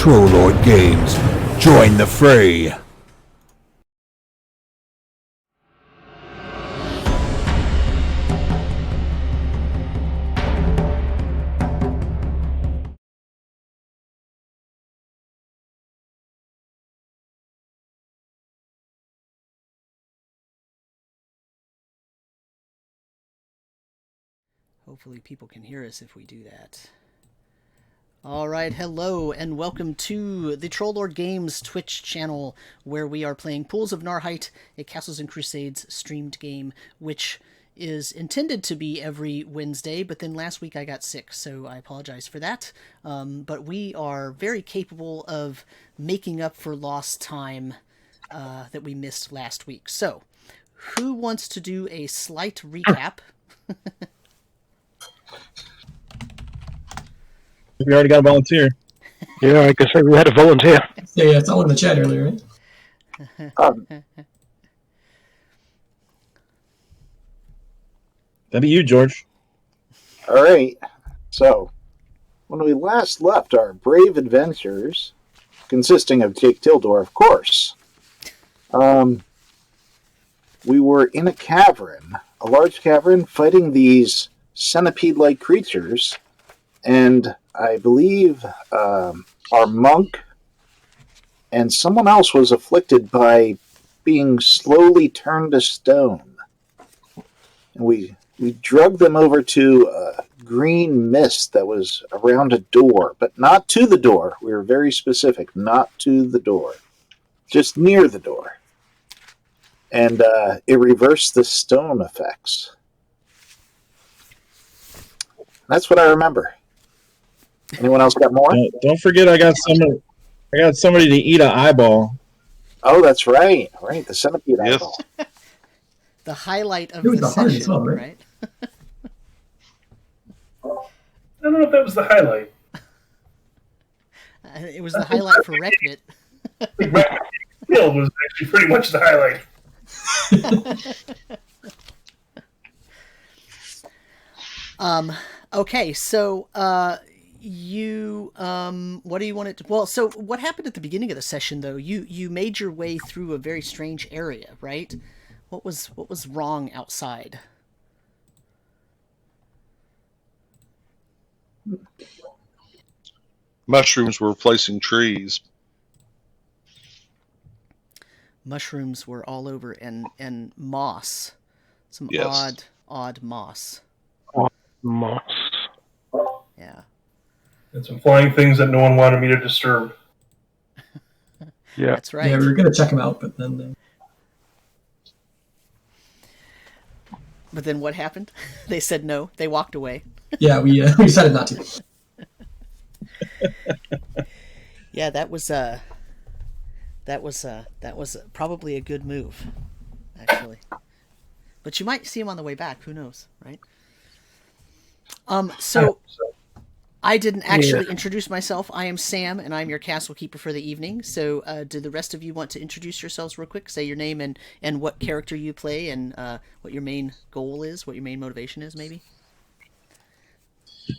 Trollord Games. Join the fray. Hopefully people can hear us if we do that. All right, hello, and welcome to the Trollord Games Twitch channel, where we are playing Pools of Narrheit, a Castles and Crusades streamed game, which is intended to be every Wednesday, but then last week I got sick, so I apologize for that. But we are very capable of making up for lost time that we missed last week. So, who wants to do a slight recap? We already got a volunteer. Yeah, I guess we had a volunteer. Yeah, it's all in the chat earlier, right? That'd be you, George. All right. So, when we last left our brave adventures, consisting of Jake Tildor, of course, we were in a cavern, a large cavern, fighting these centipede-like creatures, and I believe our monk and someone else was afflicted by being slowly turned to stone. And we drugged them over to a green mist that was around a door, but not to the door. We were very specific, not to the door, just near the door. And it reversed the stone effects. That's what I remember. Anyone else got more? Don't forget, I got somebody to eat an eyeball. Oh, that's right. Right, the centipede eyeball. The highlight of It was the the heart as session, well, right? I don't know if that was the highlight. It was the highlight for Reknit. Bill was actually pretty much the highlight. Okay, so you what do you want it to? Well, so what happened at the beginning of the session, though? You made your way through a very strange area, right? What was wrong outside? Mushrooms were replacing trees. Mushrooms were all over, and moss, some Yes. odd moss. Moss. Yeah. And some flying things that no one wanted me to disturb. Yeah. That's right. Yeah, we were going to check them out, but then... But then what happened? They said no. They walked away. Yeah, we decided not to. Yeah, that was probably a good move, actually. But you might see him on the way back. Who knows, right? So I didn't actually introduce myself. I am Sam, and I'm your castle keeper for the evening. So do the rest of you want to introduce yourselves real quick? Say your name and what character you play, and what your main goal is, what your main motivation is, maybe?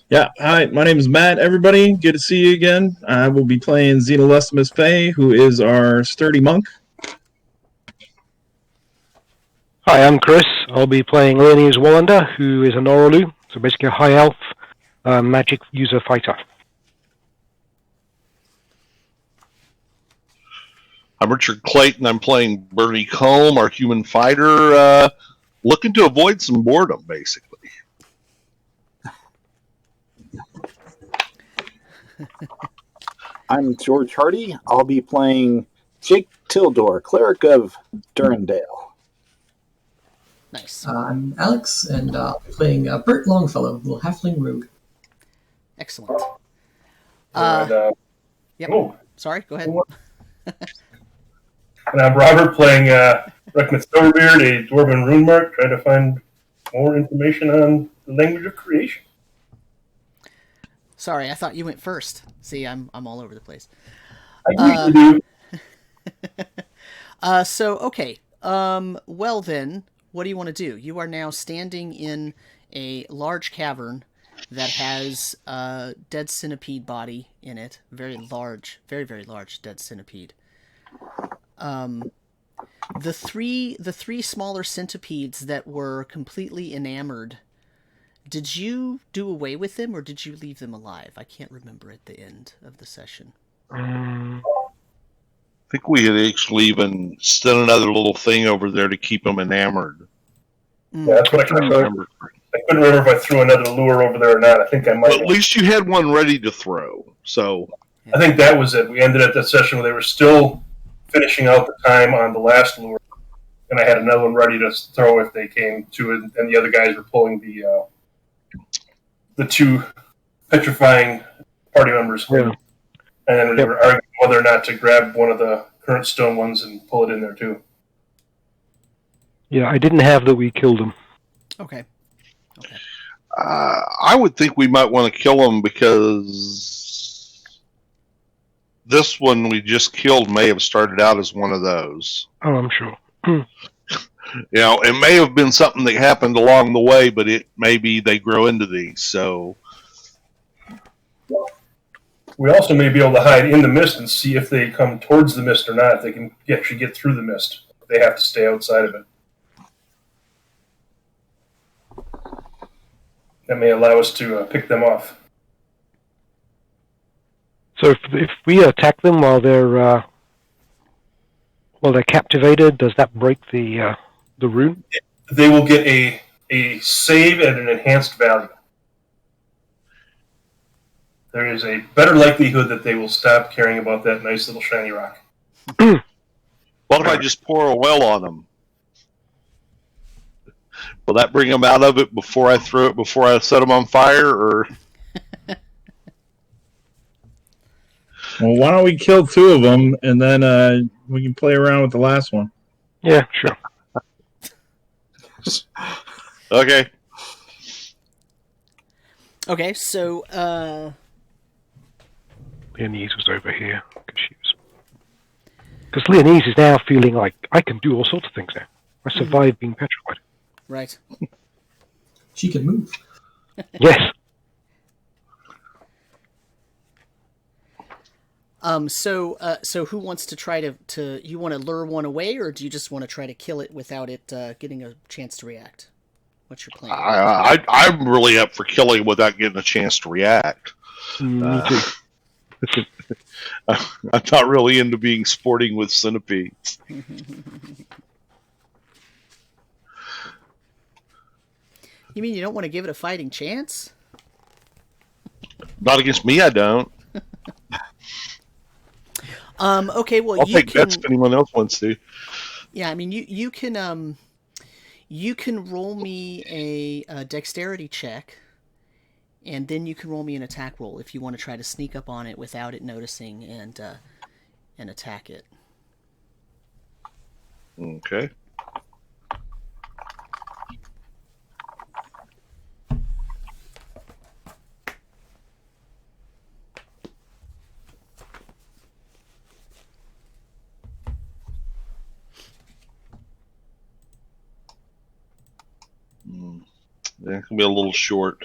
Yeah, hi, my name is Matt, everybody. Good to see you again. I will be playing Xenolestimus Faye, who is our sturdy monk. Hi, I'm Chris. I'll be playing Leonie's Wallander, who is an Orolu, so basically a high elf magic user fighter. I'm Richard Clayton. I'm playing Bernie Combe, our human fighter, looking to avoid some boredom, basically. I'm George Hardy. I'll be playing Jake Tildor, cleric of Durandale. Nice. I'm Alex, and I'll be playing Bert Longfellow, little halfling rogue. Excellent. Yep. Oh, Sorry, go ahead. and I'm Robert playing Reknit Silverbeard, a Dwarven rune mark, trying to find more information on the language of creation. Sorry, I thought you went first. See, I'm all over the place. I usually do. So okay. Well then, what do you want to do? You are now standing in a large cavern that has a dead centipede body in it. Very large, very, very large dead centipede. The three smaller centipedes that were completely enamored, did you do away with them or did you leave them alive? I can't remember at the end of the session. I think we had actually even done another little thing over there to keep them enamored. Yeah, that's what I couldn't remember. I couldn't remember if I threw another lure over there or not. I think I might. Well, at least you had one ready to throw. So I think that was it. We ended at that session where they were still finishing out the time on the last lure, and I had another one ready to throw if they came to it, and the other guys were pulling the two petrifying party members. Yeah. And then we were arguing whether or not to grab one of the current stone ones and pull it in there too. Yeah, I didn't have that we killed them. Okay. I would think we might want to kill them because this one we just killed may have started out as one of those. Oh, I'm sure. You know, it may have been something that happened along the way, but it maybe they grow into these. So we also may be able to hide in the mist and see if they come towards the mist or not. If they can actually get through the mist, they have to stay outside of it. That may allow us to pick them off. So if we attack them while they're captivated, does that break the rune? They will get a save at an enhanced value. There is a better likelihood that they will stop caring about that nice little shiny rock. what if I just pour a well on them? Will that bring them out of it before I throw it, before I set them on fire, or? Well, why don't we kill 2 of them, and then we can play around with the last one. Yeah, sure. Okay. Okay, so Leonese was over here because Leonese is now feeling like I can do all sorts of things now. I survived being petrified. right. She can move. Yes. So who wants to try to you want to lure one away, or do you just want to try to kill it without it getting a chance to react? What's your plan? I'm really up for killing without getting a chance to react. Me too. I'm not really into being sporting with centipedes. You mean you don't want to give it a fighting chance? Not against me, I don't. Okay, well I'll you take can. bets if anyone else wants to. Yeah, I mean you can roll me a dexterity check, and then you can roll me an attack roll if you want to try to sneak up on it without it noticing and attack it. Okay. Yeah, it can be a little short.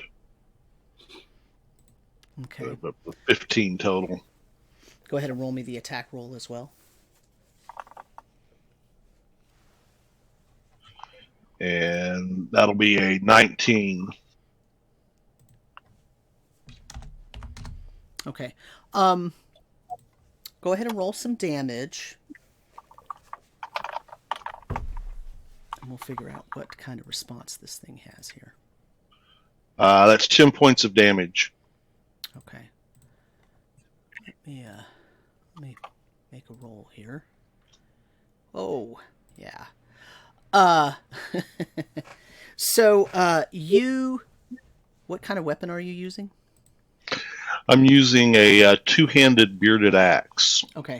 Okay. 15 total. Go ahead and roll me the attack roll as well. And that'll be a 19. Okay. Go ahead and roll some damage. And we'll figure out what kind of response this thing has here. That's 10 points of damage. Okay. Let me make a roll here. Oh, yeah. So, what kind of weapon are you using? I'm using a two-handed bearded axe. Okay.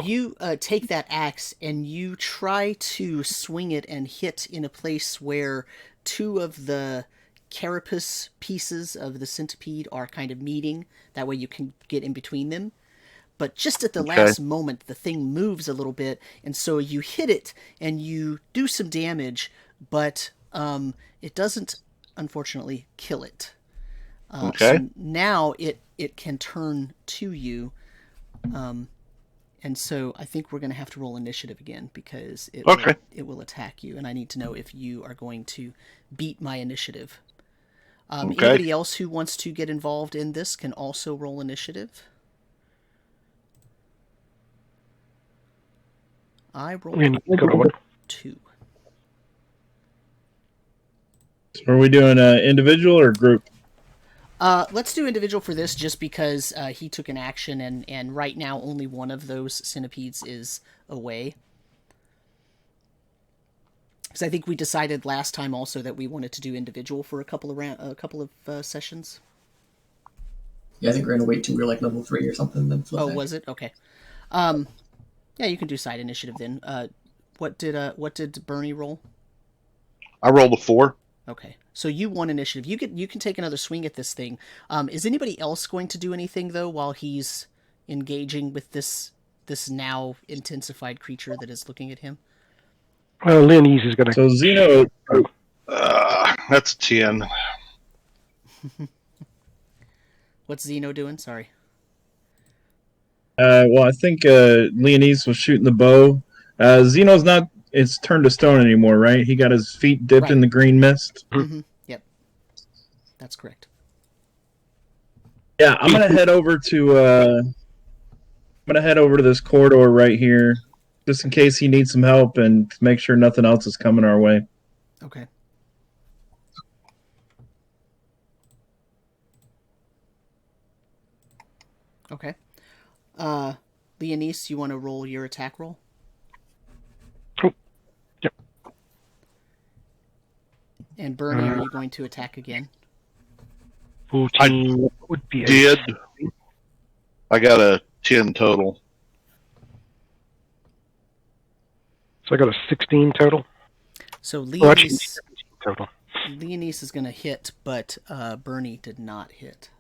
You take that axe and you try to swing it and hit in a place where 2 of the carapace pieces of the centipede are kind of meeting. That way you can get in between them. But just at the last moment, the thing moves a little bit, and so you hit it and you do some damage, but it doesn't, unfortunately, kill it. Okay. So now it can turn to you, and so I think we're going to have to roll initiative again because Okay. it will attack you, and I need to know if you are going to beat my initiative. Okay. Anybody else who wants to get involved in this can also roll initiative. I rolled And you got a one. 2. So are we doing individual or group? Let's do individual for this, just because he took an action, and right now only one of those centipedes is away. Because I think we decided last time also that we wanted to do individual for a couple of sessions. Yeah, I think we're gonna wait till we're like level 3 or something. Then flip Oh, back. was it? Okay. Yeah, you can do side initiative then. What did Bernie roll? I rolled a 4. Okay, so you won initiative. You can take another swing at this thing. Is anybody else going to do anything though while he's engaging with this now intensified creature that is looking at him? Well, Leonese is going to. So Zeno, That's 10. What's Zeno doing? Sorry. well, I think Leonese was shooting the bow. Zeno's not. It's turned to stone anymore, right? He got his feet dipped Right. in the green mist. Mm-hmm. Yep, that's correct. Yeah, I'm gonna head over to. This corridor right here, just in case he needs some help, and to make sure nothing else is coming our way. Okay. Okay. Leonese, you want to roll your attack roll? Oh, yep. And Bernie, are you going to attack again? 14 would be Did. I got a 10 total. So I got a 16 total. So Oh, actually, Leonese, 17 total. Leonese is going to hit, but Bernie did not hit.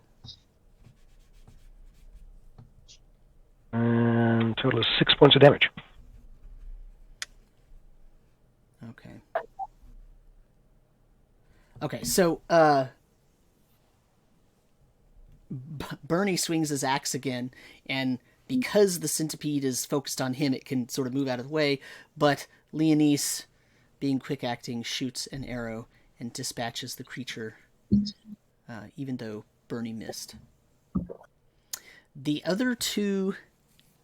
And total is 6 points of damage. Okay. Okay, so Bernie swings his axe again, and because the centipede is focused on him, it can sort of move out of the way, but Leonese, being quick-acting, shoots an arrow and dispatches the creature, even though Bernie missed. The other 2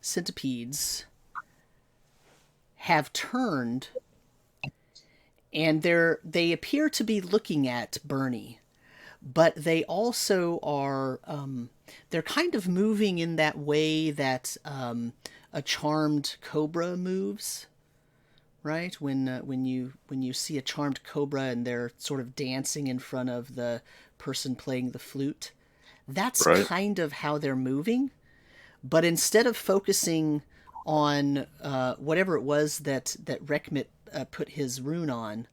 centipedes have turned, and they appear to be looking at Bernie, but they also are they're kind of moving in that way that a charmed cobra moves, right? When you see a charmed cobra and they're sort of dancing in front of the person playing the flute, that's Right. kind of how they're moving. But instead of focusing on whatever it was that Rekmit put his rune on,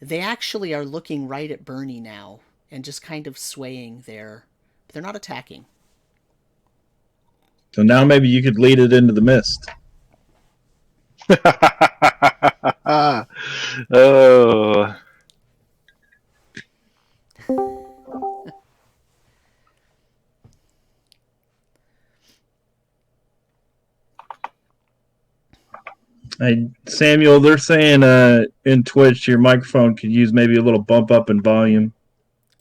they actually are looking right at Bernie now and just kind of swaying there. But they're not attacking. So now maybe you could lead it into the mist. Oh. Hey, Samuel, they're saying in Twitch your microphone could use maybe a little bump up in volume.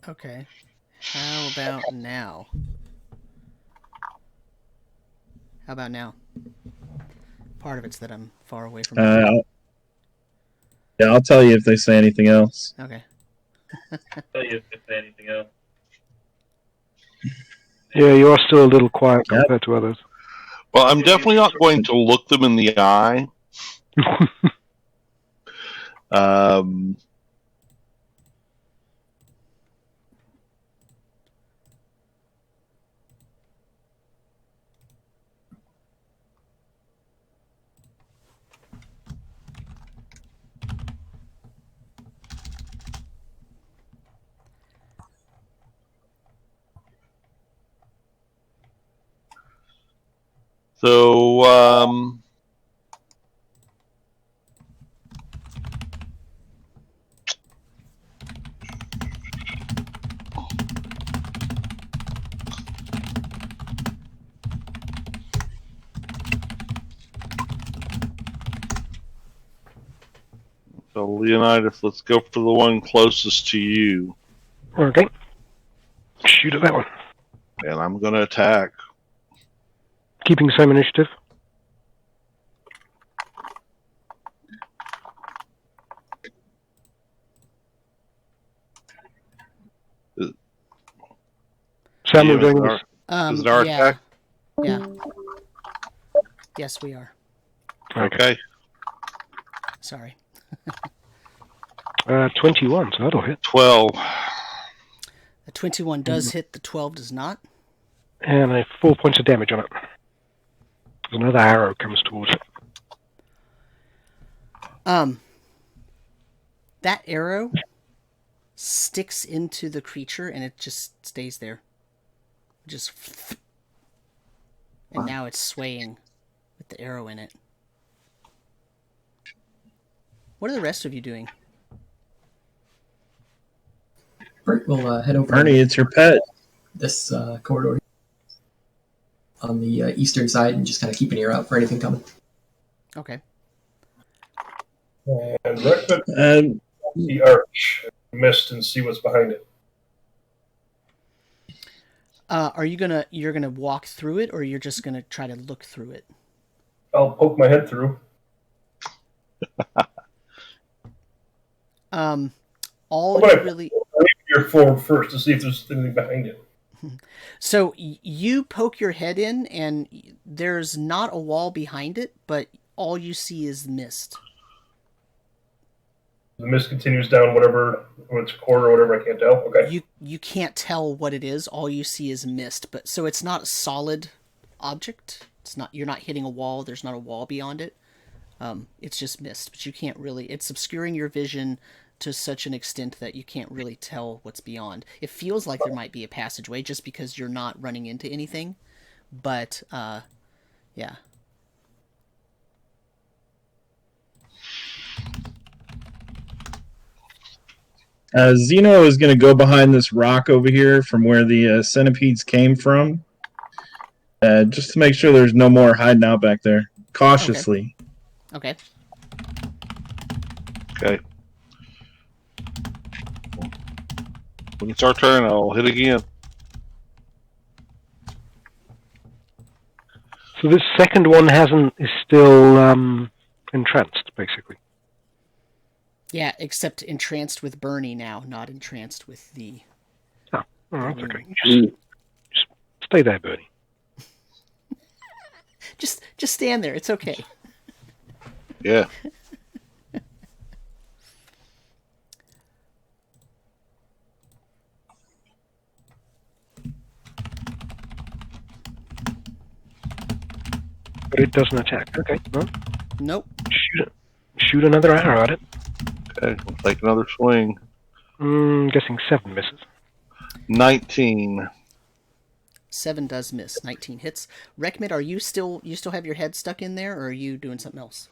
Okay. How about now? How about now? Part of it's that I'm far away from it. I'll tell you if they say anything else. Okay. Tell you if they say anything else. Yeah, you are still a little quiet Yep. compared to others. Well, I'm definitely not going to look them in the eye. Um, so, So, Leonidas, let's go for the one closest to you. Okay. Shoot at that one. And I'm going to attack. Keeping the same initiative. Sam, we're doing this. Is it our yeah. attack? Yeah. Yes, we are. Okay. Sorry. 21, so that'll hit. 12. The 21 does hit, the 12 does not. And 4 points of damage on it. Another arrow comes towards it. That arrow sticks into the creature and it just stays there. Just. And now it's swaying with the arrow in it. What are the rest of you doing? Bert will head over Ernie, it's your pet. this corridor on the eastern side and just kind of keep an ear out for anything coming. Okay. And recommend And the arch, mist, and see what's behind it. You're gonna walk through it, or you're just gonna try to look through it? I'll poke my head through. All But you really. You're forward first to see if there's anything behind it. So you poke your head in, and there's not a wall behind it, but all you see is mist. The mist continues down whatever, it's a corridor or whatever, I can't tell. Okay. You can't tell what it is. All you see is mist, but so it's not a solid object. It's not. You're not hitting a wall. There's not a wall beyond it. It's just mist, but you can't really. It's obscuring your vision to such an extent that you can't really tell what's beyond. It feels like there might be a passageway just because you're not running into anything, but yeah. Zeno is going to go behind this rock over here from where the centipedes came from, just to make sure there's no more hiding out back there. Cautiously. Okay. Okay. When it's our turn, I'll hit again. So this second one is still entranced, basically. Yeah, except entranced with Bernie now, not entranced with the. Oh, that's okay. Just stay there, Bernie. Just stand there. It's okay. Yeah. But it doesn't attack. Okay, no. Nope. Shoot another arrow at it. Okay, we'll take another swing. Guessing 7 misses. 19. 7 does miss. 19 hits. Rekmid, you still have your head stuck in there, or are you doing something else?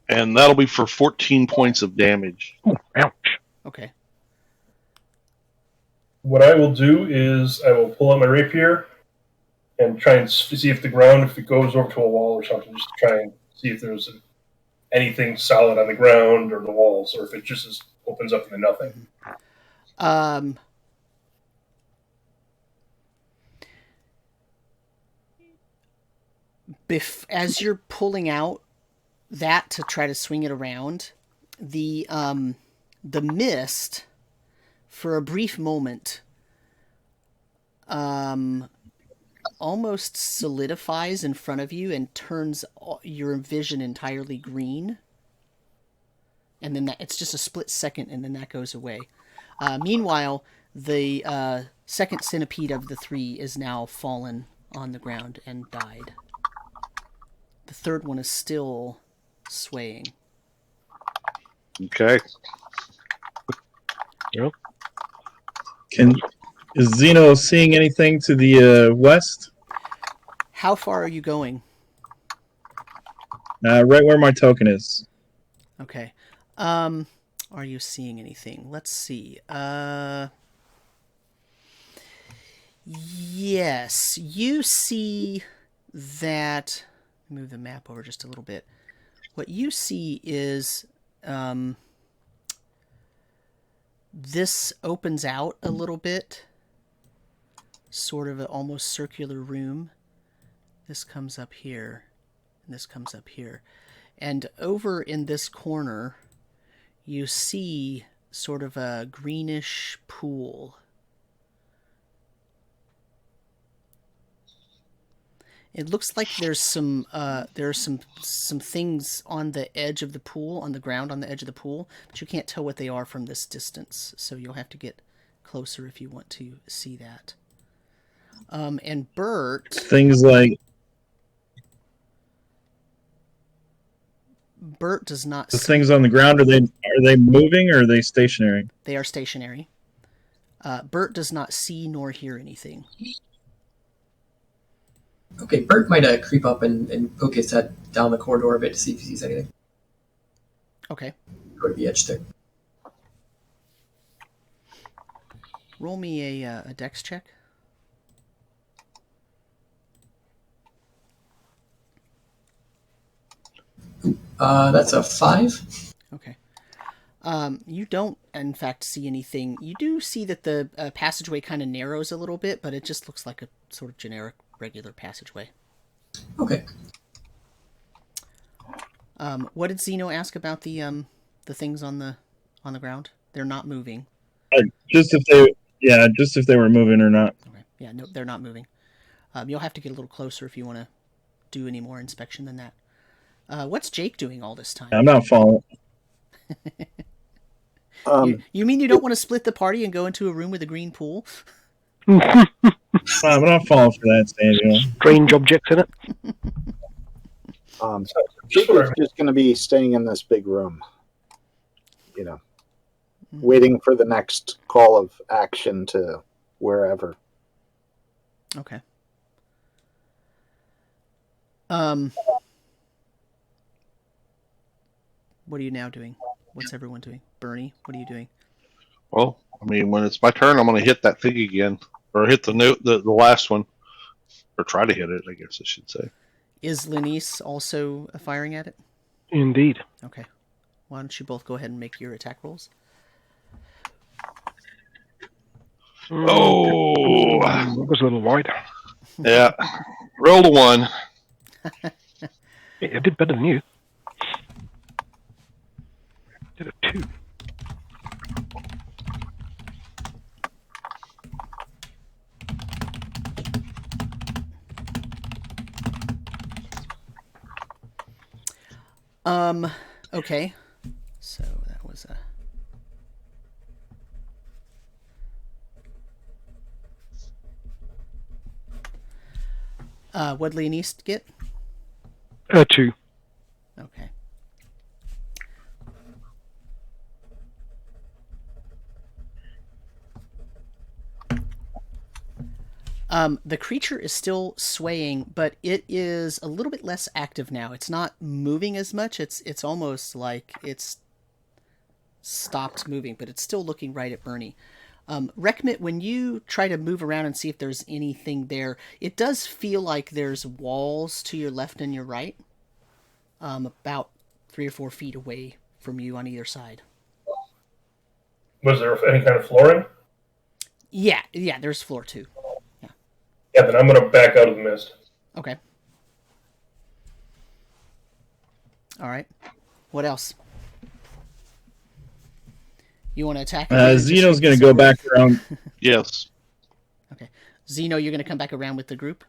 And that'll be for 14 points of damage. Ooh, ouch. Okay. What I will do is I will pull out my rapier and try and see if the ground, if it goes over to a wall or something, just to try and see if there's anything solid on the ground or the walls, or if it just opens up into nothing. As you're pulling out that to try to swing it around, the mist, for a brief moment, almost solidifies in front of you and turns your vision entirely green. And then it's just a split second, and then that goes away. Meanwhile, the second centipede of the 3 is now fallen on the ground and died. The third one is still swaying. Okay. Yep. Is Zeno seeing anything to the west? How far are you going? Right where my token is. Okay. Are you seeing anything? Let's see. Yes, you see that. Move the map over just a little bit. what you see is this opens out a little bit, sort of an almost circular room. This comes up here, and this comes up here. And over in this corner, you see sort of a greenish pool. It looks like there are some things on the edge of the pool, on the ground on the edge of the pool, but you can't tell what they are from this distance. So you'll have to get closer if you want to see that. And Bert, Things like Bert does not the see. things on the ground, are they moving or are they stationary? They are stationary. Bert does not see nor hear anything. Okay, Bert might creep up and poke his head down the corridor a bit to see if he sees anything. Okay. Go to the edge there. Roll me a dex check. That's a 5. Okay. You don't, in fact, see anything. You do see that the passageway kind of narrows a little bit, but it just looks like a sort of generic, regular passageway. Okay. What did Zeno ask about the things on the ground? They're not moving. Just if they were moving or not. Okay. Yeah, no, they're not moving. You'll have to get a little closer if you want to do any more inspection than that. What's Jake doing all this time? I'm not following. You mean you don't want to split the party and go into a room with a green pool? I'm not falling for that, Samuel. Strange objects in it. Jacob's just going to be staying in this big room, waiting for the next call of action to wherever. Okay. What are you now doing? What's everyone doing? Bernie, what are you doing? Well, I mean, when it's my turn, I'm going to hit that thing again, or hit the last one, or try to hit it, I guess I should say. Is Lenice also firing at it? Indeed. Okay. Why don't you both go ahead and make your attack rolls? Oh, that was a little wide. Yeah. Rolled a 1. I did better than you. Did a 2. Okay. So that was what'd Leonise get? 2. Okay. The creature is still swaying, but it is a little bit less active now. It's not moving as much. It's almost like it's stopped moving, but it's still looking right at Bernie. Rekmit, when you try to move around and see if there's anything there, it does feel like there's walls to your left and your right, about 3 or 4 feet away from you on either side. Was there any kind of flooring? Yeah, there's floor too. Yeah, then I'm going to back out of the mist. Okay. All right. What else? You want to attack? Zeno's going to go back around. Yes. Okay. Zeno, you're going to come back around with the group?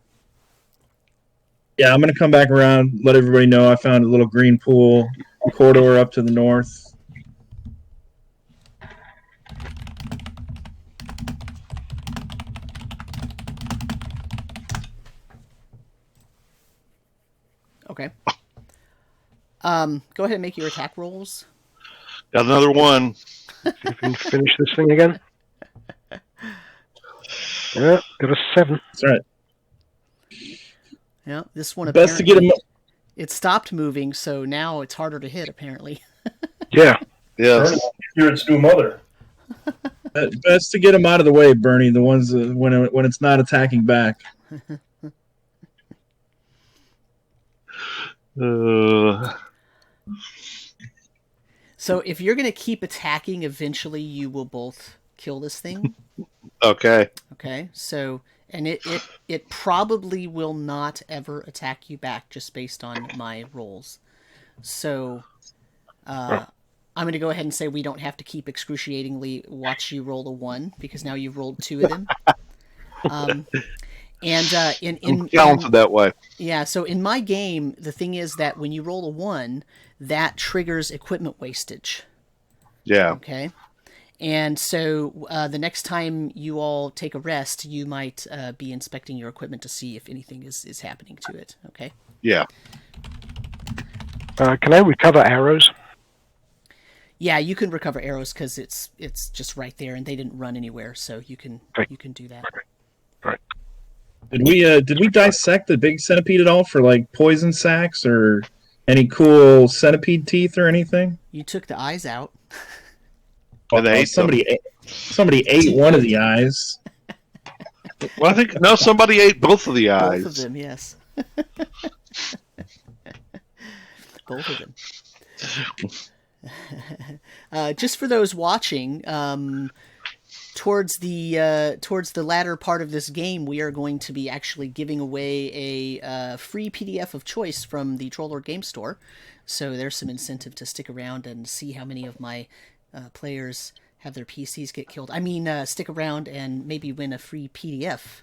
Yeah, I'm going to come back around, let everybody know I found a little green pool, corridor up to the north. Okay. Go ahead and make your attack rolls. Got another 1. See if we can finish this thing again. Yeah, got a 7. That's right. Yeah, this one Best to get him. It stopped moving, so now it's harder to hit, apparently. Yeah. Yes. You're its new mother. Best to get them out of the way, Bernie. The ones when it's not attacking back. So if you're going to keep attacking, eventually you will both kill this thing. Okay. Okay, so and it probably will not ever attack you back just based on my rolls. So I'm going to go ahead and say we don't have to keep excruciatingly watch you roll a 1 because now you've rolled 2 of them. And I'm talented that way. yeah, so in my game, the thing is that when you roll a 1, that triggers equipment wastage. Yeah. Okay. And so the next time you all take a rest, you might be inspecting your equipment to see if anything is happening to it. Okay. Yeah. Can I recover arrows? Yeah, you can recover arrows because it's just right there, and they didn't run anywhere, so you can do that. Right. Did we dissect the big centipede at all for like poison sacs or any cool centipede teeth or anything? You took the eyes out. And they ate somebody ate one of the eyes. Well, I think no, somebody ate both of the eyes. Both of them, yes. Both of them. Just for those watching, towards the latter part of this game, we are going to be actually giving away a free PDF of choice from the Troll Lord Game Store. So there's some incentive to stick around and see how many of my players have their PCs get killed. I mean, stick around and maybe win a free PDF.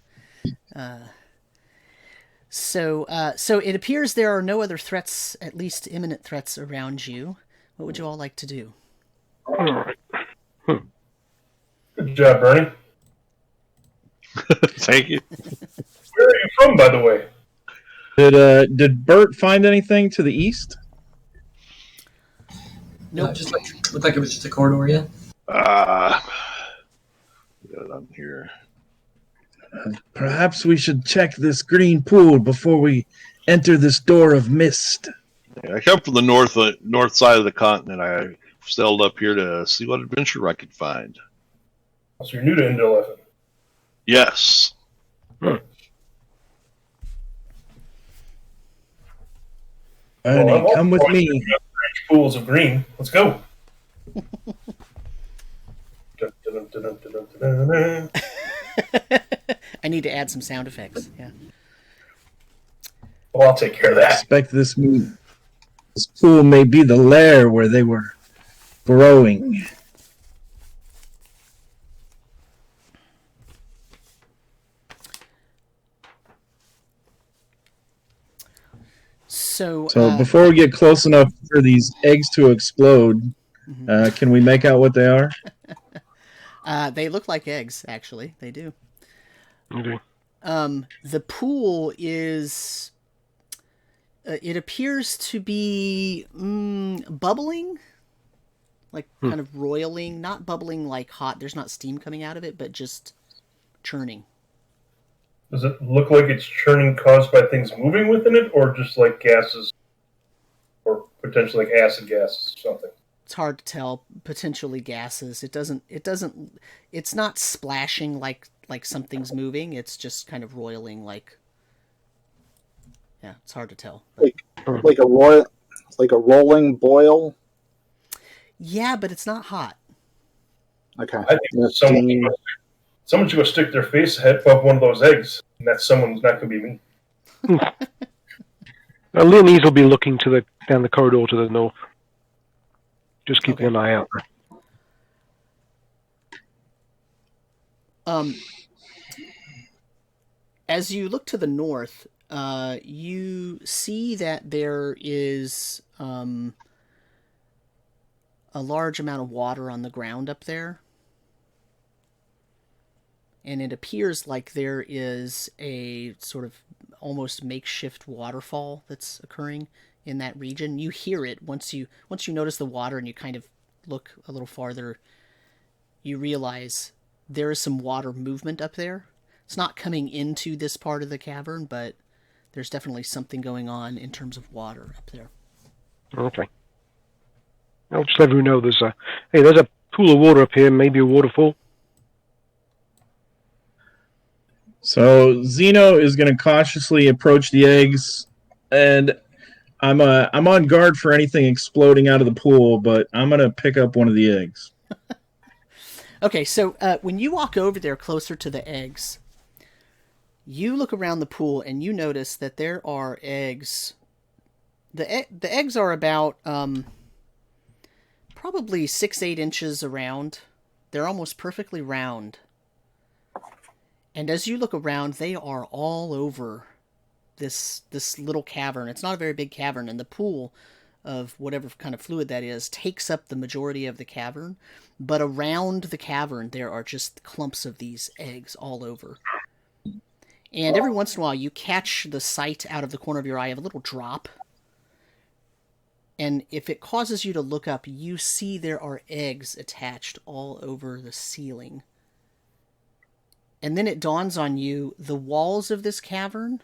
So it appears there are no other threats, at least imminent threats, around you. What would you all like to do? All right. Good job, Bernie. Thank you. Where are you from, by the way? Did Bert find anything to the east? No, just looked like it was just a corridor, yeah. Got it on here. Perhaps we should check this green pool before we enter this door of mist. Yeah, I come from the north side of the continent. I sailed up here to see what adventure I could find. So you're new to Indolphin. Yes. Ernie, come with me. Pools of green. Let's go. I need to add some sound effects. Yeah. Well, I'll take care of I that. expect this pool may be the lair where they were growing. So before we get close enough for these eggs to explode, can we make out what they are? they look like eggs, actually. They do. Okay. The pool is... it appears to be bubbling, like kind of roiling, not bubbling like hot. There's not steam coming out of it, but just churning. Does it look like it's churning caused by things moving within it, or just like gases, or potentially like acid gases or something? It's hard to tell. Potentially gases. It's not splashing like something's moving. It's just kind of roiling like. Yeah, it's hard to tell. Like a rolling boil. Yeah, but it's not hot. Okay. I think someone should go stick their face above one of those eggs, and that someone's not going to be me. Leonese will be looking down the corridor to the north. Just keeping an eye out. As you look to the north, you see that there is a large amount of water on the ground up there. And it appears like there is a sort of almost makeshift waterfall that's occurring in that region. You hear it once you notice the water and you kind of look a little farther, you realize there is some water movement up there. It's not coming into this part of the cavern, but there's definitely something going on in terms of water up there. Okay. I'll just let everyone know there's a pool of water up here, maybe a waterfall. So Zeno is going to cautiously approach the eggs, and I'm on guard for anything exploding out of the pool, but I'm gonna pick up one of the eggs. Okay, so when you walk over there closer to the eggs, you look around the pool and you notice that there are eggs. The eggs are about probably 6-8 inches around. They're almost perfectly round. And as you look around, they are all over this little cavern. It's not a very big cavern, and the pool of whatever kind of fluid that is takes up the majority of the cavern. But around the cavern, there are just clumps of these eggs all over. And every once in a while, you catch the sight out of the corner of your eye of a little drop. And if it causes you to look up, you see there are eggs attached all over the ceiling. And then it dawns on you, the walls of this cavern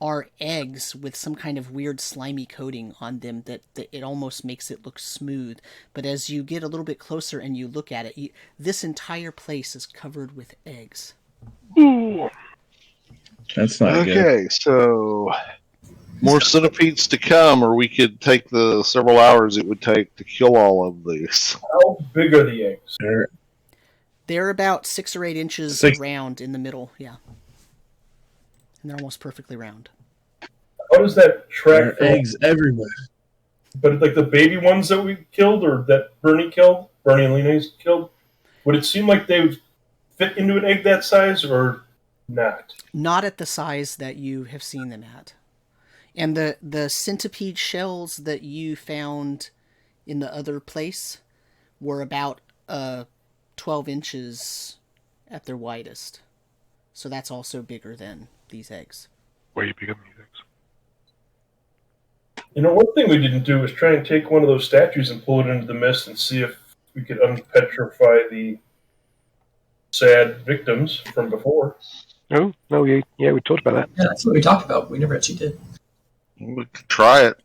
are eggs with some kind of weird slimy coating on them that it almost makes it look smooth. But as you get a little bit closer and you look at it, this entire place is covered with eggs. Ooh. That's not good. Okay, so more centipedes to come, or we could take the several hours it would take to kill all of these. How big are the eggs? They're about 6 or 8 inches Six. round in the middle, yeah. And they're almost perfectly round. How does that track? There are eggs everywhere. But like the baby ones that we killed, or that Bernie and Lena's killed, would it seem like they would fit into an egg that size, or not? Not at the size that you have seen them at. And the centipede shells that you found in the other place were about 12 inches at their widest. So that's also bigger than these eggs. Way bigger than these eggs. You know, one thing we didn't do was try and take one of those statues and pull it into the mist and see if we could unpetrify the sad victims from before. Oh, no, yeah, we talked about that. Yeah, that's what we talked about. We never actually did. We could try it.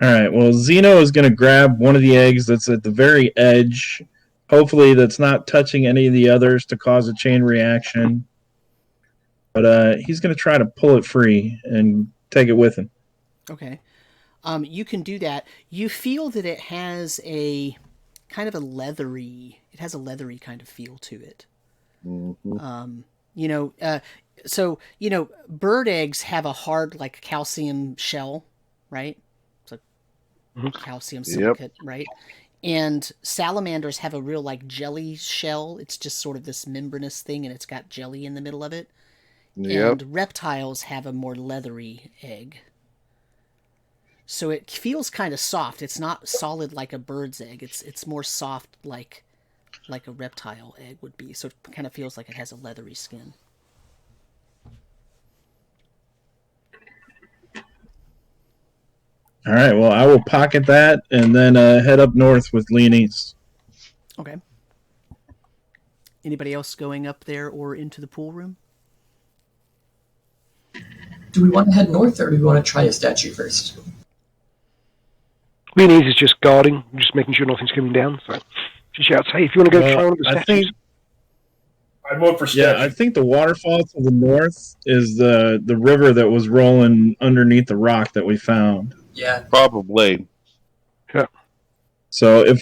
All right. Well, Zeno is going to grab one of the eggs that's at the very edge. Hopefully, that's not touching any of the others to cause a chain reaction. But he's going to try to pull it free and take it with him. Okay. You can do that. You feel that it has a kind of a leathery kind of feel to it. Mm-hmm. Bird eggs have a hard, like, calcium shell, right? It's a calcium silicate, right? And salamanders have a real, like, jelly shell. It's just sort of this membranous thing, and it's got jelly in the middle of it. Yep. And reptiles have a more leathery egg. So it feels kind of soft. It's not solid like a bird's egg. It's more soft like a reptile egg would be. So it kind of feels like it has a leathery skin. All right. Well, I will pocket that and then head up north with Leonese. Okay. Anybody else going up there or into the pool room? Do we want to head north, or do we want to try a statue first? Leonese is just guarding, just making sure nothing's coming down. So she shouts, "Hey, if you want to go try one of the statues." I'd vote for statue. Yeah, I think the waterfall to the north is the river that was rolling underneath the rock that we found. Yeah. Probably. Yeah. So if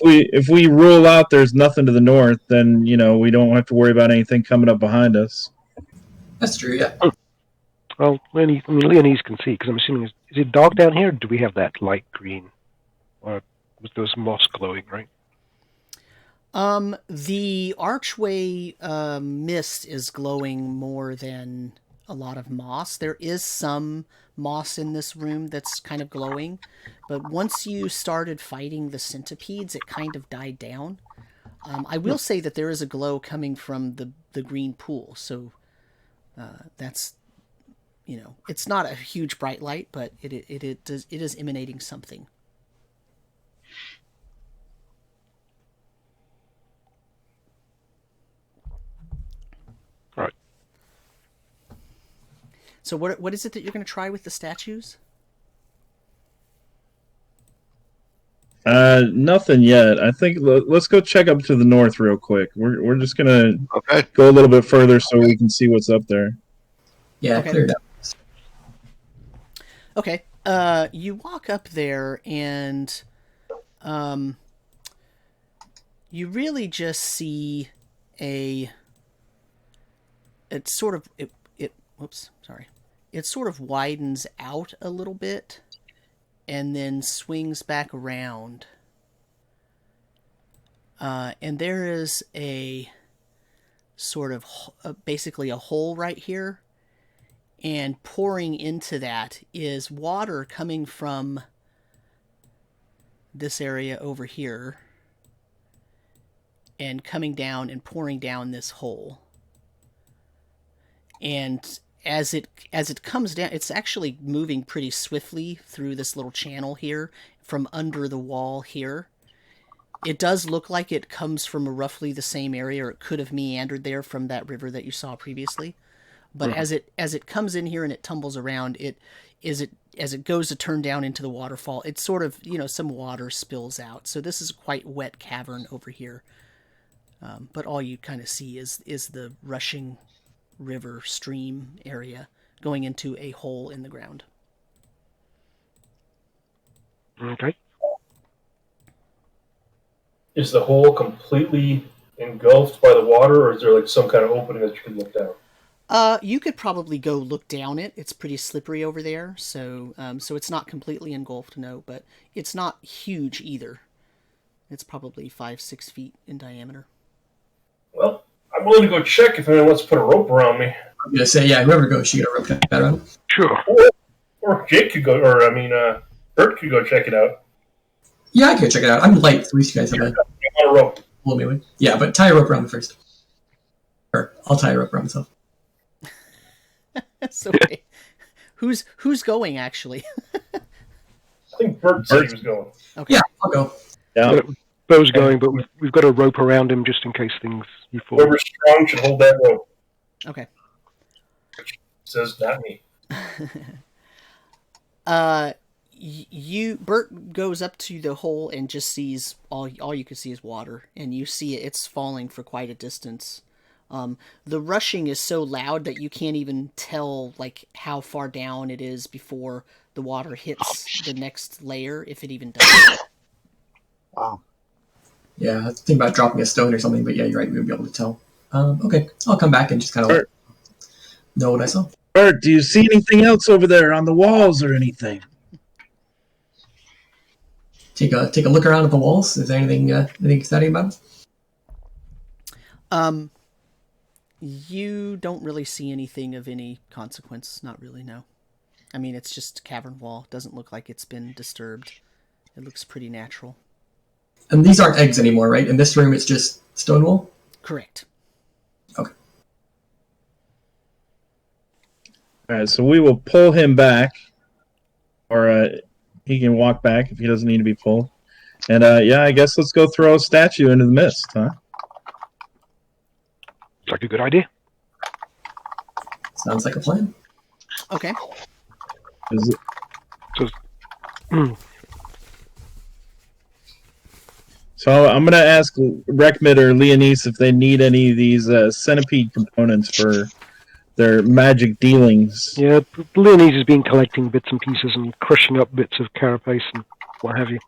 we rule out there's nothing to the north, then we don't have to worry about anything coming up behind us. That's true, yeah. Well, Leonese can see, because I'm assuming, is it dark down here, or do we have that light green? Or was there some moss glowing, right? The archway mist is glowing more than a lot of moss. There is some moss in this room that's kind of glowing, but once you started fighting the centipedes, it kind of died down. I will say that there is a glow coming from the green pool, so that's, it's not a huge bright light, but it is emanating something. Right. So what is it that you're going to try with the statues? Nothing yet. I think let's go check up to the north real quick. We're just gonna Okay. go a little bit further so we can see what's up there. Yeah, Okay. clear it up. Okay. You walk up there and you really just see it sort of whoops, sorry. It sort of widens out a little bit and then swings back around. And there is a sort of basically a hole right here. And pouring into that is water coming from this area over here and coming down and pouring down this hole. And as it comes down, it's actually moving pretty swiftly through this little channel here from under the wall here. It does look like it comes from roughly the same area, or it could have meandered there from that river that you saw previously. But as it comes in here and it tumbles around, as it goes to turn down into the waterfall, it sort of, some water spills out. So this is a quite wet cavern over here. But all you kind of see is the rushing river stream area going into a hole in the ground. Okay. Is the hole completely engulfed by the water, or is there like some kind of opening that you can look down? You could probably go look down it. It's pretty slippery over there, so it's not completely engulfed, no, but it's not huge either. It's probably 5-6 feet in diameter. Well, I'm willing to go check if anyone wants to put a rope around me. I'm gonna say, yeah, whoever goes, she get a rope tied around him. Sure. Or Jake could go, or Bert could go check it out. Yeah, I can go check it out. I'm light, so at least you guys have a rope. pull me away. Yeah, but tie a rope around me first. Or I'll tie a rope around myself. So who's going actually? I think Bert said he was going. Okay. Yeah, I'll go. Yeah. Bo's going, but we've got a rope around him just in case you fall. Whoever's strong should hold that rope. Okay. Says not me. Bert goes up to the hole and just sees all you can see is water, and you see it's falling for quite a distance. The rushing is so loud that you can't even tell like how far down it is before the water hits the next layer, if it even does. Wow. Yeah, I was thinking about dropping a stone or something, but yeah, you're right, we would be able to tell. Okay, I'll come back and just kind of know what I saw. Bert, do you see anything else over there on the walls or anything? Take a look around at the walls. Is there anything exciting about them? You don't really see anything of any consequence. Not really, no. I mean, it's just a cavern wall. It doesn't look like it's been disturbed. It looks pretty natural. And these aren't eggs anymore, right? In this room, it's just stone wall? Correct. Okay. All right, so we will pull him back, or he can walk back if he doesn't need to be pulled. And I guess let's go throw a statue into the mist, huh? It's like a good idea. Sounds like a plan. Okay. Is it? So I'm going to ask Rekmid or Leonise if they need any of these centipede components for their magic dealings. Yeah, Leonise has been collecting bits and pieces and crushing up bits of carapace and what have you.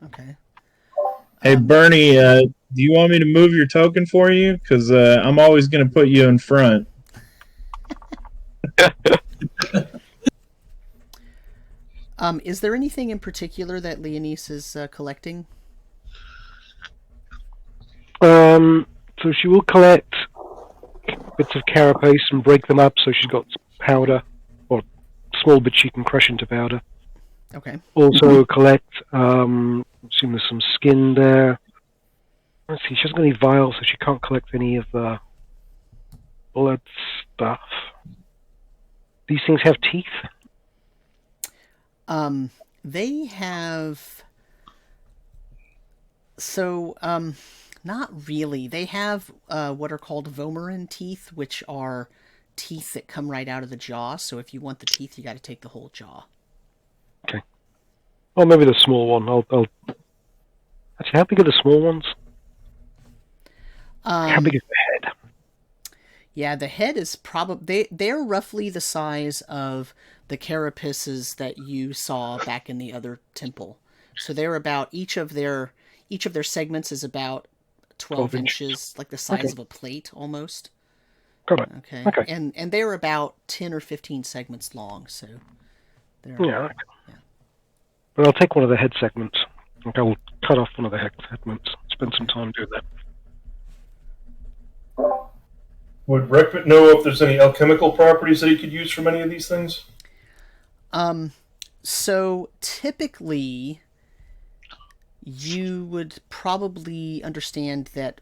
Okay. Hey, Bernie, do you want me to move your token for you? Because I'm always going to put you in front. Is there anything in particular that Leonise is collecting? So she will collect bits of carapace and break them up so she's got powder, or small bits she can crush into powder. Okay. Also collect, assume there's some skin there. Let's see, she hasn't got any vials, so she can't collect any of the blood stuff. These things have teeth? They have... So, not really. They have what are called vomerin teeth, which are teeth that come right out of the jaw. So if you want the teeth, you got to take the whole jaw. Okay. Oh, maybe the small one. I'll... Actually, how big are the small ones? How big is the head? Yeah, the head is probably they're roughly the size of the carapaces that you saw back in the other temple. So they're about each of their segments is about 12 inches, like the size of a plate almost. Got it. Okay. Okay. And they're about 10 or 15 segments long, so they're Yeah. But I'll take one of the head segments. Okay, I'll cut off one of the head segments. Spend some time doing that. Would Reckman know if there's any alchemical properties that he could use from any of these things? So typically you would probably understand that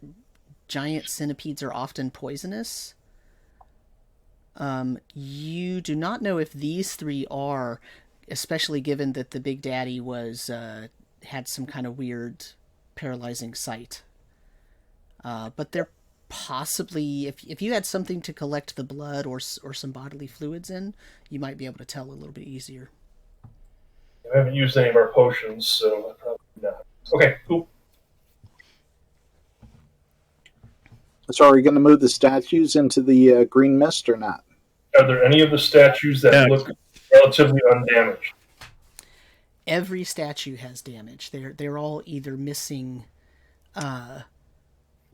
giant centipedes are often poisonous. You do not know if these three are, especially given that the Big Daddy was had some kind of weird paralyzing sight. But they're possibly, if you had something to collect the blood or some bodily fluids in, you might be able to tell a little bit easier. I haven't used any of our potions, so probably not. Okay, cool. So are we going to move the statues into the green mist or not? Are there any of the statues that look relatively undamaged? Every statue has damage. They're all either missing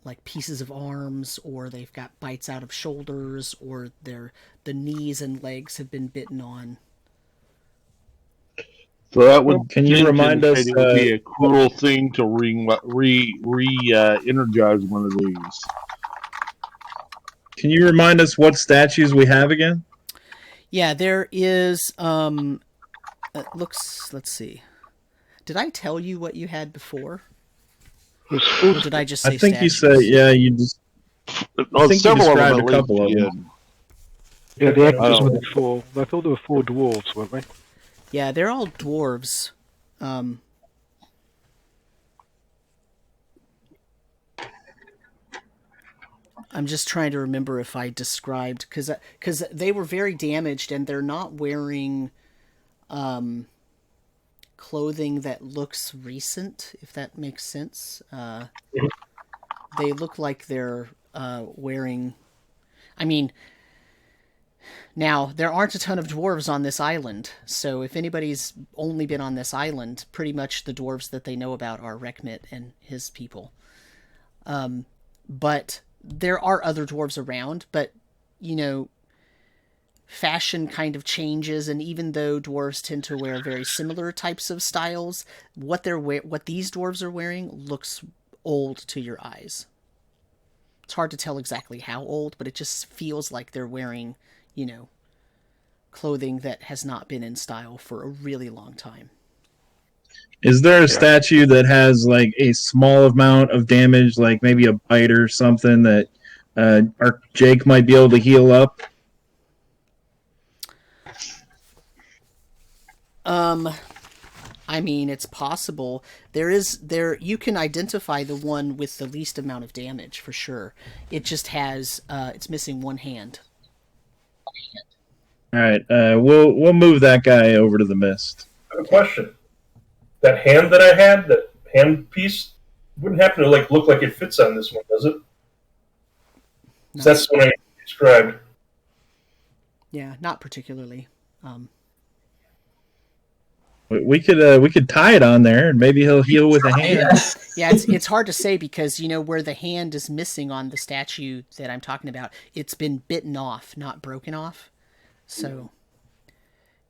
like pieces of arms, or they've got bites out of shoulders, or the knees and legs have been bitten on. So that would. Can you remind us? It would be a cruel thing to energize one of these. Can you remind us what statues we have again? Yeah, there is. It looks. Let's see. Did I tell you what you had before? Or did I just say? I think statues? you said, yeah. You just. I think you described a couple of them. Yeah, the actors were the four. I thought there were 4 dwarves, weren't they? Yeah, they're all dwarves. I'm just trying to remember if I described, because they were very damaged and they're not wearing clothing that looks recent, if that makes sense. They look like they're wearing... I mean, now, there aren't a ton of dwarves on this island, so if anybody's only been on this island, pretty much the dwarves that they know about are Reckmit and his people. But there are other dwarves around, but, you know, fashion kind of changes, and even though dwarves tend to wear very similar types of styles, what these dwarves are wearing looks old to your eyes. It's hard to tell exactly how old, but it just feels like they're wearing, you know, clothing that has not been in style for a really long time. Is there a statue that has like a small amount of damage, like maybe a bite or something that our Jake might be able to heal up? I mean, it's possible. You can identify the one with the least amount of damage for sure. It just has it's missing one hand. All right, we'll move that guy over to the mist. I have a question. That hand that I had, that hand piece, wouldn't happen to look like it fits on this one, does it? No. That's what I described. Yeah, not particularly. We could tie it on there, and maybe he'll heal with a hand. Yeah, it's hard to say because, you know, where the hand is missing on the statue that I'm talking about, it's been bitten off, not broken off. So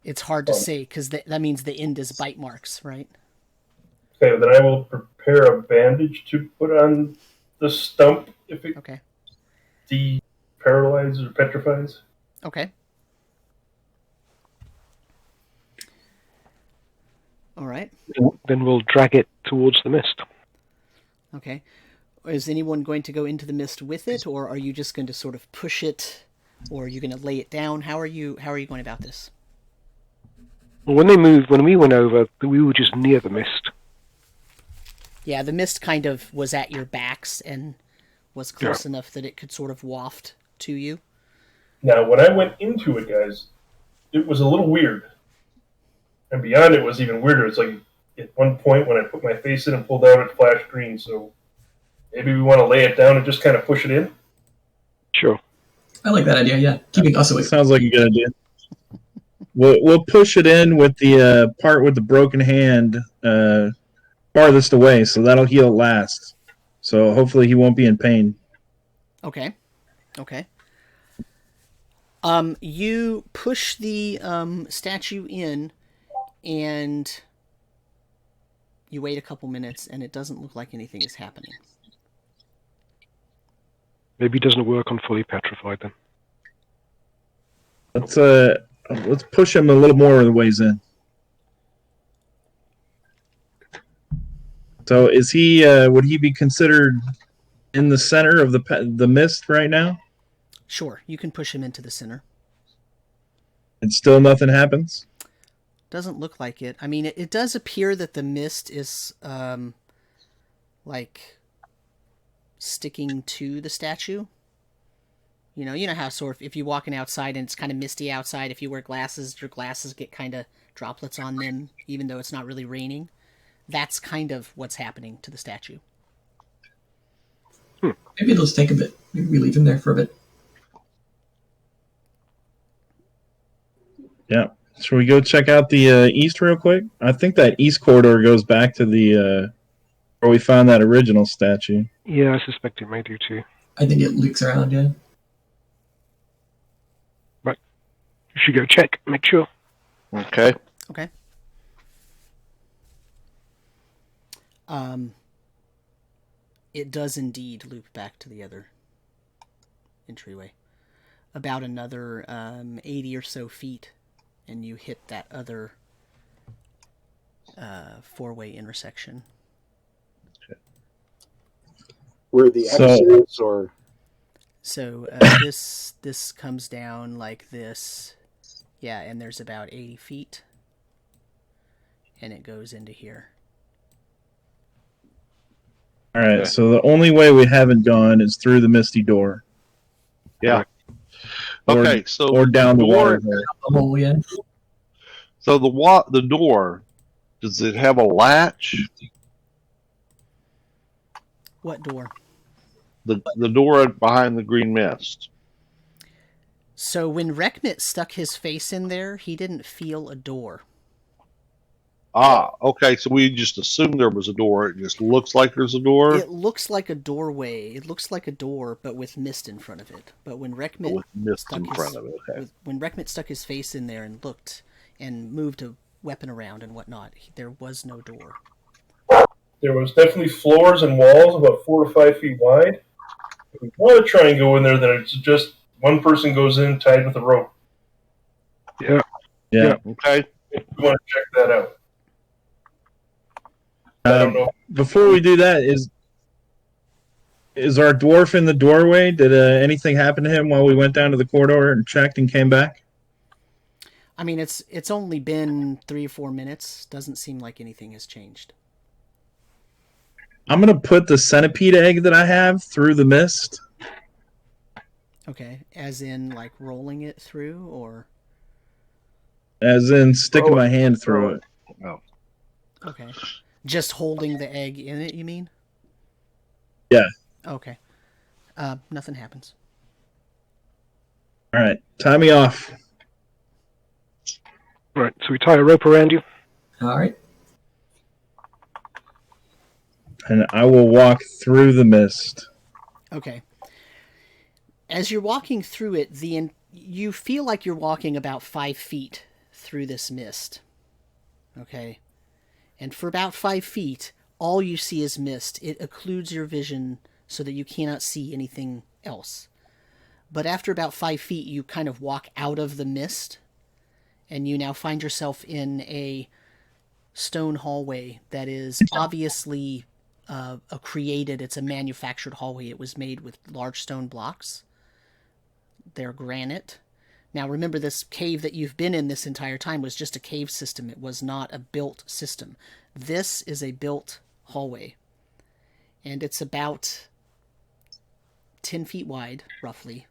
it's hard to say because that means the end is bite marks, right? Okay, then I will prepare a bandage to put on the stump if it de-paralyzes or petrifies. Okay. All right. Then we'll drag it towards the mist. Okay. Is anyone going to go into the mist with it, or are you just going to sort of push it, or are you going to lay it down? How are you going about this? Well, when we went over, we were just near the mist. Yeah, the mist kind of was at your backs and was close enough that it could sort of waft to you. Now, when I went into it, guys, it was a little weird. And beyond it was even weirder. It's like at one point when I put my face in and pulled out, it flashed green. So maybe we want to lay it down and just kind of push it in. Sure. I like that idea. Yeah, keeping us away. Sounds like a good idea. We'll push it in with the part with the broken hand farthest away, so that'll heal last. So hopefully he won't be in pain. Okay. You push the statue in, and you wait a couple minutes, and it doesn't look like anything is happening. Maybe it doesn't work on fully petrified then. Let's push him a little more of the ways in. So is he? Would he be considered in the center of the mist right now? Sure, you can push him into the center. And still nothing happens? Doesn't look like it. I mean, it does appear that the mist is, like, sticking to the statue. You know how sort of if you're walking outside and it's kind of misty outside, if you wear glasses, your glasses get kind of droplets on them, even though it's not really raining. That's kind of what's happening to the statue. Maybe let's take a bit. Maybe we leave him there for a bit. Yeah. Should we go check out the east real quick? I think that east corridor goes back to the where we found that original statue. Yeah, I suspect it may do too. I think it leaks around, yeah. Right. You should go check, make sure. Okay. Okay. It does indeed loop back to the other entryway. About another 80 or so feet, and you hit that other four-way intersection. Where the exit is, or So this comes down like this. Yeah, and there's about 80 feet. And it goes into here. All right, so the only way we haven't gone is through the misty door. Yeah. Or, Okay, so or down the water hole. The hole, yeah. So the door, does it have a latch? What door? The door behind the green mist. So when Reckmit stuck his face in there, he didn't feel a door. Ah, okay. So we just assumed there was a door. It just looks like there's a door. It looks like a doorway. It looks like a door, but with mist in front of it. But when Reckmit With mist stuck in his, front of it. Okay. when Reckmit stuck his face in there and looked and moved a weapon around and whatnot, there was no door. There was definitely floors and walls about 4 to 5 feet wide. If we want to try and go in there, then it's just one person goes in tied with a rope. Yeah. Yeah. Okay. If we want to check that out. I don't know. Before we do that, is our dwarf in the doorway? Did anything happen to him while we went down to the corridor and checked and came back? I mean, it's only been 3 or 4 minutes. Doesn't seem like anything has changed. I'm gonna put the centipede egg that I have through the mist. Okay, as in like rolling it through, or As in sticking my hand through it. Oh. okay, just holding the egg in it. You mean? Yeah. Okay. Nothing happens. All right, tie me off. Right, so we tie a rope around you. All right. And I will walk through the mist. Okay. As you're walking through it, you feel like you're walking about 5 feet through this mist. Okay. And for about 5 feet, all you see is mist. It occludes your vision so that you cannot see anything else. But after about 5 feet, you kind of walk out of the mist, and you now find yourself in a stone hallway that is obviously it's a manufactured hallway. It was made with large stone blocks. They're granite. Now remember, this cave that you've been in this entire time was just a cave system. It was not a built system. This is a built hallway. And it's about 10 feet wide, roughly.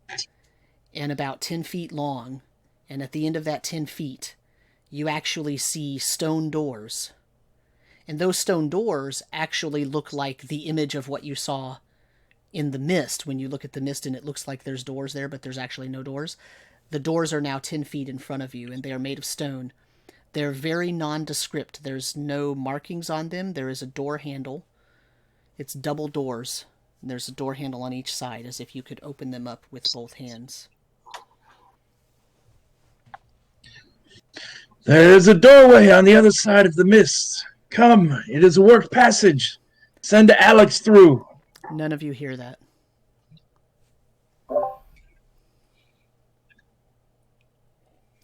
and about 10 feet long. And at the end of that 10 feet, you actually see stone doors. And those stone doors actually look like the image of what you saw in the mist. When you look at the mist and it looks like there's doors there, but there's actually no doors. The doors are now 10 feet in front of you, and they are made of stone. They're very nondescript. There's no markings on them. There is a door handle. It's double doors. And there's a door handle on each side, as if you could open them up with both hands. There is a doorway on the other side of the mist. Come, it is a worked passage. Send Alex through. None of you hear that.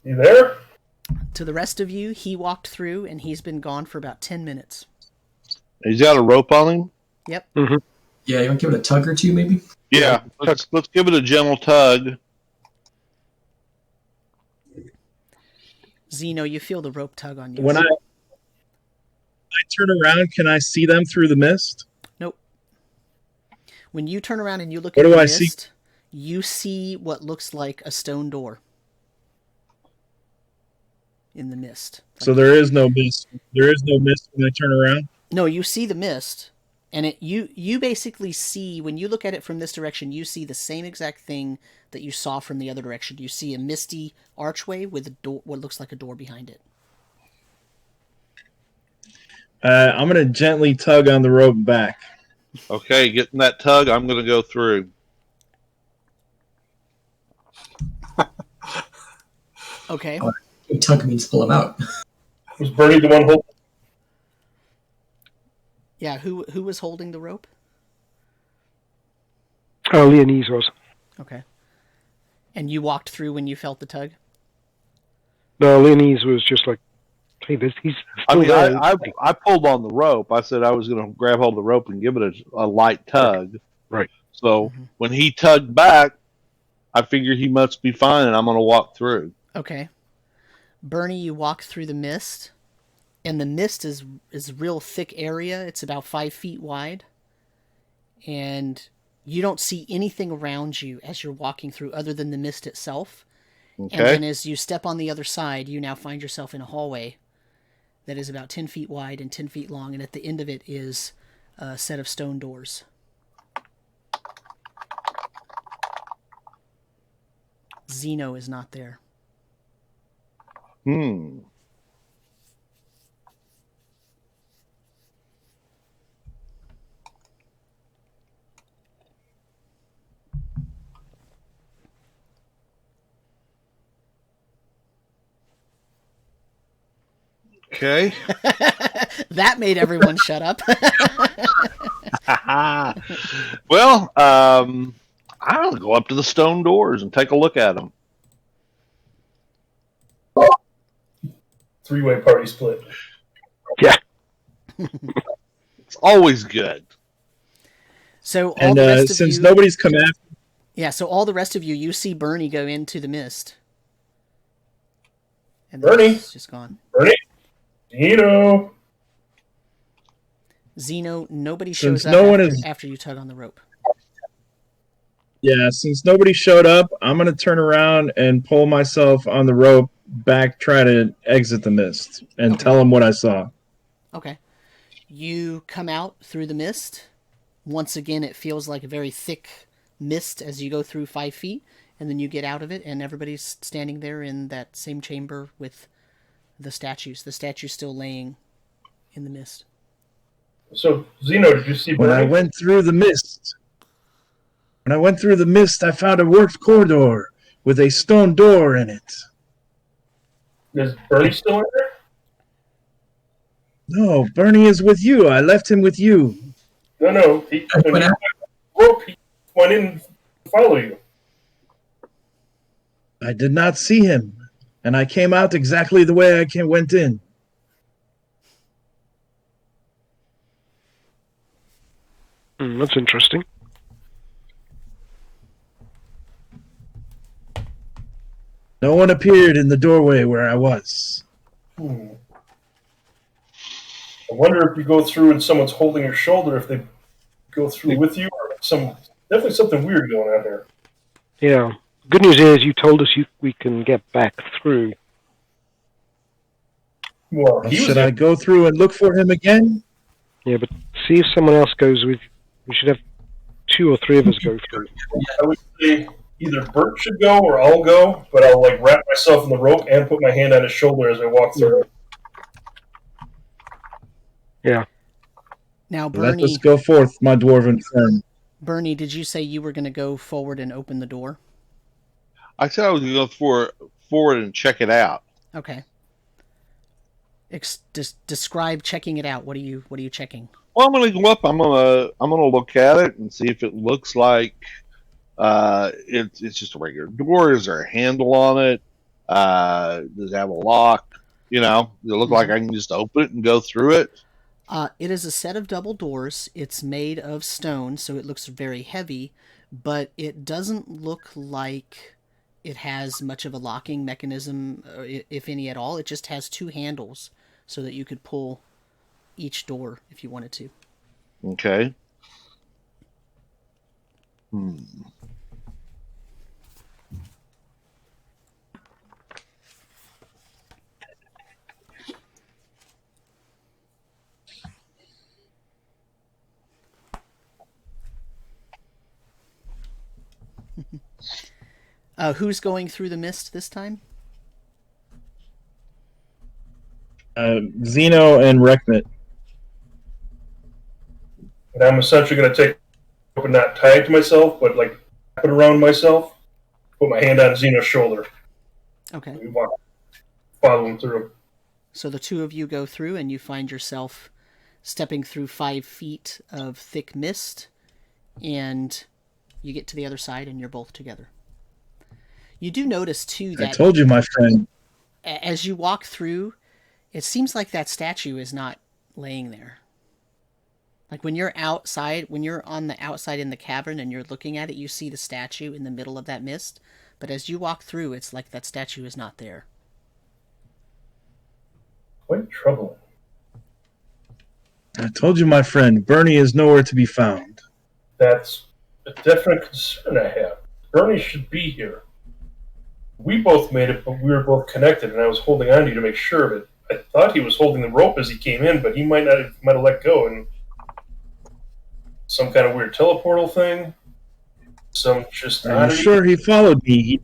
You there? To the rest of you, he walked through, and he's been gone for about 10 minutes. He's got a rope on him? Yep. Mm-hmm. Yeah, you want to give it a tug or two, maybe? Yeah, let's give it a gentle tug. Zeno, you feel the rope tug on you. When I turn around, can I see them through the mist? Nope. When you turn around and you look What at do the I mist, see? you see what looks like a stone door in the mist. So there is no mist. There is no mist when I turn around? No, you see the mist, and you basically see, when you look at it from this direction, you see the same exact thing that you saw from the other direction. You see a misty archway with a door, what looks like a door behind it. I'm going to gently tug on the rope back. Okay, getting that tug, I'm going to go through. Okay. Tug means pull him out. Was Bernie the one holding? Yeah, who was holding the rope? Oh, Leonese was. Okay. And you walked through when you felt the tug? No, Leonese was just like, hey, he's I still mean, there. I pulled on the rope. I said I was going to grab hold of the rope and give it a light tug. Right. So when he tugged back, I figured he must be fine, and I'm going to walk through. Okay. Bernie, you walk through the mist, and the mist is a real thick area. It's about 5 feet wide. And you don't see anything around you as you're walking through other than the mist itself. Okay. And then as you step on the other side, you now find yourself in a hallway that is about 10 feet wide and 10 feet long. And at the end of it is a set of stone doors. Zeno is not there. Okay. That made everyone shut up. Well, I'm going to go up to the stone doors and take a look at them. Three-way party split. Yeah. It's always good. So all And the rest of since you, nobody's come after, yeah. So all the rest of you, you see Bernie go into the mist, and Bernie? it's just gone. Bernie? Zeno? Zeno, nobody Since shows up no one after, is- after you tug on the rope. yeah, since nobody showed up, I'm going to turn around and pull myself on the rope back, try to exit the mist, and Okay. tell them what I saw. Okay. You come out through the mist. Once again, it feels like a very thick mist as you go through 5 feet, and then you get out of it, and everybody's standing there in that same chamber with the statues. The statue's still laying in the mist. So, Zeno, did you see When I Bernie? went through the mist, I found a worked corridor with a stone door in it. Is Bernie still in there? No, Bernie is with you. I left him with you. No. He went in to follow you. I did not see him, and I came out exactly the way I went in. That's interesting. No one appeared in the doorway where I was. I wonder if you go through and someone's holding your shoulder, if they go through with you, or definitely something weird going on here. Yeah. Good news is you told us we can get back through. Well, he was Should I go through and look for him again? Yeah, but see if someone else goes with. We should have 2 or 3 of us go through. I would say either Bert should go or I'll go, but I'll like wrap myself in the rope and put my hand on his shoulder as I walk through. Yeah. Now, Let Bernie, us go forth, my dwarven friend. Bernie, did you say you were going to go forward and open the door? I said I was going to go forward and check it out. Okay. Describe checking it out. What are you checking? Well, I'm going to go up. I'm going to look at it and see if it looks like it's just a regular door. Is there a handle on it? Does it have a lock? You know, does it look like I can just open it and go through it? It is a set of double doors. It's made of stone, so it looks very heavy, but it doesn't look like it has much of a locking mechanism, if any at all. It just has 2 handles so that you could pull each door if you wanted to. Okay. Who's going through the mist this time? Zeno and Rekmit. And I'm essentially going to take rope and not tie it to myself, but like put it around myself, put my hand on Xeno's shoulder. Okay. We walk, follow him through. So the 2 of you go through, and you find yourself stepping through 5 feet of thick mist, and you get to the other side, and you're both together. You do notice, too, that... I told you, my friend. As you walk through, it seems like that statue is not laying there. Like when you're outside, when you're on the outside in the cavern and you're looking at it, you see the statue in the middle of that mist. But as you walk through, it's like that statue is not there. Quite troubling. I told you, my friend, Bernie is nowhere to be found. That's a definite concern I have. Bernie should be here. We both made it, but we were both connected, and I was holding on to you to make sure of it. I thought he was holding the rope as he came in, but he might have let go, and some kind of weird teleportal thing. Some just. Are you sure he followed me? He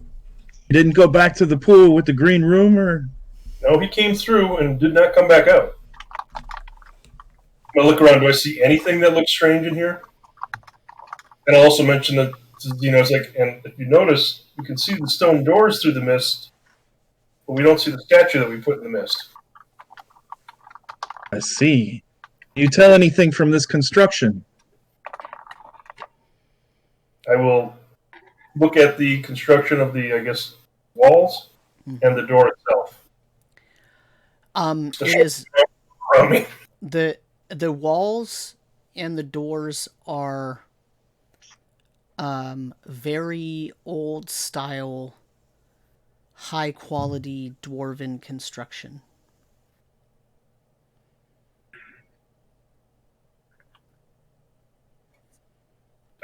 didn't go back to the pool with the green room, or? No, he came through and did not come back out. I'm gonna look around. Do I see anything that looks strange in here? And I'll also mention that, you know, it's like, and if you notice, you can see the stone doors through the mist, but we don't see the statue that we put in the mist. I see. Can you tell anything from this construction? I will look at the construction of the, I guess, walls and the door itself. It is the walls and the doors are very old style, high quality dwarven construction.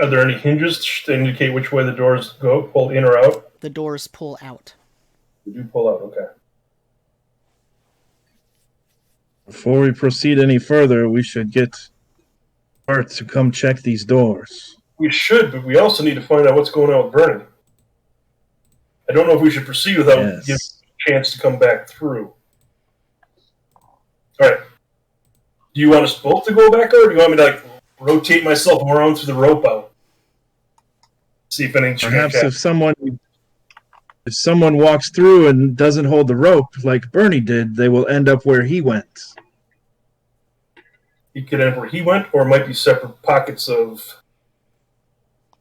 Are there any hinges to indicate which way the doors go, pull in or out? The doors pull out. They do pull out, okay. Before we proceed any further, we should get Bart to come check these doors. We should, but we also need to find out what's going on with Vernon. I don't know if we should proceed without giving him a chance to come back through. All right. Do you want us both to go back, or do you want me to rotate myself around through the rope out? See if anything strange happens. If someone walks through and doesn't hold the rope like Bernie did, they will end up where he went. He could end up where he went, or it might be separate pockets of.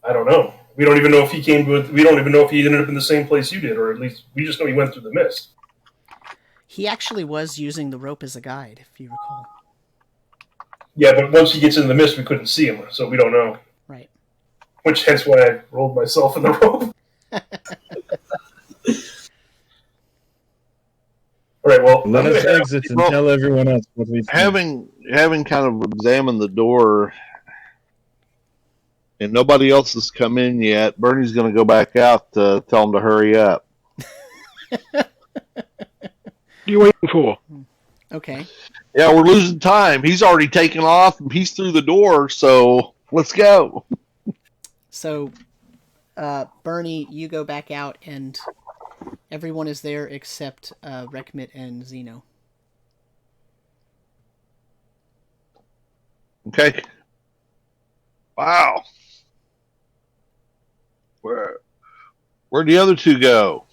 I don't know. We don't even know if he came with. We don't even know if he ended up in the same place you did, or at least we just know he went through the mist. He actually was using the rope as a guide, if you recall. Yeah, but once he gets in the mist, we couldn't see him, so we don't know. Right. Which hence why I rolled myself in the rope. All right. Well, let us exit and tell everyone else what we've having kind of examined the door and nobody else has come in yet, Bernie's going to go back out to tell him to hurry up. What are you waiting for? Okay. Yeah, we're losing time. He's already taken off. He's through the door, so let's go. So, Bernie, you go back out, and everyone is there except Rekmit and Zeno. Okay. Wow. Where'd the other two go?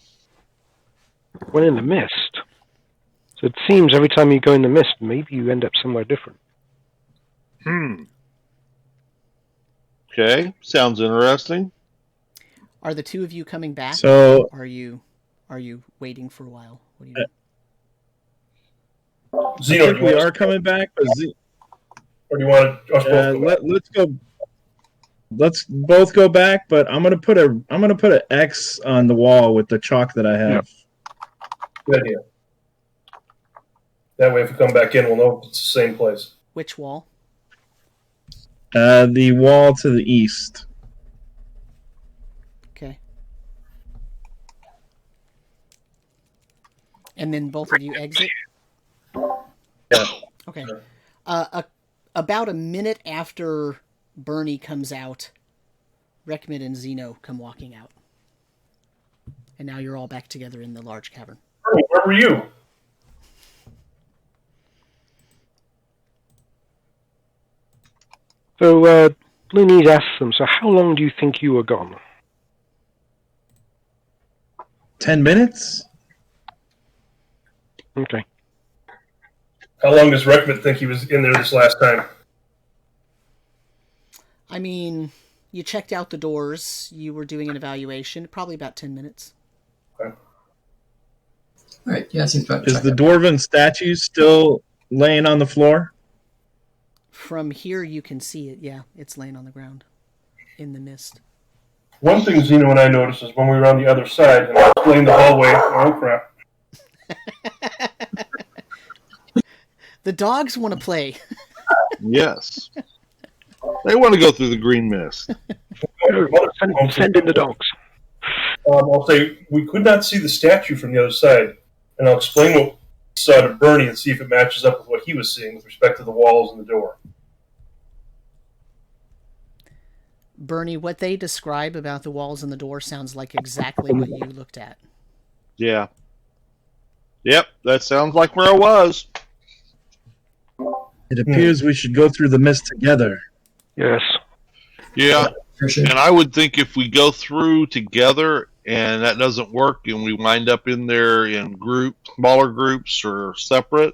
Went in the mist. So it seems every time you go in the mist, maybe you end up somewhere different. Okay, sounds interesting. Are the two of you coming back? So Or are you waiting for a while? What do you do? Zeno, I think we are coming back, but or do you want us both to go back? let's go. Let's both go back, but I'm gonna put an X on the wall with the chalk that I have. Good idea. That way, if we come back in, we'll know it's the same place. Which wall? The wall to the east. Okay. And then both of you exit? Yeah. Okay. Sure. About a minute after Bernie comes out, Rekmit and Zeno come walking out. And now you're all back together in the large cavern. Bernie, where were you? So, Looney's asked them, so how long do you think you were gone? 10 minutes? Okay. How long does Rekmit think he was in there this last time? I mean, you checked out the doors, you were doing an evaluation, probably about 10 minutes. Okay. All right. Yeah, it seems about Is right the there. dwarven statue still laying on the floor? From here you can see it, yeah. It's laying on the ground in the mist. One thing Zeno and I noticed is when we were on the other side and I explained the hallway. Oh crap! The dogs want to play. Yes. They want to go through the green mist. Send in the dogs. I'll say we could not see the statue from the other side, and I'll explain what we saw to Bernie and see if it matches up with what he was seeing with respect to the walls and the door. Bernie, what they describe about the walls and the door sounds like exactly what you looked at. Yeah. Yep, that sounds like where I was. It appears we should go through the mist together. Yes. Yeah, For sure. and I would think if we go through together and that doesn't work and we wind up in there in smaller groups or separate,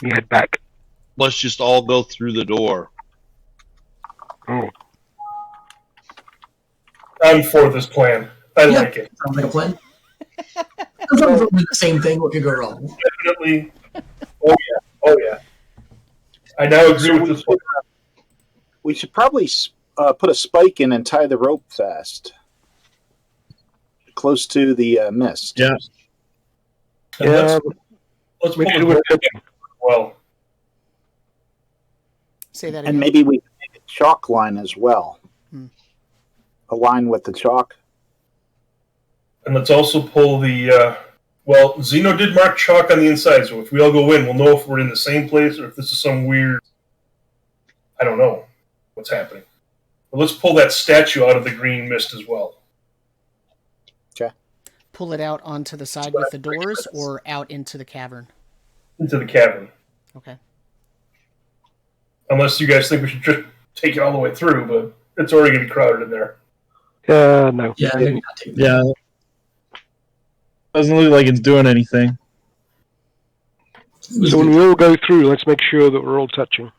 You head back. let's just all go through the door. Oh. I'm for this plan. I Yeah. like it. Sounds like a plan. Confirm from the same thing. What could go wrong? Definitely. Oh yeah. Oh yeah. I now agree with this one. We should probably put a spike in and tie the rope fast, close to the mist. Yeah. And Yeah. let's Make pull sure the we're door cooking. in. Well, Say that again. And maybe we can make a chalk line as well. A line with the chalk. and let's also pull the. Well, Zeno did mark chalk on the inside, so if we all go in, we'll know if we're in the same place or if this is some weird. I don't know what's happening. But let's pull that statue out of the green mist as well. Pull it out onto the side with the doors or out into the cavern? Into the cavern. Okay. Unless you guys think we should just take it all the way through, but it's already going to be crowded in there. No. Yeah, maybe not take Yeah. Doesn't look like it's doing anything. It So when we all go through, let's make sure that we're all touching.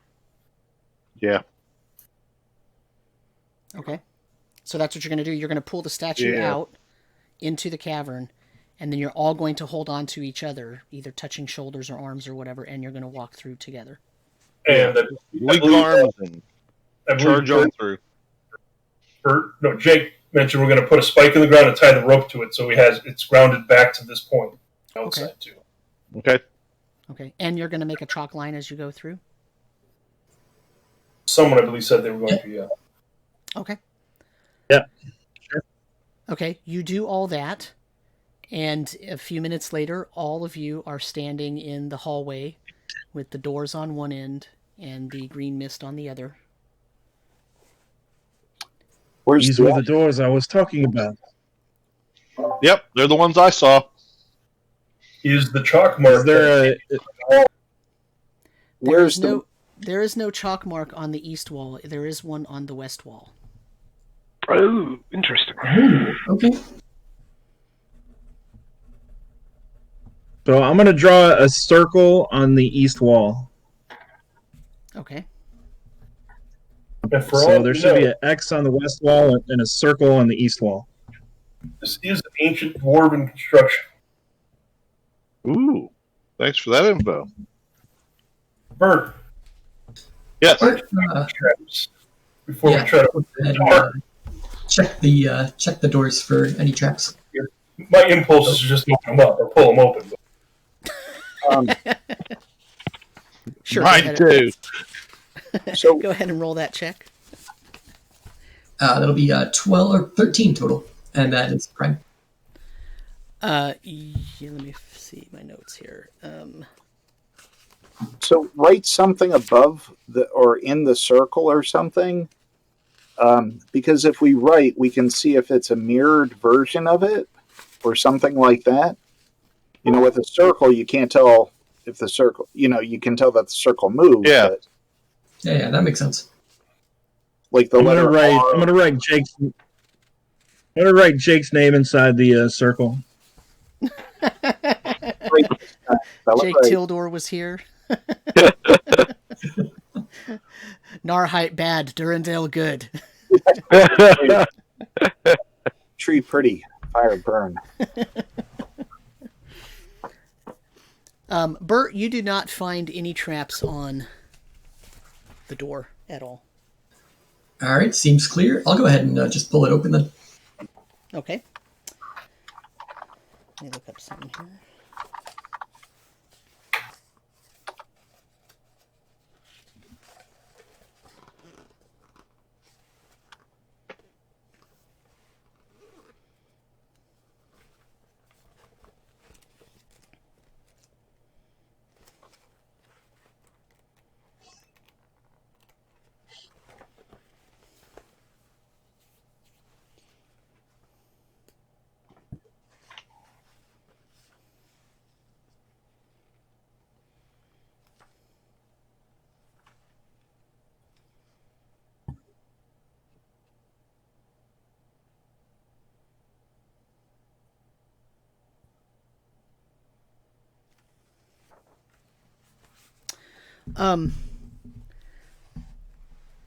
Yeah. Okay. So that's what you're going to do. You're going to pull the statue Yeah. out into the cavern, and then you're all going to hold on to each other, either touching shoulders or arms or whatever, and you're going to walk through together. And Link arms and charge on through. Jake mentioned we're going to put a spike in the ground and tie the rope to it, so it's grounded back to this point outside too. Okay. Okay. And you're going to make a chalk line as you go through? Someone I believe said they were going to. Yeah. Okay. Yeah. Sure. Okay, you do all that, and a few minutes later, all of you are standing in the hallway with the doors on one end and the green mist on the other. Where's These the were the doors I was talking about. Yep, they're the ones I saw. Is the chalk Is mark there a? Where's the There is no chalk mark on the east wall. There is one on the west wall. Oh, interesting. Okay. So I'm gonna draw a circle on the east wall. Okay. And for So all there we should know, be an X on the west wall and a circle on the east wall. this is an ancient dwarven construction. Ooh, thanks for that info. Bert, Yes. traps before Yeah, we try to go ahead and, check the doors for any traps. My impulse is to just open them up or pull them open. Sure. Mine too. so Go ahead and roll that check. That'll be 12 or 13 total, and that is prime. Yeah, let me see my notes here. so write something above the or in the circle or something. Because if we write, we can see if it's a mirrored version of it or something like that. You know, with a circle, you can't tell if the circle. You know, you can tell that the circle moves. Yeah. But Yeah, that makes sense. like the I'm letter gonna write. R, I'm gonna write Jake's. I'm gonna write Jake's name inside the circle. Jake Tildor was here. Narrheit bad, Durandale good. tree pretty, fire burn. Bert, you do not find any traps on the door at all. All right, seems clear. I'll go ahead and just pull it open then. Okay. Let me look up something here.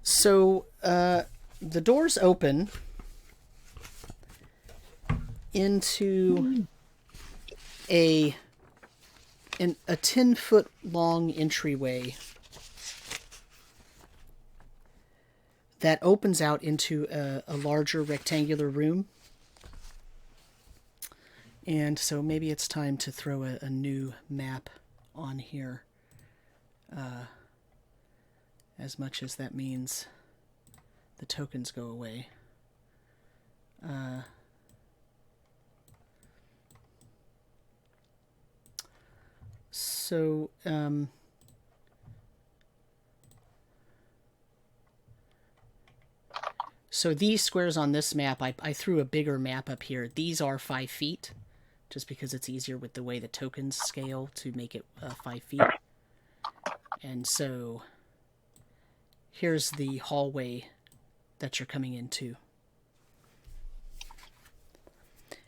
So the doors open into a 10-foot long entryway that opens out into a larger rectangular room. And so maybe it's time to throw a new map on here. As much as that means the tokens go away. So these squares on this map, I threw a bigger map up here. These are 5 feet, just because it's easier with the way the tokens scale to make it 5 feet. And so here's the hallway that you're coming into.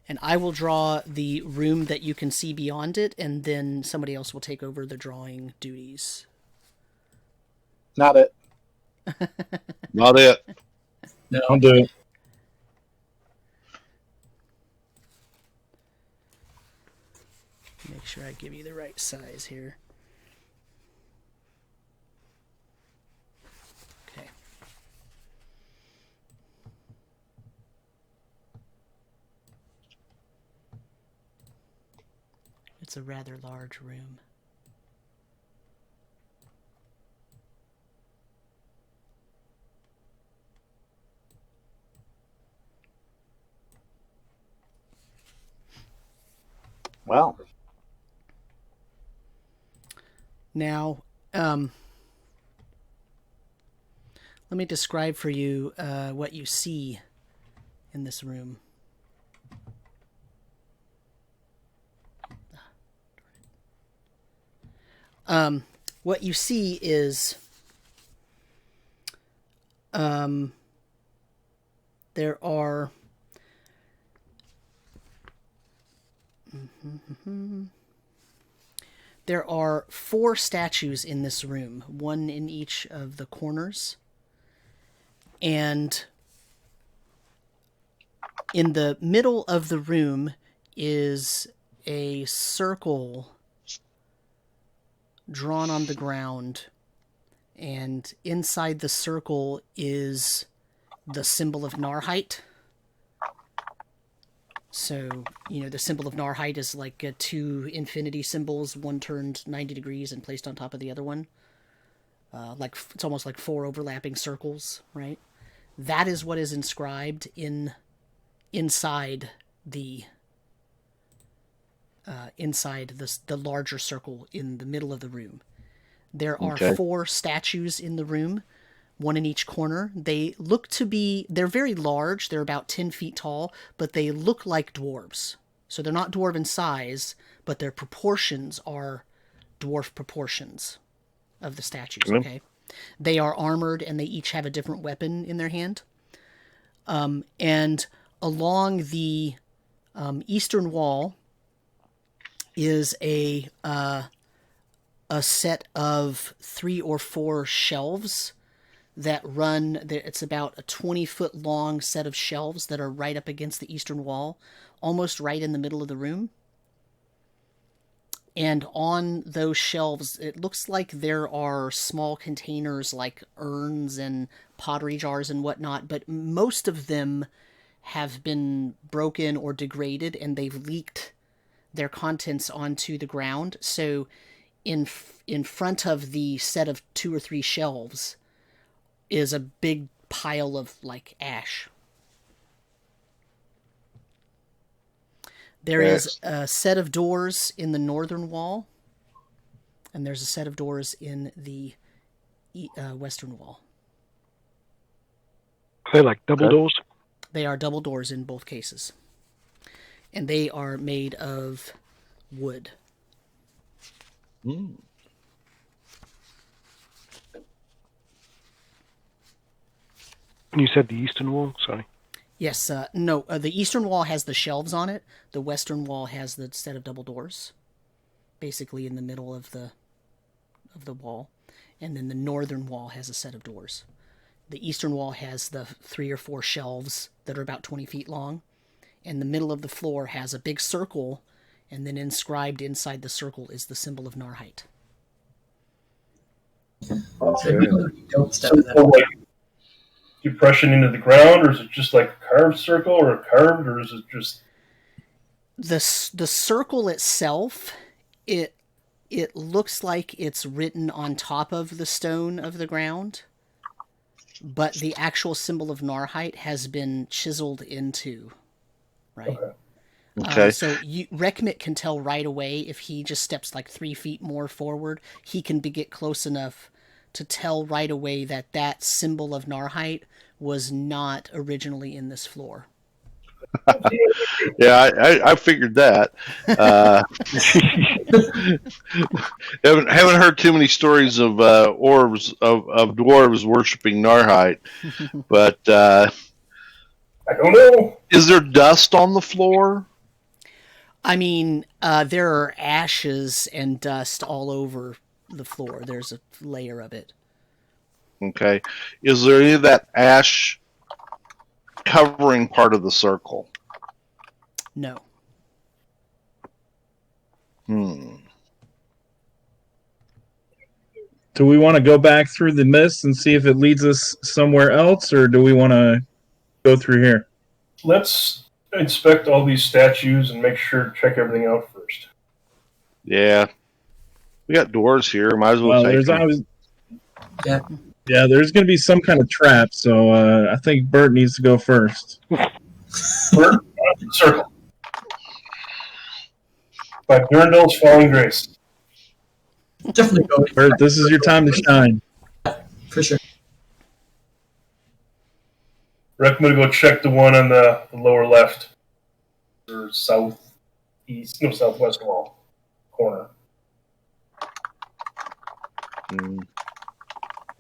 And I will draw the room that you can see beyond it, and then somebody else will take over the drawing duties. Not it. Not it. No. I'll do it. Make sure I give you the right size here. Okay. It's a rather large room. Well, Now, let me describe for you what you see in this room. What you see is there are there are 4 statues in this room, one in each of the corners. And in the middle of the room is a circle drawn on the ground, and inside the circle is the symbol of Narrheit. So, the symbol of Narrheit is like 2 infinity symbols, one turned 90 degrees and placed on top of the other one. It's almost like 4 overlapping circles, right? That is what is inscribed inside the larger circle in the middle of the room. There are 4 statues in the room, one in each corner. They look to be, they're very large. They're about 10 feet tall, but they look like dwarves. So they're not dwarven size, but their proportions are dwarf proportions of the statues, okay? They are armored, and they each have a different weapon in their hand. And along the eastern wall is a set of 3 or 4 shelves that run. It's about a 20-foot long set of shelves that are right up against the eastern wall, almost right in the middle of the room. And on those shelves, it looks like there are small containers like urns and pottery jars and whatnot, but most of them have been broken or degraded, and they've leaked their contents onto the ground. So in front of the set of 2 or 3 shelves is a big pile of ash. There is a set of doors in the northern wall, and there's a set of doors in the western wall. Are they like double doors? They are double doors in both cases. And they are made of wood. And you said the eastern wall? Sorry. Yes, no, the eastern wall has the shelves on it. The western wall has the set of double doors, basically in the middle of the wall. And then the northern wall has a set of doors. The eastern wall has the 3 or 4 shelves that are about 20 feet long. And the middle of the floor has a big circle, and then inscribed inside the circle is the symbol of Narrheit. Don't step in that. Like depression into the ground, or is it just like a carved circle, or carved, or is it just the circle itself? It looks like it's written on top of the stone of the ground, but the actual symbol of Narrheit has been chiseled into, right? Okay. So Rekhmit can tell right away if he just steps 3 feet more forward. He can get close enough to tell right away that symbol of Narrheit was not originally in this floor. Yeah, I figured that. Haven't heard too many stories of orbs of dwarves worshiping Narrheit, but I don't know. Is there dust on the floor? I mean, there are ashes and dust all over the floor. There's a layer of it. Okay. Is there any of that ash covering part of the circle? No. Do we want to go back through the mist and see if it leads us somewhere else, or do we want to go through here? Let's inspect all these statues and make sure to check everything out first. Yeah. We got doors here. Might as well take there's them. always... Yeah. There's going to be some kind of trap, so I think Bert needs to go first. Bert, circle. By Durandal's Falling Grace. Definitely go. Bert, this is your time to shine. For sure. Recommend to go check the one on the lower left. Or southwest wall corner.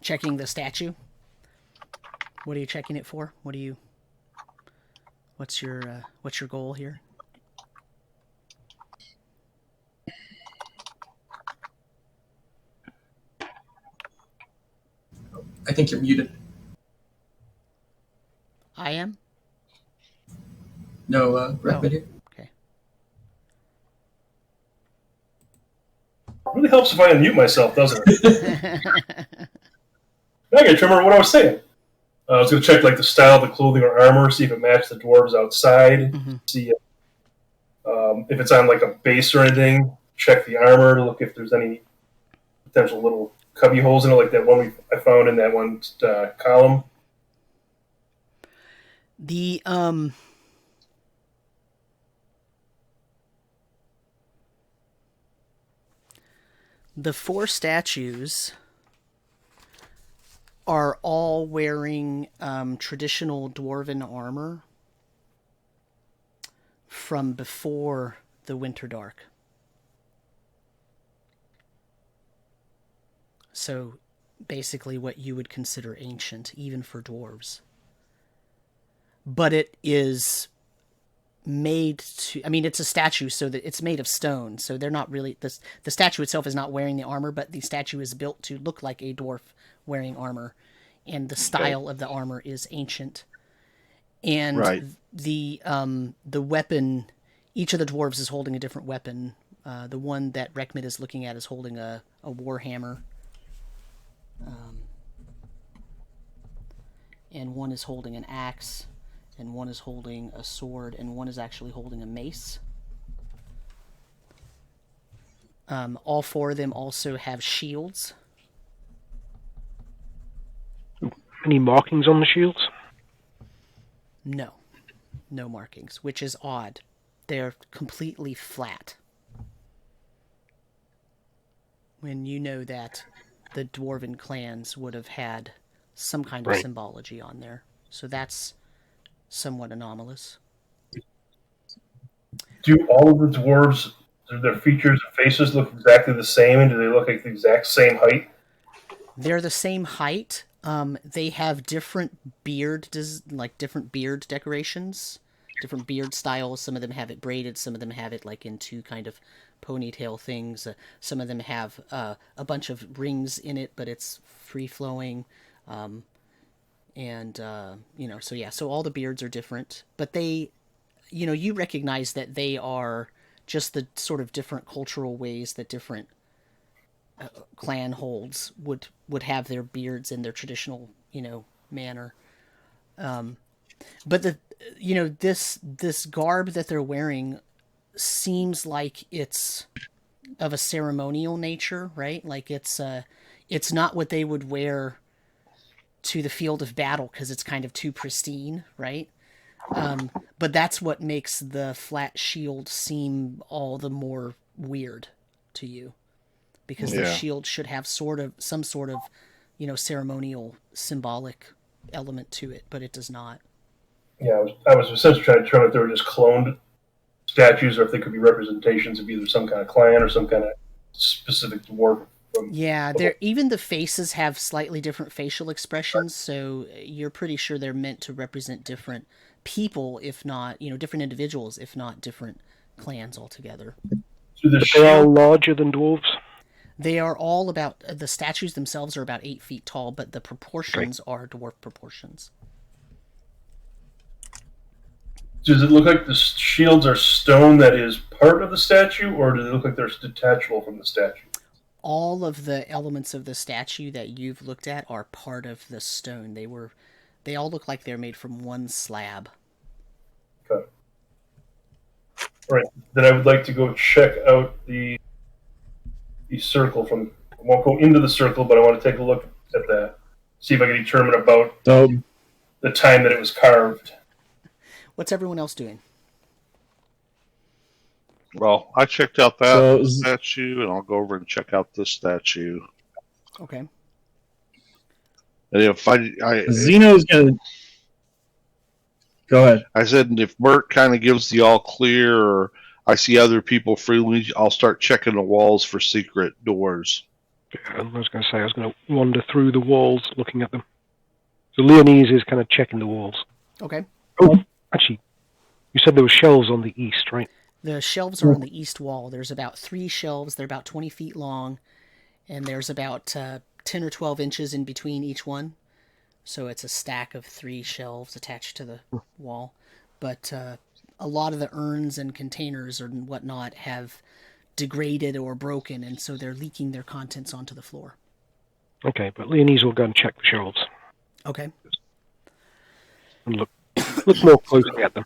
Checking the statue. What are you checking it for? What's your goal here? I think you're muted. I am? No, recommend here. Okay. It really helps if I unmute myself, doesn't it? Now I gotta remember what I was saying. I was going to check like the style of the clothing or armor, see if it matched the dwarves outside, see if it's on like a base or anything. Check the armor to look if there's any potential little cubby holes in it, like that one I found in that one column. The 4 statues are all wearing traditional dwarven armor from before the Winter Dark. So basically what you would consider ancient, even for dwarves. But it is made to... I mean, it's a statue, so that it's made of stone, so they're not really... The statue itself is not wearing the armor, but the statue is built to look like a dwarf wearing armor, and the style of the armor is ancient. And the weapon, each of the dwarves is holding a different weapon. The one that Rekhmit is looking at is holding a war hammer. And one is holding an axe, and one is holding a sword, and one is actually holding a mace. All 4 of them also have shields. Any markings on the shields? No markings, which is odd. They're completely flat. When you know that the dwarven clans would have had some kind of symbology on there. So that's somewhat anomalous. Do all of the dwarves, their features and faces look exactly the same, and do they look like the exact same height? They're the same height. They have different different beard decorations, different beard styles. Some of them have it braided. Some of them have it like in 2 kind of ponytail things. Some of them have a bunch of rings in it, but it's free flowing. So all the beards are different, but they, you recognize that they are just the sort of different cultural ways that different clan holds would have their beards in their traditional, manner. But this garb that they're wearing seems like it's of a ceremonial nature, right? Like it's not what they would wear to the field of battle because it's kind of too pristine, right? But that's what makes the flat shield seem all the more weird to you, because the shield should have some sort of ceremonial symbolic element to it, but it does not. Yeah, I was essentially trying to determine if they were just cloned statues or if they could be representations of either some kind of clan or some kind of specific dwarf. Even the faces have slightly different facial expressions, so you're pretty sure they're meant to represent different people, if not, different individuals, if not different clans altogether. So they're all larger than dwarves? They are all about, the statues themselves are about 8 feet tall, but the proportions are dwarf proportions. Does it look like the shields are stone that is part of the statue, or do they look like they're detachable from the statue? All of the elements of the statue that you've looked at are part of the stone. They all look like they're made from one slab. Okay. All right. Then I would like to go check out the circle I won't go into the circle, but I want to take a look at that. See if I can determine about the time that it was carved. What's everyone else doing? Well, I checked out that So- statue, and I'll go over and check out this statue. Okay. And if Zeno's gonna go ahead. I said, if Bert kind of gives the all clear, or I see other people freely, I'll start checking the walls for secret doors. Yeah, I was going to say, I was going to wander through the walls looking at them. So Leonese is kind of checking the walls. Okay. Oh, actually, you said there were shelves on the east, right? The shelves are on the east wall. There's about 3 shelves. They're about 20 feet long, and there's about 10 or 12 inches in between each one. So it's a stack of 3 shelves attached to the wall. But a lot of the urns and containers and whatnot have degraded or broken, and so they're leaking their contents onto the floor. Okay, but Leonese will go and check the shelves Okay. and look more closely at them.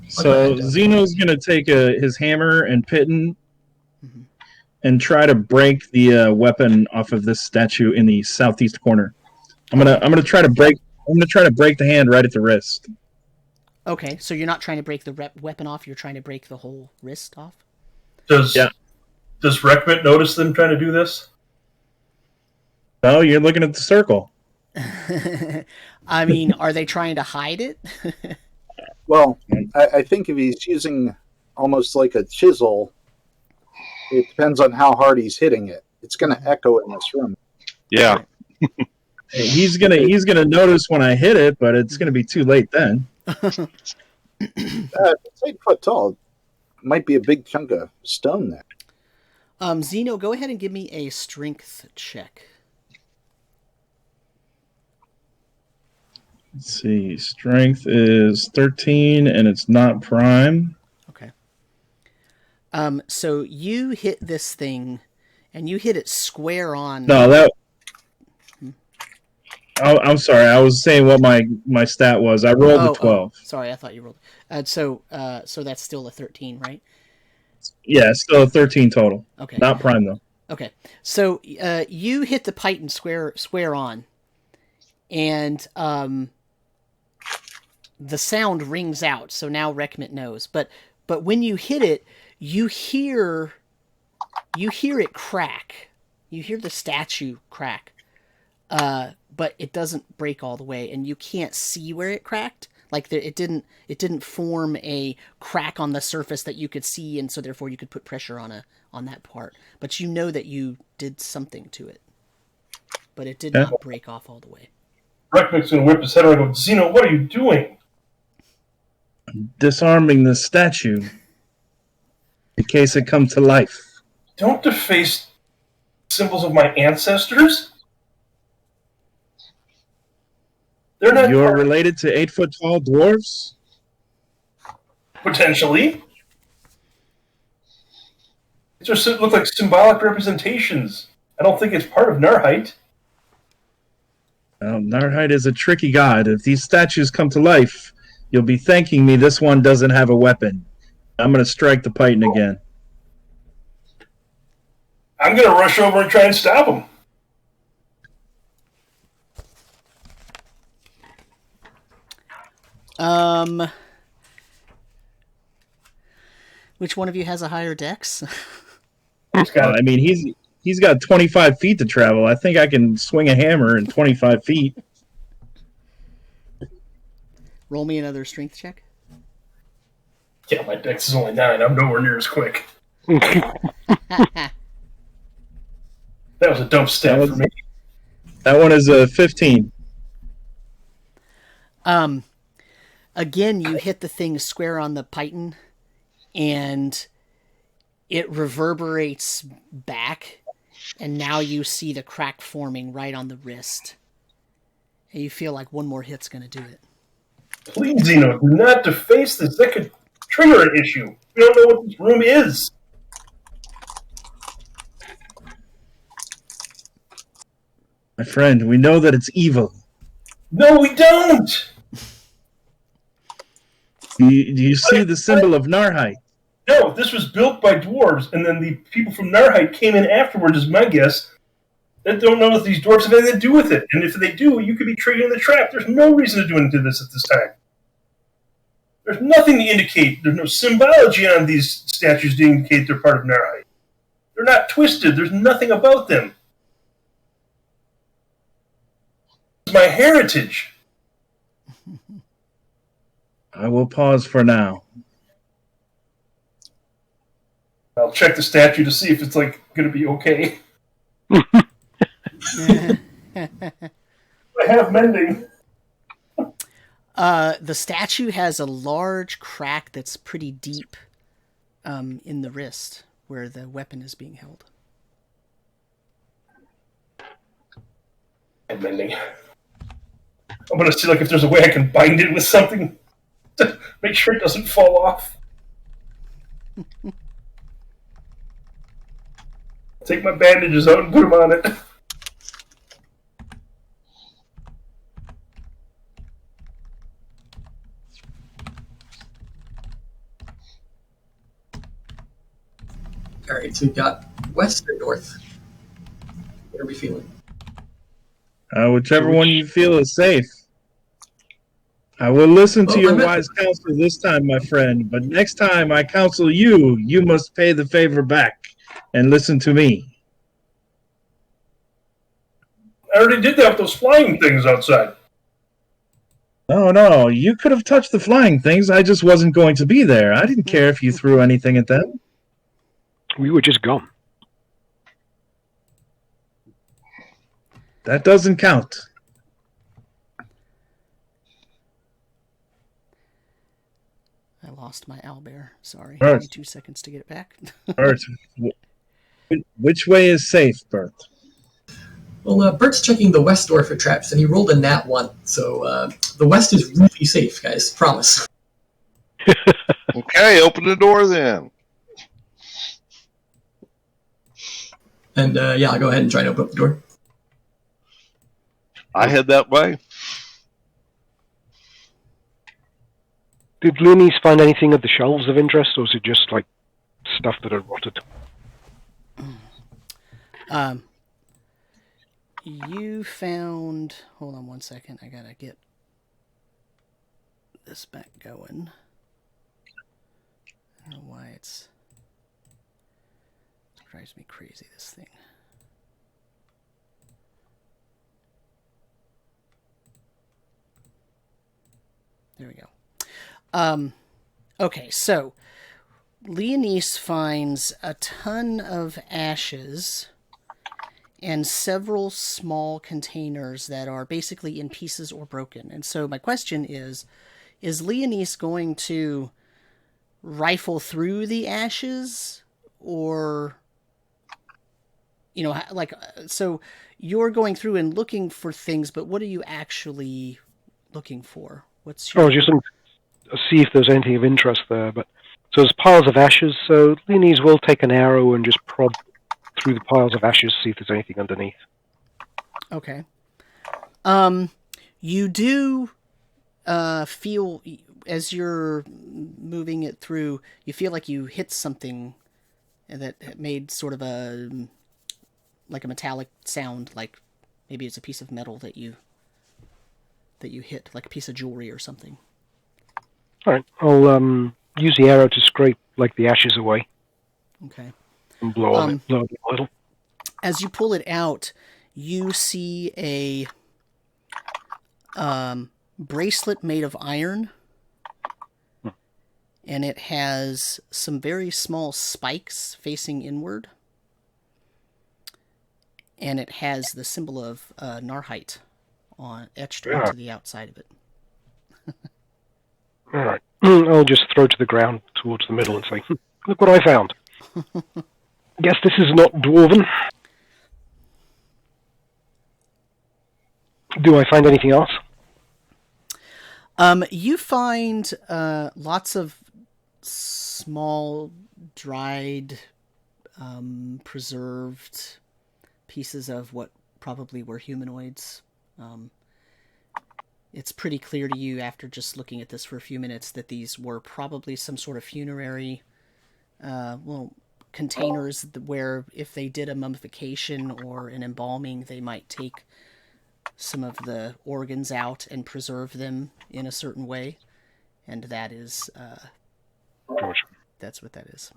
So Zeno's gonna take his hammer and piton and try to break the weapon off of this statue in the southeast corner. I'm gonna try to break the hand right at the wrist. Okay, so you're not trying to break the weapon off, you're trying to break the whole wrist off? Does Reckment notice them trying to do this? Oh, you're looking at the circle. I mean, are they trying to hide it? Well, I think if he's using almost like a chisel, it depends on how hard he's hitting it. It's going to echo in this room. Yeah. He's gonna notice when I hit it, but it's gonna be too late then. It's 8 foot tall. Might be a big chunk of stone there. Zeno, go ahead and give me a strength check. Let's see. Strength is 13, and it's not prime. Okay. So you hit this thing, and you hit it square on. No, that. I'm sorry. I was saying what my stat was. I rolled a 12. Sorry, I thought you rolled. So that's still a 13, right? Yeah, still a 13 total. Okay. Not prime though. Okay. So you hit the python square on, and the sound rings out. So now Reckment knows. But when you hit it, you hear it crack. You hear the statue crack. But it doesn't break all the way, and you can't see where it cracked. Like it didn't form a crack on the surface that you could see, and so therefore you could put pressure on that part. But you know that you did something to it, but it did not break off all the way. Reckment's gonna whip his head around and go, Zeno, what are you doing? Disarming the statue in case it comes to life. Don't deface symbols of my ancestors. They're not You're related to 8 foot tall dwarves? potentially. It just look like symbolic representations. I don't think it's part of Narrheit. Narrheit is a tricky god. If these statues come to life, you'll be thanking me this one doesn't have a weapon. I'm going to strike the python again. I'm going to rush over and try and stop him. Which one of you has a higher dex? I mean, he's got 25 feet to travel. I think I can swing a hammer in 25 feet. Roll me another strength check. Yeah, my dex is only 9. I'm nowhere near as quick. That was a dope stat for me. That one is a 15. Again, you hit the thing square on the python, and it reverberates back, and now you see the crack forming right on the wrist. And you feel like one more hit's going to do it. Please, Zeno, do not deface this. That could trigger an issue. We don't know what this room is. My friend, we know that it's evil. No, we don't! Do you see the symbol of Narrheit? No, this was built by dwarves, and then the people from Narrheit came in afterwards, is my guess, that don't know if these dwarves have anything to do with it. And if they do, you could be triggering the trap. There's no reason to do anything to this at this time. There's nothing to indicate, there's no symbology on these statues to indicate they're part of Narrheit. They're not twisted, there's nothing about them. It's my heritage. I will pause for now. I'll check the statue to see if it's like going to be okay. I have mending. The statue has a large crack that's pretty deep in the wrist where the weapon is being held. I'm mending. I'm going to see like if there's a way I can bind it with something to make sure it doesn't fall off. Take my bandages out and put them on it. Alright, so we've got west or north. What are we feeling? Whichever one you feel is safe. I will listen to your wise counsel this time, my friend, but next time I counsel you, you must pay the favor back and listen to me. I already did that with those flying things outside. No, you could have touched the flying things. I just wasn't going to be there. I didn't care if you threw anything at them. We were just gone. That doesn't count. I lost my owlbear. Sorry. Bert. Give me 2 seconds to get it back. Bert, which way is safe, Bert? Well, Bert's checking the west door for traps, and he rolled a nat 1. So the west is really safe, guys. Promise. Okay, open the door then. And yeah, I'll go ahead and try to open up the door. I head that way. Did Loonies find anything at the shelves of interest, or is it just like stuff that had rotted? You found... Hold on 1 second. I gotta get this back going. I don't know why it drives me crazy, this thing. There we go. Okay, so Leonise finds a ton of ashes and several small containers that are basically in pieces or broken. And so my question is Leonise going to rifle through the ashes, or, you know, like, so you're going through and looking for things, but what are you actually looking for? What's your... Oh, just see if there's anything of interest there. But so there's piles of ashes, so Leonise will take an arrow and just prod through the piles of ashes, see if there's anything underneath. Okay. You do feel, as you're moving it through, you feel like you hit something that made sort of a metallic sound, like maybe it's a piece of metal that you hit, like a piece of jewelry or something. All right, I'll use the arrow to scrape like the ashes away. Okay. And blow on it a little. As you pull it out, you see a bracelet made of iron, and it has some very small spikes facing inward, and it has the symbol of Narrheit etched onto the outside of it. All right, I'll just throw to the ground towards the middle and say, "Look what I found." Guess this is not dwarven. Do I find anything else? You find lots of small, dried, preserved pieces of what probably were humanoids. It's pretty clear to you after just looking at this for a few minutes that these were probably some sort of funerary containers where if they did a mummification or an embalming, they might take some of the organs out and preserve them in a certain way. and that is Gotcha. that's what that is.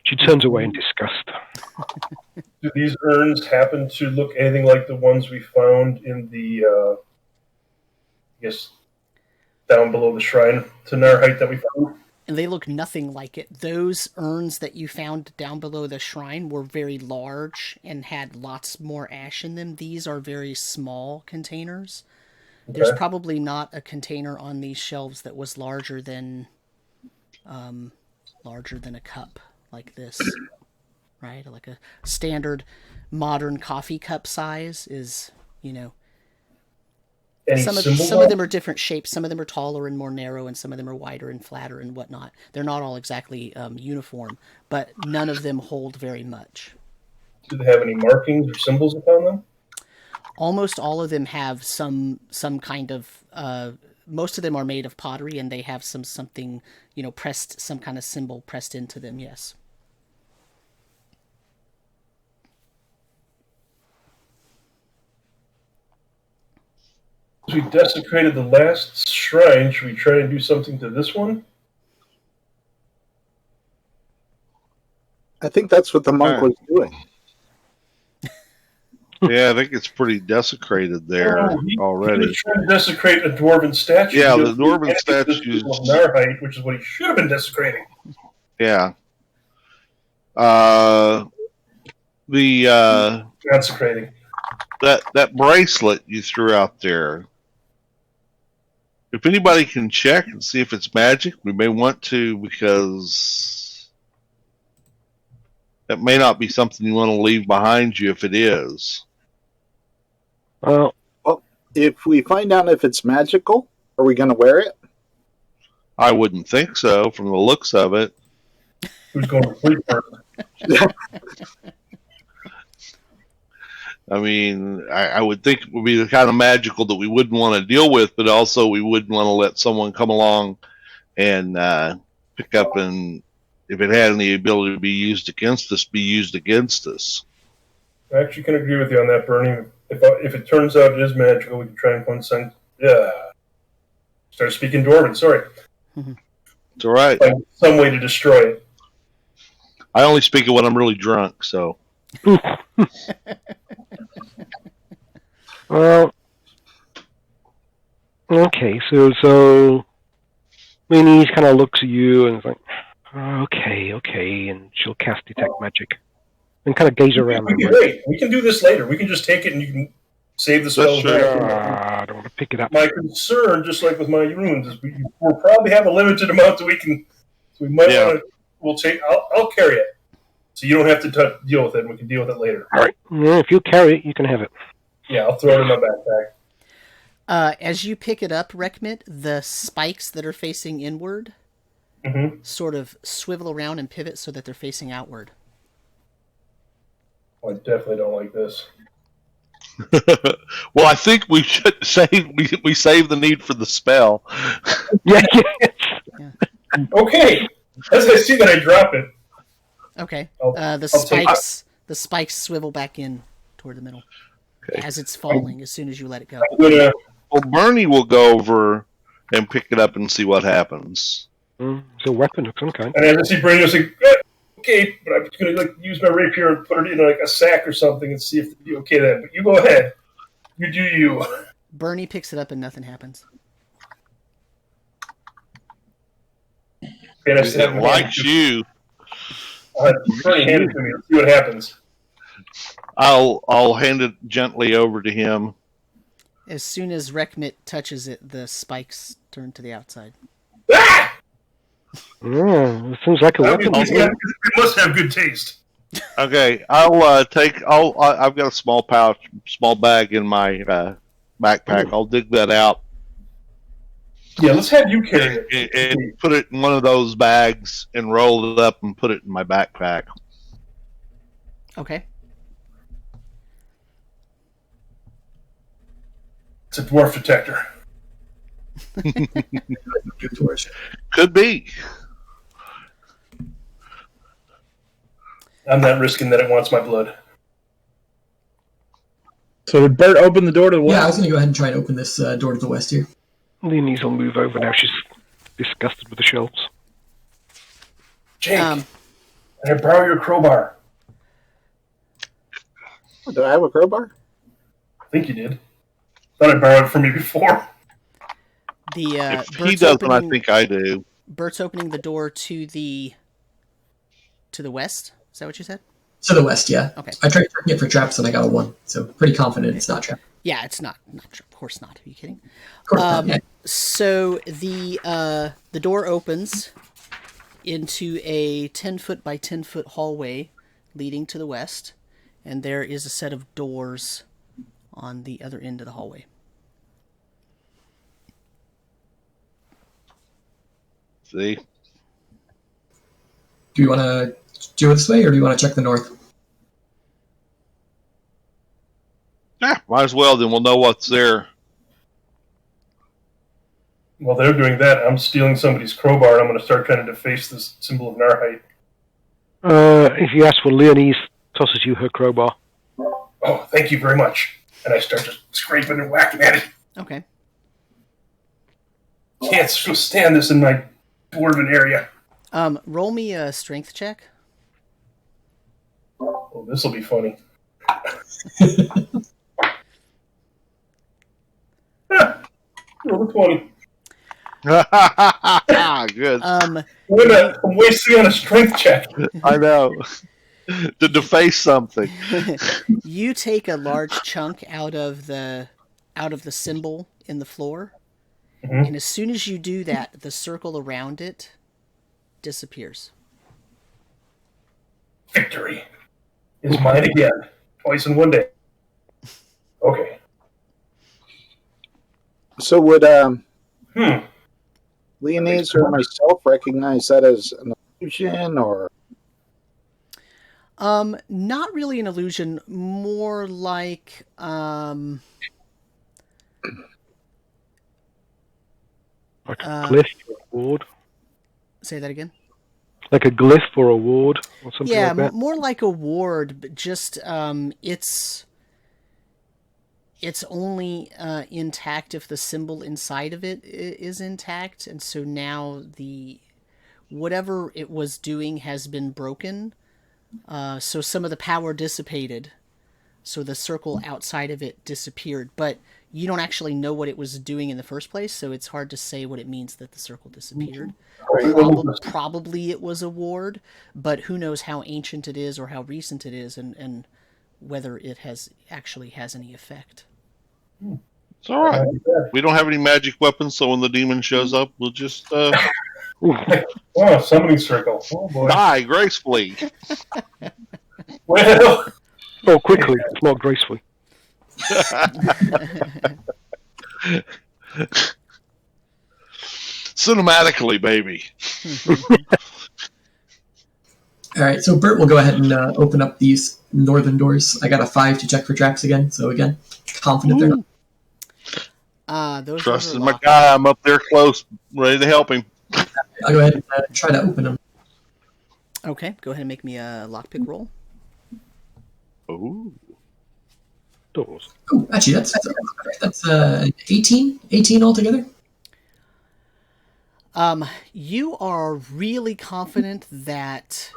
She turns away in disgust. Do these urns happen to look anything like the ones we found in the, I guess, down below the shrine to Narrheit that we found? And they look nothing like it. Those urns that you found down below the shrine were very large and had lots more ash in them. These are very small containers. Okay. There's probably not a container on these shelves that was larger than a cup like this, right? Like a standard modern coffee cup size is, Any some symbols of on them are different shapes. Some of them are taller and more narrow, and some of them are wider and flatter and whatnot. They're not all exactly uniform, but none of them hold very much. Do they have any markings or symbols upon them? Almost all of them have some kind of. Most of them are made of pottery, and they have something pressed, some kind of symbol pressed into them. Yes. We desecrated the last shrine. Should we try and do something to this one? I think that's what the monk was doing. Yeah, I think it's pretty desecrated there He already. was trying to desecrate a dwarven statue. Yeah, He the was dwarven the statues. people of Narrheit, which is what he should have been desecrating. Yeah. Desecrating. That bracelet you threw out there. If anybody can check and see if it's magic, we may want to, because that may not be something you want to leave behind you if it is. Well, if we find out if it's magical, are we going to wear it? I wouldn't think so from the looks of it. Who's going to sleep first? I mean, I would think it would be the kind of magical that we wouldn't want to deal with, but also we wouldn't want to let someone come along and pick up and, if it had any ability to be used against us, be used against us. I actually can agree with you on that, Bernie. If it turns out it is magical, we can try and find some. Yeah. Start speaking Dwarven. Sorry. It's all right. Find some way to destroy it. I only speak it when I'm really drunk, so. Well, okay, so Minnie kind of looks at you and is like, okay, and she'll cast Detect Magic and kind of gaze around the room. Wait, we can do this later. We can just take it and you can save the spell. I don't want to pick it up. My concern, just like with my runes, is we'll probably have a limited amount that we can. So we might want to. We'll take. I'll carry it, so you don't have to deal with it. And we can deal with it later. All right. Yeah, if you carry it, you can have it. Yeah, I'll throw it in my backpack. As you pick it up, Rekmit, the spikes that are facing inward sort of swivel around and pivot so that they're facing outward. I definitely don't like this. Well, I think we should save. We save the need for the spell. Yeah. Okay. As I see that, I drop it. Okay. I'll The spikes swivel back in toward the middle as it's falling. As soon as you let it go. Well, Bernie will go over and pick it up and see what happens. It's a weapon of some kind. And as I see Brandon, I say, okay, but I'm just going to use my rapier and put it in a sack or something and see if it'd be okay then. But you go ahead. You do you. Bernie picks it up and nothing happens. And I just have Likes you. Bernie, hand it to me. Let's see what happens. I'll hand it gently over to him. As soon as Rekmit touches it, the spikes turn to the outside. Ah! It seems like a weapon. It must have good taste. Okay, I'll take. I've got a small bag in my backpack. I'll dig that out. Yeah, let's have you carry it. And put it in one of those bags and roll it up and put it in my backpack. Okay. It's a dwarf detector. Could be. I'm not risking that it wants my blood. So did Bert open the door to the west? Yeah, I was going to go ahead and try and open this door to the west here. Leonie's will move over now. She's disgusted with the shelves. Jake, can I borrow your crowbar? Do I have a crowbar? I think you did. Thought I borrowed it from you before. The If he Bert's doesn't, I opening, think I do. Bert's opening the door to the west. Is that what you said? To the west, yeah. Okay. I tried checking it for traps and I got a 1, so pretty confident it's not trapped. Yeah, it's not. Of course not. Are you kidding? Of course not, yeah. So the door opens into a 10-foot by 10-foot hallway leading to the west, and there is a set of doors on the other end of the hallway. See? Do you want to do it this way, or do you want to check the north? Yeah, might as well. Then we'll know what's there. While they're doing that, I'm stealing somebody's crowbar, and I'm going to start trying to deface this symbol of Narrheit. If you ask for Leonese, tosses you her crowbar. Oh, thank you very much. And I start just scraping and whacking at it. Okay. Can't stand this in my dwarven area. Roll me a strength check. Oh, this will be funny. Roll a 20. Good. Wait a minute, I'm wasting on a strength check. I know. To deface something. You take a large chunk out of the symbol in the floor, and as soon as you do that, the circle around it disappears. Victory is mine again. Twice in one day. Okay. So would Leonese or myself recognize that as an illusion, or? Not really an illusion, more like Like a glyph or a ward? say that again? Like a glyph or a ward or something Yeah, like that? more like a ward, but just it's only intact if the symbol inside of it is intact, and so now whatever it was doing has been broken. So some of the power dissipated, so the circle outside of it disappeared, but you don't actually know what it was doing in the first place, so it's hard to say what it means that the circle disappeared. Probably it was a ward, but who knows how ancient it is or how recent it is, and whether it actually has any effect. It's all right. We don't have any magic weapons, so when the demon shows up, we'll just Oh, summoning circle. Oh, boy. die gracefully. Well, Oh, quickly, it's not gracefully. Cinematically, baby. All right, so Bert will go ahead and open up these northern doors. I got a 5 to check for traps again, so again, confident they're not. Those Trust are in my locked. guy. I'm up there close, ready to help him. I'll go ahead and try to open them. Okay, go ahead and make me a lockpick roll. Ooh. Doors. Oh, actually, that's 18? 18 altogether? You are really confident that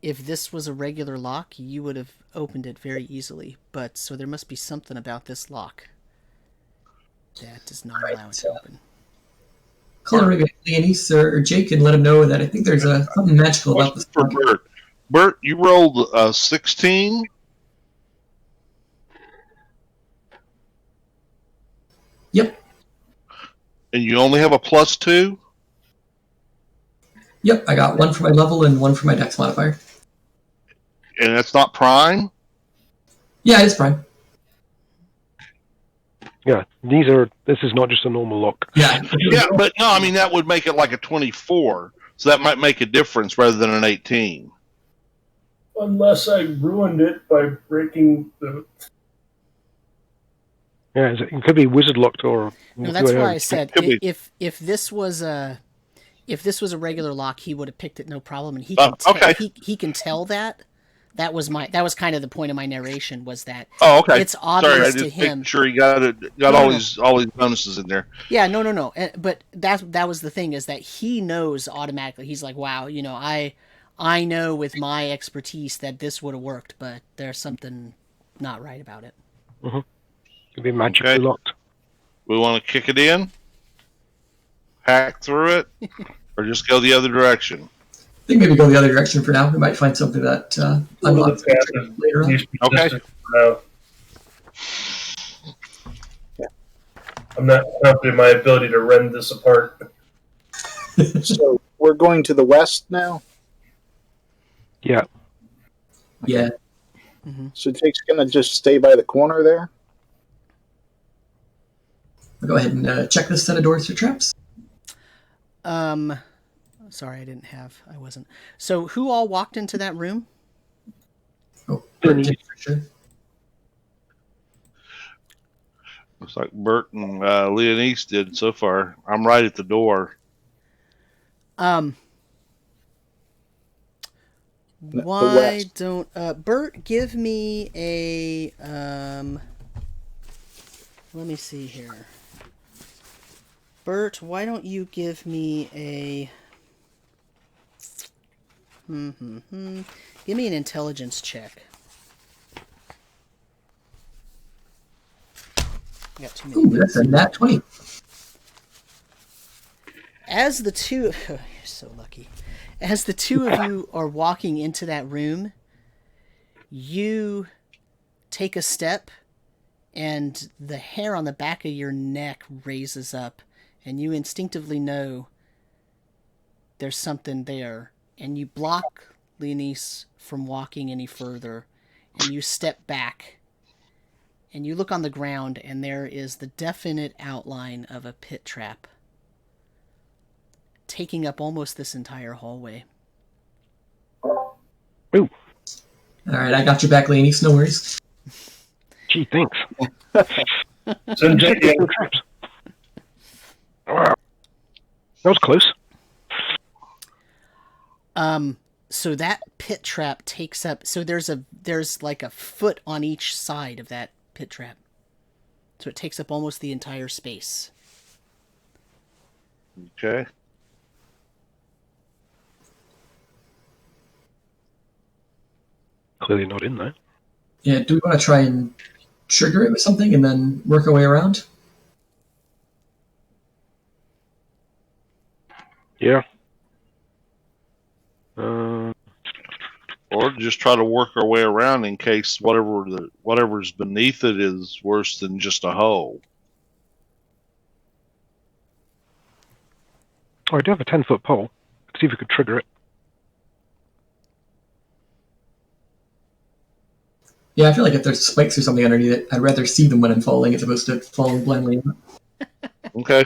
if this was a regular lock, you would have opened it very easily. But so there must be something about this lock that does not allow it to open. Call Leonese or Jake and let him know that I think there's something magical about this For lock. Bert. Bert, you rolled a 16. Yep. And you only have a +2? Yep, I got 1 for my level and 1 for my dex modifier. And that's not prime? Yeah, it's prime. Yeah, this is not just a normal lock. Yeah. Yeah, but no, I mean, that would make it like a 24. So that might make a difference rather than an 18. unless I ruined it by breaking the. Yeah, it could be wizard locked or. No, that's why I said could be. if this was a regular lock, he would have picked it no problem, and he Okay. he can tell that. That was kind of the point of my narration, was that Oh, okay. it's obvious Sorry, I to just him. making sure he got all these bonuses in there. Yeah, no. But that was the thing, is that he knows automatically. He's like, wow, I know with my expertise that this would have worked, but there's something not right about it. Mm-hmm. It'll be magically Okay. locked. We want to kick it in, hack through it, or just go the other direction. I think maybe go the other direction for now. We might find something that unlocks later on. Okay. I'm not confident in my ability to rend this apart. So we're going to the west now. Yeah. Yeah. So Jake's going to just stay by the corner there. I'll go ahead and check this set of doors for traps. Sorry, I wasn't. So who all walked into that room? Oh, Bert did for sure. Looks like Bert and Leonise did so far. I'm right at the door. Why don't Bert give me a let me see here. Bert, why don't you give me a give me an intelligence check. I got too many. Ooh, that's a nat 20. As the two you're so lucky. As the two of you are walking into that room, you take a step and the hair on the back of your neck raises up, and you instinctively know there's something there, and you block Leonise from walking any further, and you step back, and you look on the ground, and there is the definite outline of a pit trap taking up almost this entire hallway. Ooh. Alright, I got your back, Leonise. No worries. Gee, thanks. Send Jake in. Wow. That was close. So that pit trap takes up, so there's like a foot on each side of that pit trap. So it takes up almost the entire space. Okay. Clearly not in there. Yeah, do we want to try and trigger it with something and then work our way around? Yeah. Or just try to work our way around in case whatever's beneath it is worse than just a hole. Oh, I do have a 10-foot pole. Let's see if we could trigger it. Yeah, I feel like if there's spikes or something underneath it, I'd rather see them when I'm falling as opposed to falling blindly. Okay.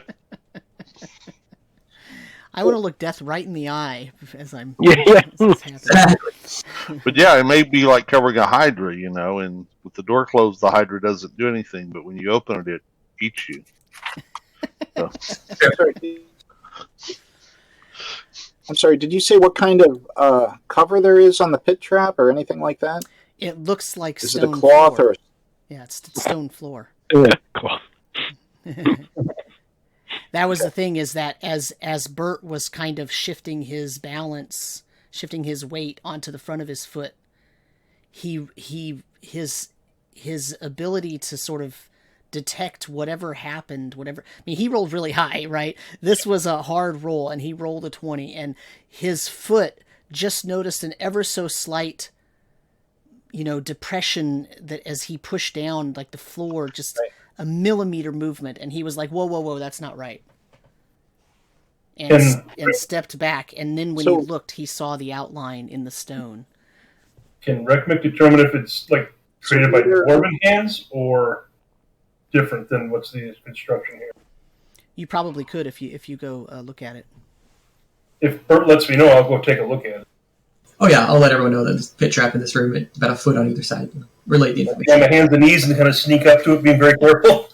I want to look death right in the eye as I'm. Yeah. As this happens. But yeah, it may be like covering a hydra, and with the door closed, the hydra doesn't do anything, but when you open it, it eats you. So. I'm sorry, did you say what kind of cover there is on the pit trap or anything like that? It looks like Is stone it a cloth floor. or? Yeah, it's stone floor. Yeah, cloth. That was the thing, is that as Bert was kind of shifting his balance, shifting his weight onto the front of his foot, his ability to sort of detect whatever happened, he rolled really high, right? This was a hard roll, and he rolled a 20, and his foot just noticed an ever so slight, depression that as he pushed down, like the floor, just a millimeter movement, and he was like, whoa, that's not right. And stepped back, and then when he looked, he saw the outline in the stone. Can Rekmik determine if it's like created by dwarven hands or different than what's the construction here? You probably could if you go look at it. If Bert lets me know, I'll go take a look at it. Oh yeah, I'll let everyone know that there's a pit trap in this room, about a foot on either side. Relate the information. On my hands and knees and kind of sneak up to it, being very careful.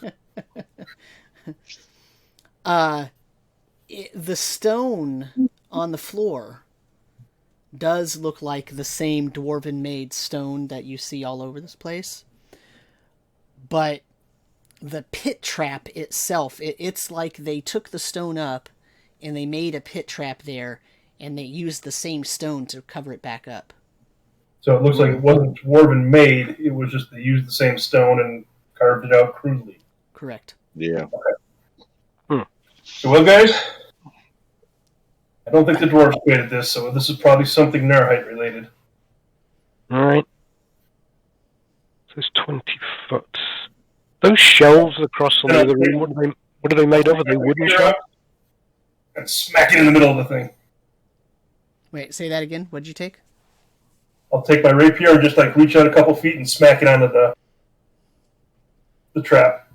The stone on the floor does look like the same dwarven-made stone that you see all over this place. But the pit trap itself, it's like they took the stone up and they made a pit trap there, and they used the same stone to cover it back up. So it looks like it wasn't dwarven made, it was just they used the same stone and carved it out crudely. Correct. Yeah. So, well, guys, I don't think the dwarves created this, so this is probably something Narrheit related. All right. So it's 20 foot. Those shelves across on the other room, what are they made of? Are they wooden shelves? And smack it in the middle of the thing. Wait, say that again. What'd you take? I'll take my rapier and just like reach out a couple feet and smack it onto the trap.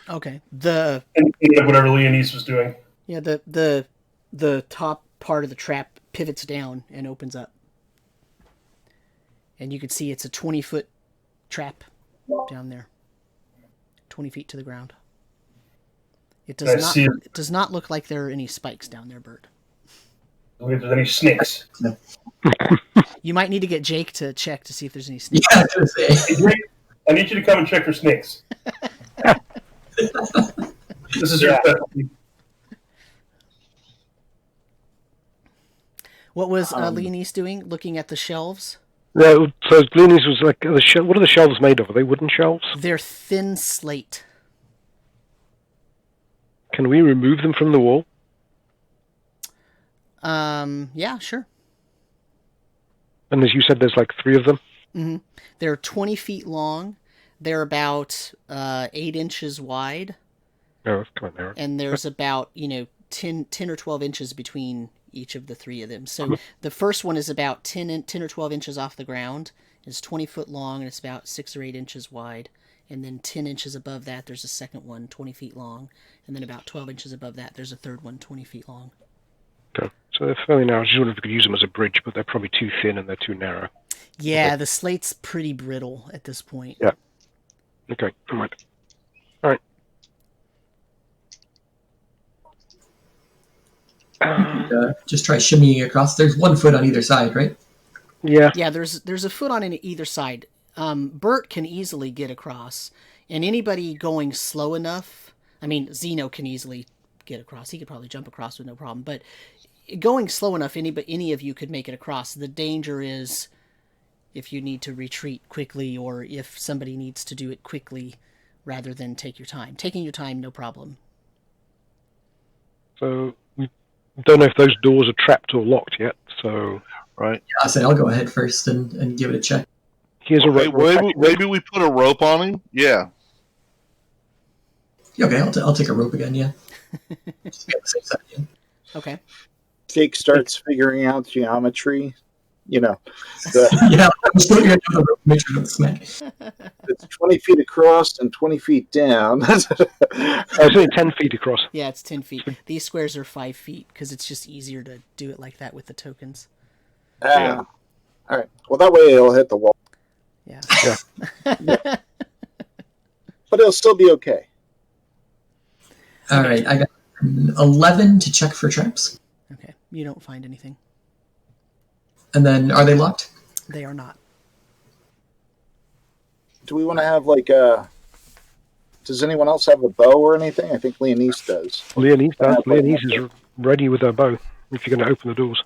Okay. And whatever Leonise was doing. Yeah, the top part of the trap pivots down and opens up. And you can see it's a 20-foot trap down there. 20 feet to the ground. It does not look like there are any spikes down there, Bert. If there's any snakes. No. You might need to get Jake to check to see if there's any snakes. Yeah, I was gonna say. Hey, Jake, I need you to come and check for snakes. This is your specialty. What was Leonise doing? Looking at the shelves? No, so Leonise was like, what are the shelves made of? Are they wooden shelves? They're thin slate. Can we remove them from the wall? Yeah, sure. And as you said, there's like 3 of them? Mm-hmm. They're 20 feet long. They're about 8 inches wide. Oh, that's kind of narrow. And there's about, 10 or 12 inches between each of the 3 of them. So the first one is about 10 or 12 inches off the ground. It's 20 foot long, and it's about 6 or 8 inches wide. And then 10 inches above that, there's a second one, 20 feet long. And then about 12 inches above that, there's a third one, 20 feet long. Okay. So they're fairly narrow. I just wondered if we could use them as a bridge, but they're probably too thin and they're too narrow. Yeah, Okay. The slate's pretty brittle at this point. Yeah. Okay, all right. All right. Just try shimmying across. There's 1 foot on either side, right? Yeah. Yeah, there's a foot on either side. Bert can easily get across, and anybody going slow enough, I mean, Zeno can easily get across. He could probably jump across with no problem, but going slow enough, any of you could make it across. The danger is if you need to retreat quickly, or if somebody needs to do it quickly rather than take your time. Taking your time, no problem. So we don't know if those doors are trapped or locked yet, so... Right. Yeah, I say I'll go ahead first and give it a check. Here's a Hey, rope. maybe we put a rope on him? Yeah. Yeah, okay, I'll take a rope again, yeah. Just get the same side again. Okay. Jake starts figuring out geometry. Yeah, I'm still going to the rope, make sure I don't smack. It's 20 feet across and 20 feet down. It's only 10 feet across. Yeah, it's 10 feet. These squares are 5 feet, because it's just easier to do it like that with the tokens. Yeah. All right. Well, that way it'll hit the wall, Yeah. but it'll still be okay. All right, I got 11 to check for traps. Okay. You don't find anything. And then, are they locked? They are not. Do we want to have does anyone else have a bow or anything? I think Leonise does. Leonise does. Leonise is ready with her bow, if you're going to open the doors.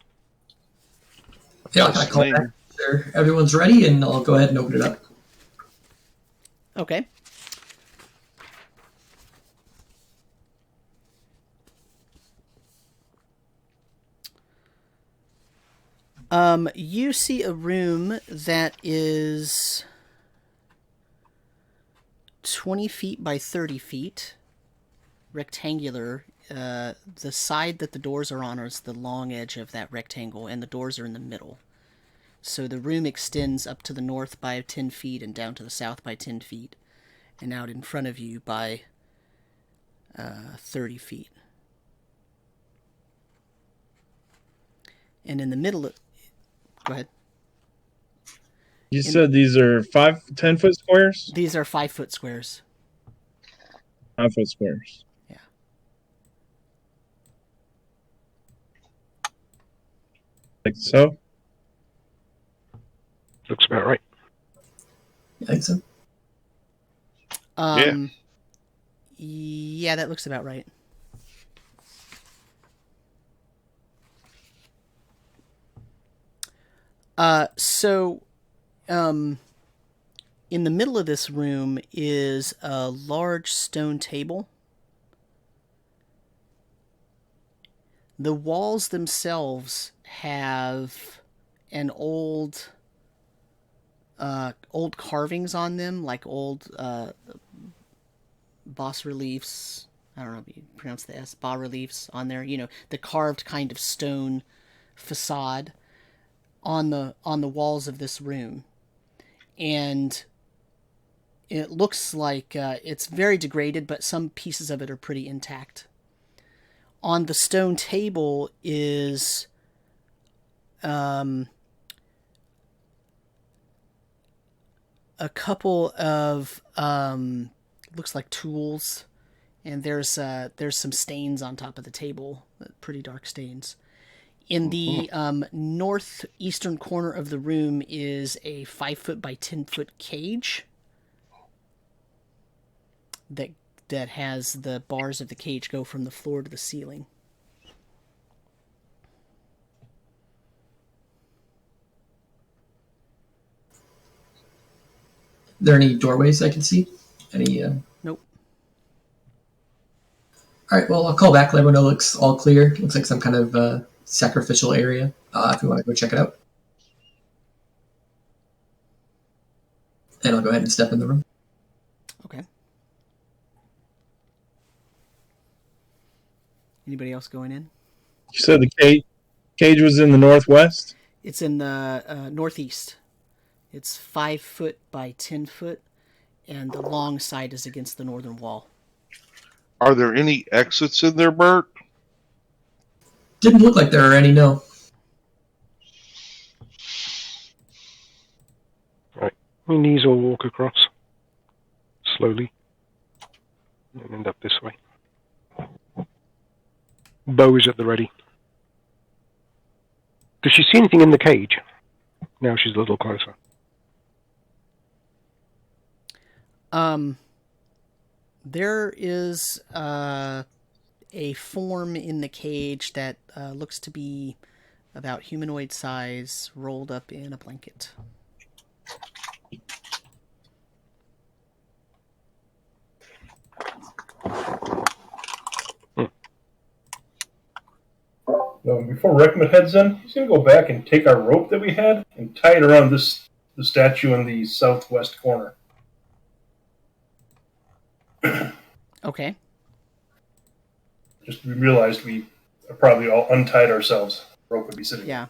Yeah, I call back. Sure, everyone's ready, and I'll go ahead and open it up. Okay. You see a room that is 20 feet by 30 feet, rectangular. The side that the doors are on is the long edge of that rectangle, and the doors are in the middle. So the room extends up to the north by 10 feet and down to the south by 10 feet, and out in front of you by 30 feet. And in the middle of... Go ahead. You said these are 10-foot squares? These are 5-foot squares. 5-foot squares. Yeah. Like so? Looks about right. I think so. Yeah, that looks about right. So, in the middle of this room is a large stone table. The walls themselves have an old carvings on them, like old bas reliefs. I don't know if you pronounce the S, bas reliefs on there. You know, the carved kind of stone facade on the walls of this room, and it looks like it's very degraded, but some pieces of it are pretty intact. On the stone table is a couple of looks like tools, and there's some stains on top of the table, pretty dark stains. In the northeastern corner of the room is a 5-foot by 10-foot cage that has the bars of the cage go from the floor to the ceiling. Are there any doorways I can see? Any? Nope. All right. Well, I'll call back. Let everyone know it looks all clear. Looks like some kind of sacrificial area. If we want to go check it out, and I'll go ahead and step in the room. Okay. Anybody else going in? You said the cage was in the northwest? It's in the northeast. It's 5 foot by 10 foot, and the long side is against the northern wall. Are there any exits in there, Bert? Didn't look like there are any. No. Right. My knees will walk across slowly and end up this way. Bow is at the ready. Does she see anything in the cage? Now she's a little closer. There is a form in the cage that looks to be about humanoid size, rolled up in a blanket. Before Reckman heads in, he's going to go back and take our rope that we had and tie it around the statue in the southwest corner. Okay. Just we realized we probably all untied ourselves. The rope would be sitting. Yeah.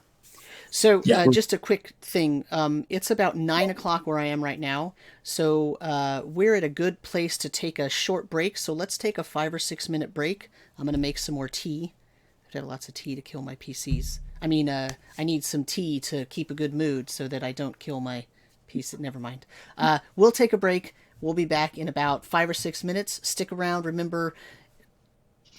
So Yeah. just a quick thing. It's about 9 o'clock where I am right now. So we're at a good place to take a short break. So let's take a 5 or 6 minute break. I'm going to make some more tea. I've had lots of tea to kill my PCs. I mean, I need some tea to keep a good mood so that I don't kill my PC. Never mind. We'll take a break. We'll be back in about 5 or 6 minutes. Stick around. Remember,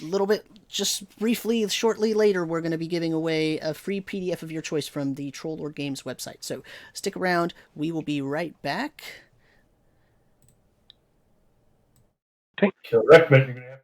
a little bit, just briefly, shortly later, we're going to be giving away a free PDF of your choice from the Troll Lord Games website. So stick around. We will be right back. Kill Reckman, you're going to have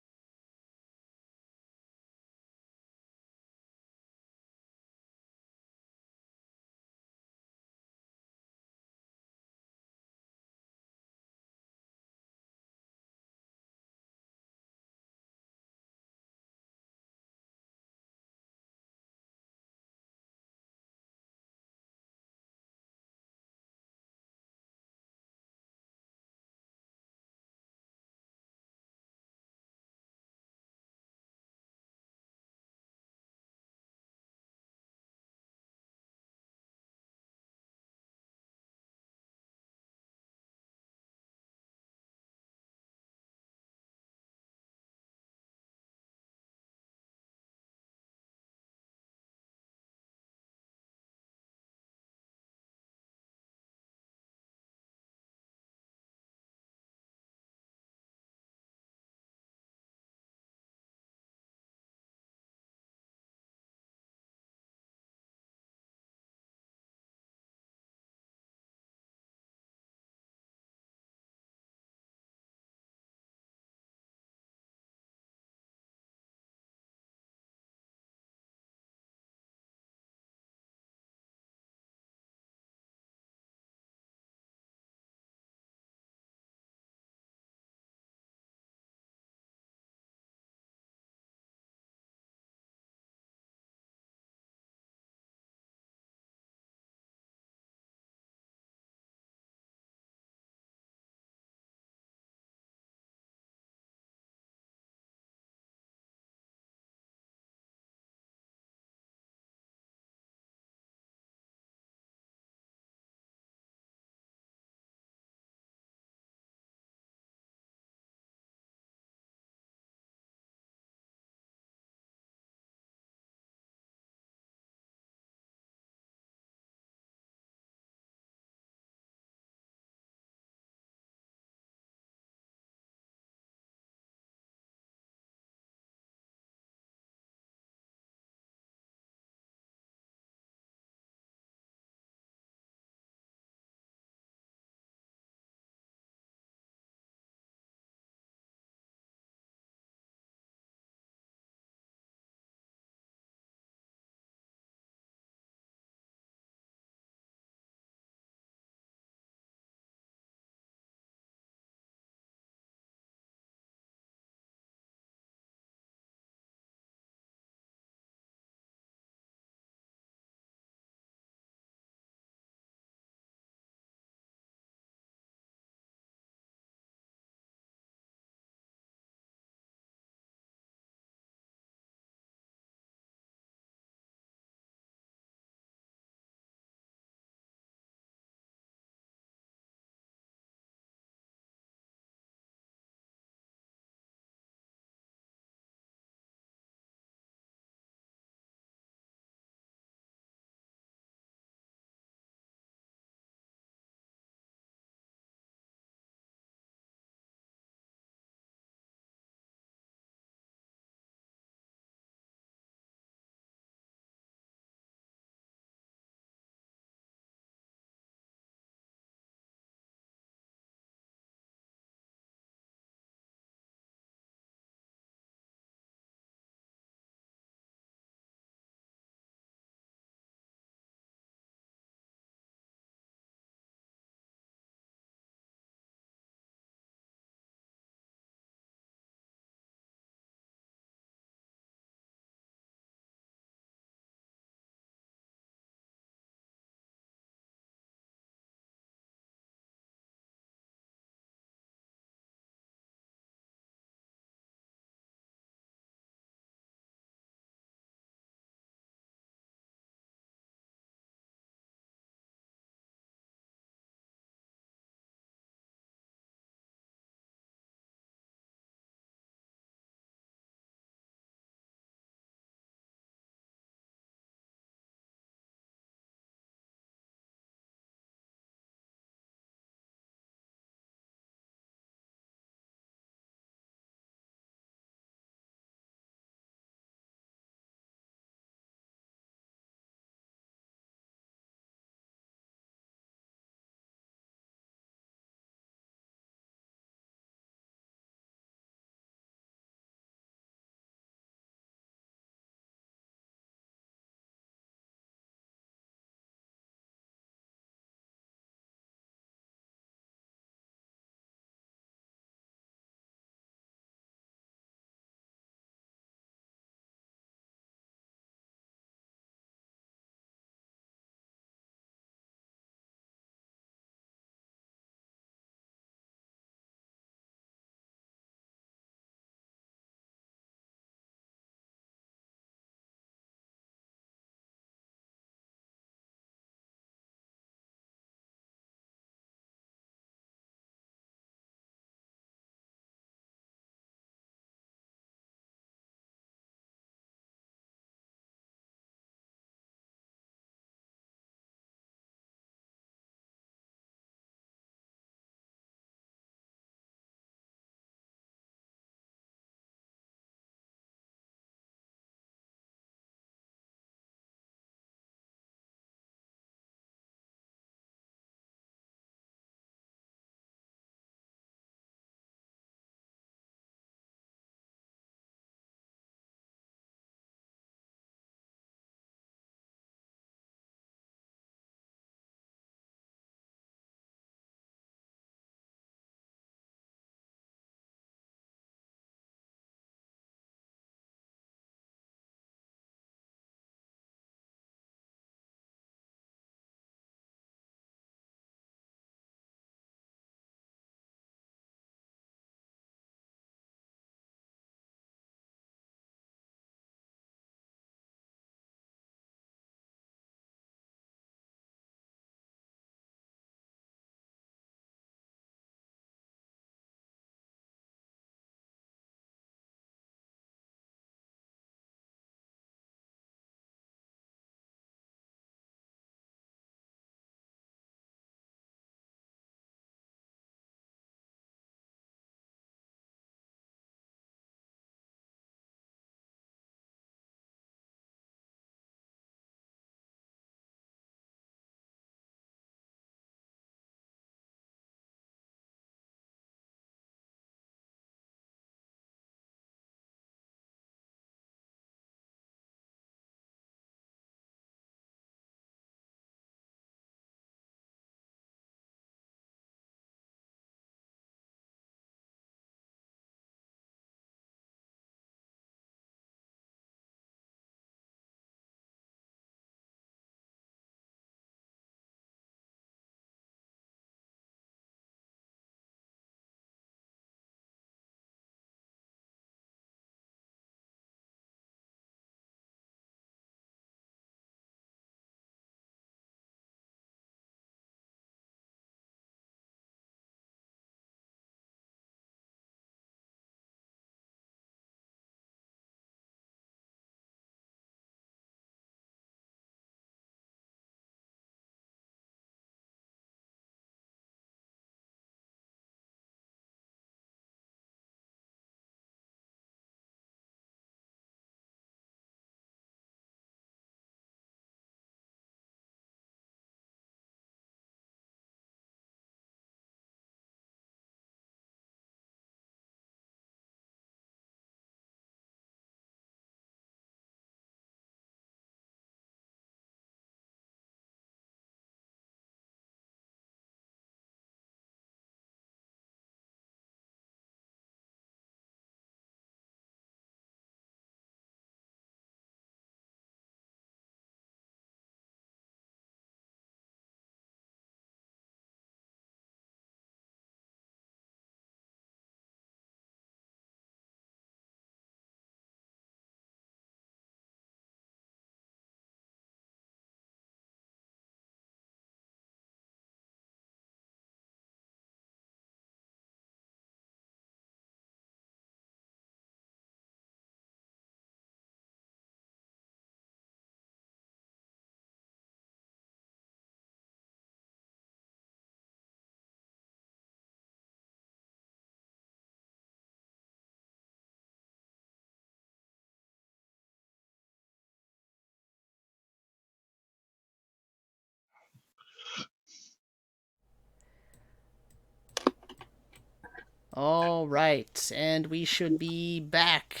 All right, and we should be back.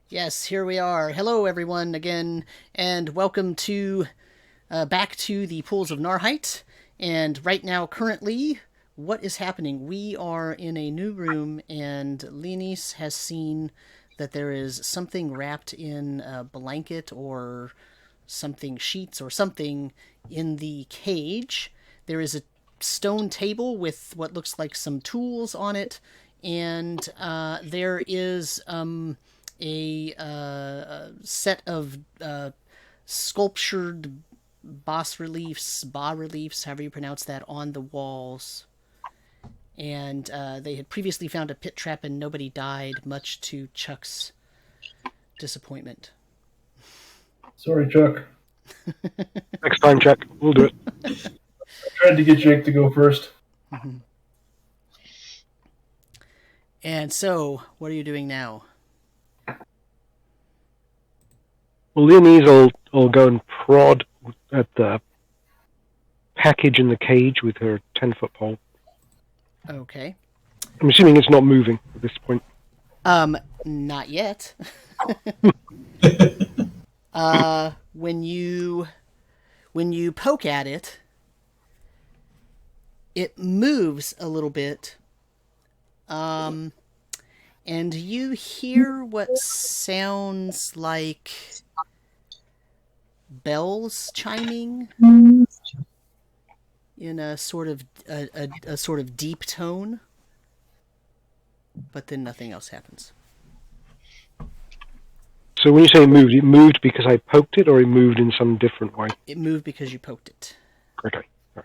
Yes, here we are. Hello, everyone, again, and welcome to back to the Pools of Narrheit. And right now, currently, what is happening? We are in a new room, and Leonis has seen that there is something wrapped in a blanket or something, sheets or something, in the cage. There is a stone table with what looks like some tools on it, and there is a set of sculptured bas reliefs, however you pronounce that, on the walls. And they had previously found a pit trap and nobody died, much to Chuck's disappointment. Sorry, Chuck. Next time, Chuck. We'll do it. I tried to get Jake to go first. And so, what are you doing now? Well, Leonese will go and prod at the package in the cage with her 10-foot pole. Okay. I'm assuming it's not moving at this point. Not yet. When you poke at it, it moves a little bit. And you hear what sounds like bells chiming in a sort of a sort of deep tone, but then nothing else happens. So when you say it moved because I poked it, or it moved in some different way? It moved because you poked it. Okay. All right.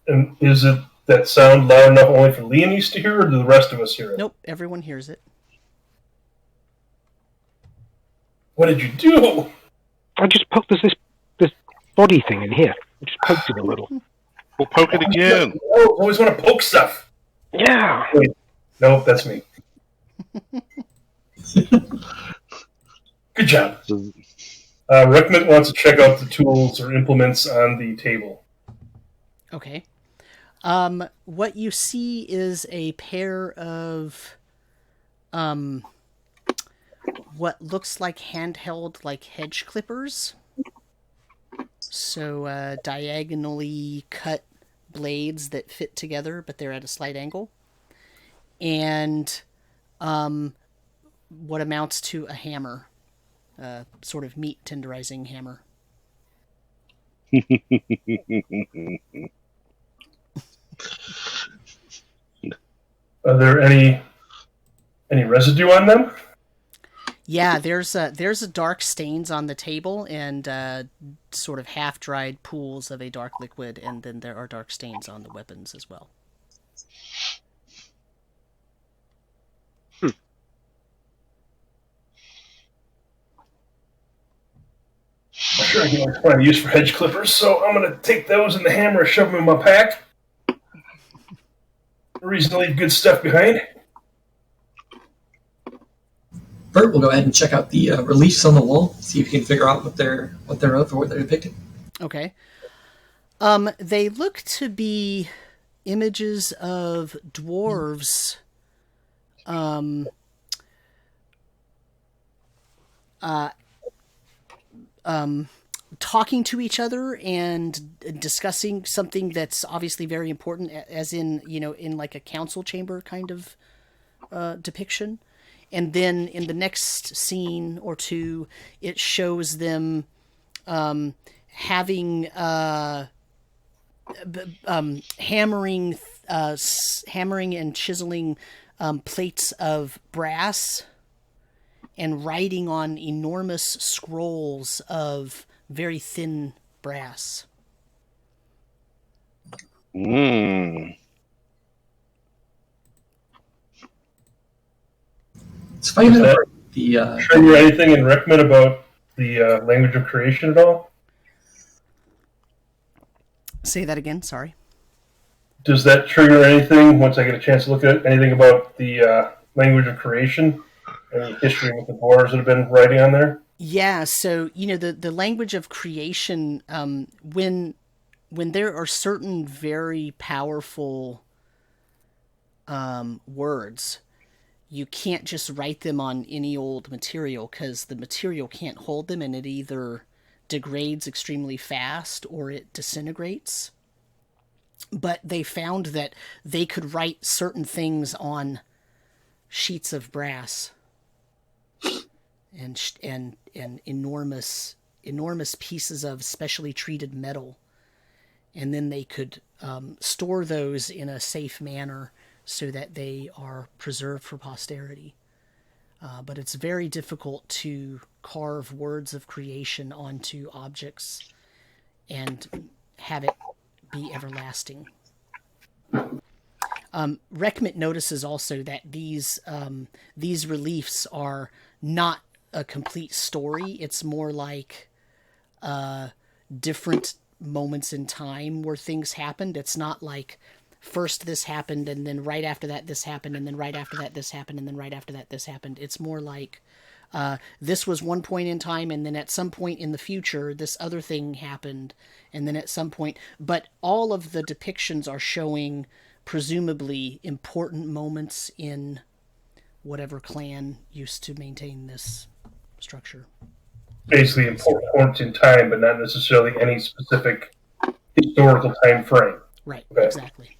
And is it that sound loud enough only for Leonis to hear, or do the rest of us hear it? Nope, everyone hears it. What did you do? I just poked this body thing in here. I just poked it a little. We'll poke it again. Oh, always want to poke stuff. Yeah. Wait, nope, that's me. Good job. Rickman wants to check out the tools or implements on the table. Okay. What you see is a pair of what looks like handheld, like, hedge clippers. So diagonally cut blades that fit together, but they're at a slight angle. And what amounts to a hammer, sort of meat tenderizing hammer. Are there any residue on them? Yeah, there's a dark stains on the table and sort of half-dried pools of a dark liquid, and then there are dark stains on the weapons as well. I'm sure I can find a use for hedge clippers, so I'm going to take those and the hammer and shove them in my pack. No reason to leave good stuff behind. Bert will go ahead and check out the reliefs on the wall, see if he can figure out what they're of or what they're depicting. Okay. They look to be images of dwarves talking to each other and discussing something that's obviously very important, as in, in like a council chamber kind of depiction. And then in the next scene or two, it shows them having hammering and chiseling plates of brass and writing on enormous scrolls of very thin brass. It's funny that trigger anything in Rickman about the language of creation at all? Say that again, sorry. Does that trigger anything, once I get a chance to look at it, anything about the language of creation? Any history with the dwarves that have been writing on there? Yeah, so, the language of creation, when there are certain very powerful words, you can't just write them on any old material because the material can't hold them and it either degrades extremely fast or it disintegrates. But they found that they could write certain things on sheets of brass and enormous pieces of specially treated metal, and then they could store those in a safe manner so that they are preserved for posterity. But it's very difficult to carve words of creation onto objects and have it be everlasting. Reckmit notices also that these reliefs are not a complete story. It's more like different moments in time where things happened. It's not like first this happened and then right after that this happened and then right after that this happened and then right after that this happened. It's more like this was one point in time and then at some point in the future this other thing happened and then at some point. But all of the depictions are showing presumably important moments in whatever clan used to maintain this structure. Basically important points in time, but not necessarily any specific historical time frame. Right, Okay. Exactly.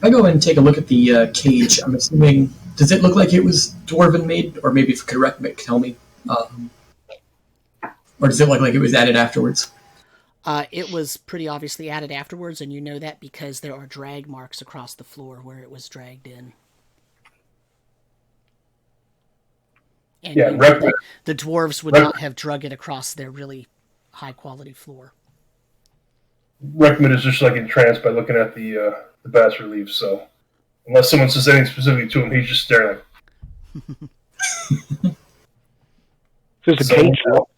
I go and take a look at the cage. I'm assuming, does it look like it was dwarven made, or maybe if could Reckmick tell me, or does it look like it was added afterwards? It was pretty obviously added afterwards, and you know that because there are drag marks across the floor where it was dragged in. And Yeah, you know that the dwarves would not have drug it across their really high-quality floor. Reckman is just like entranced by looking at the bas relief. So unless someone says anything specifically to him, he's just staring. There's a cage locked.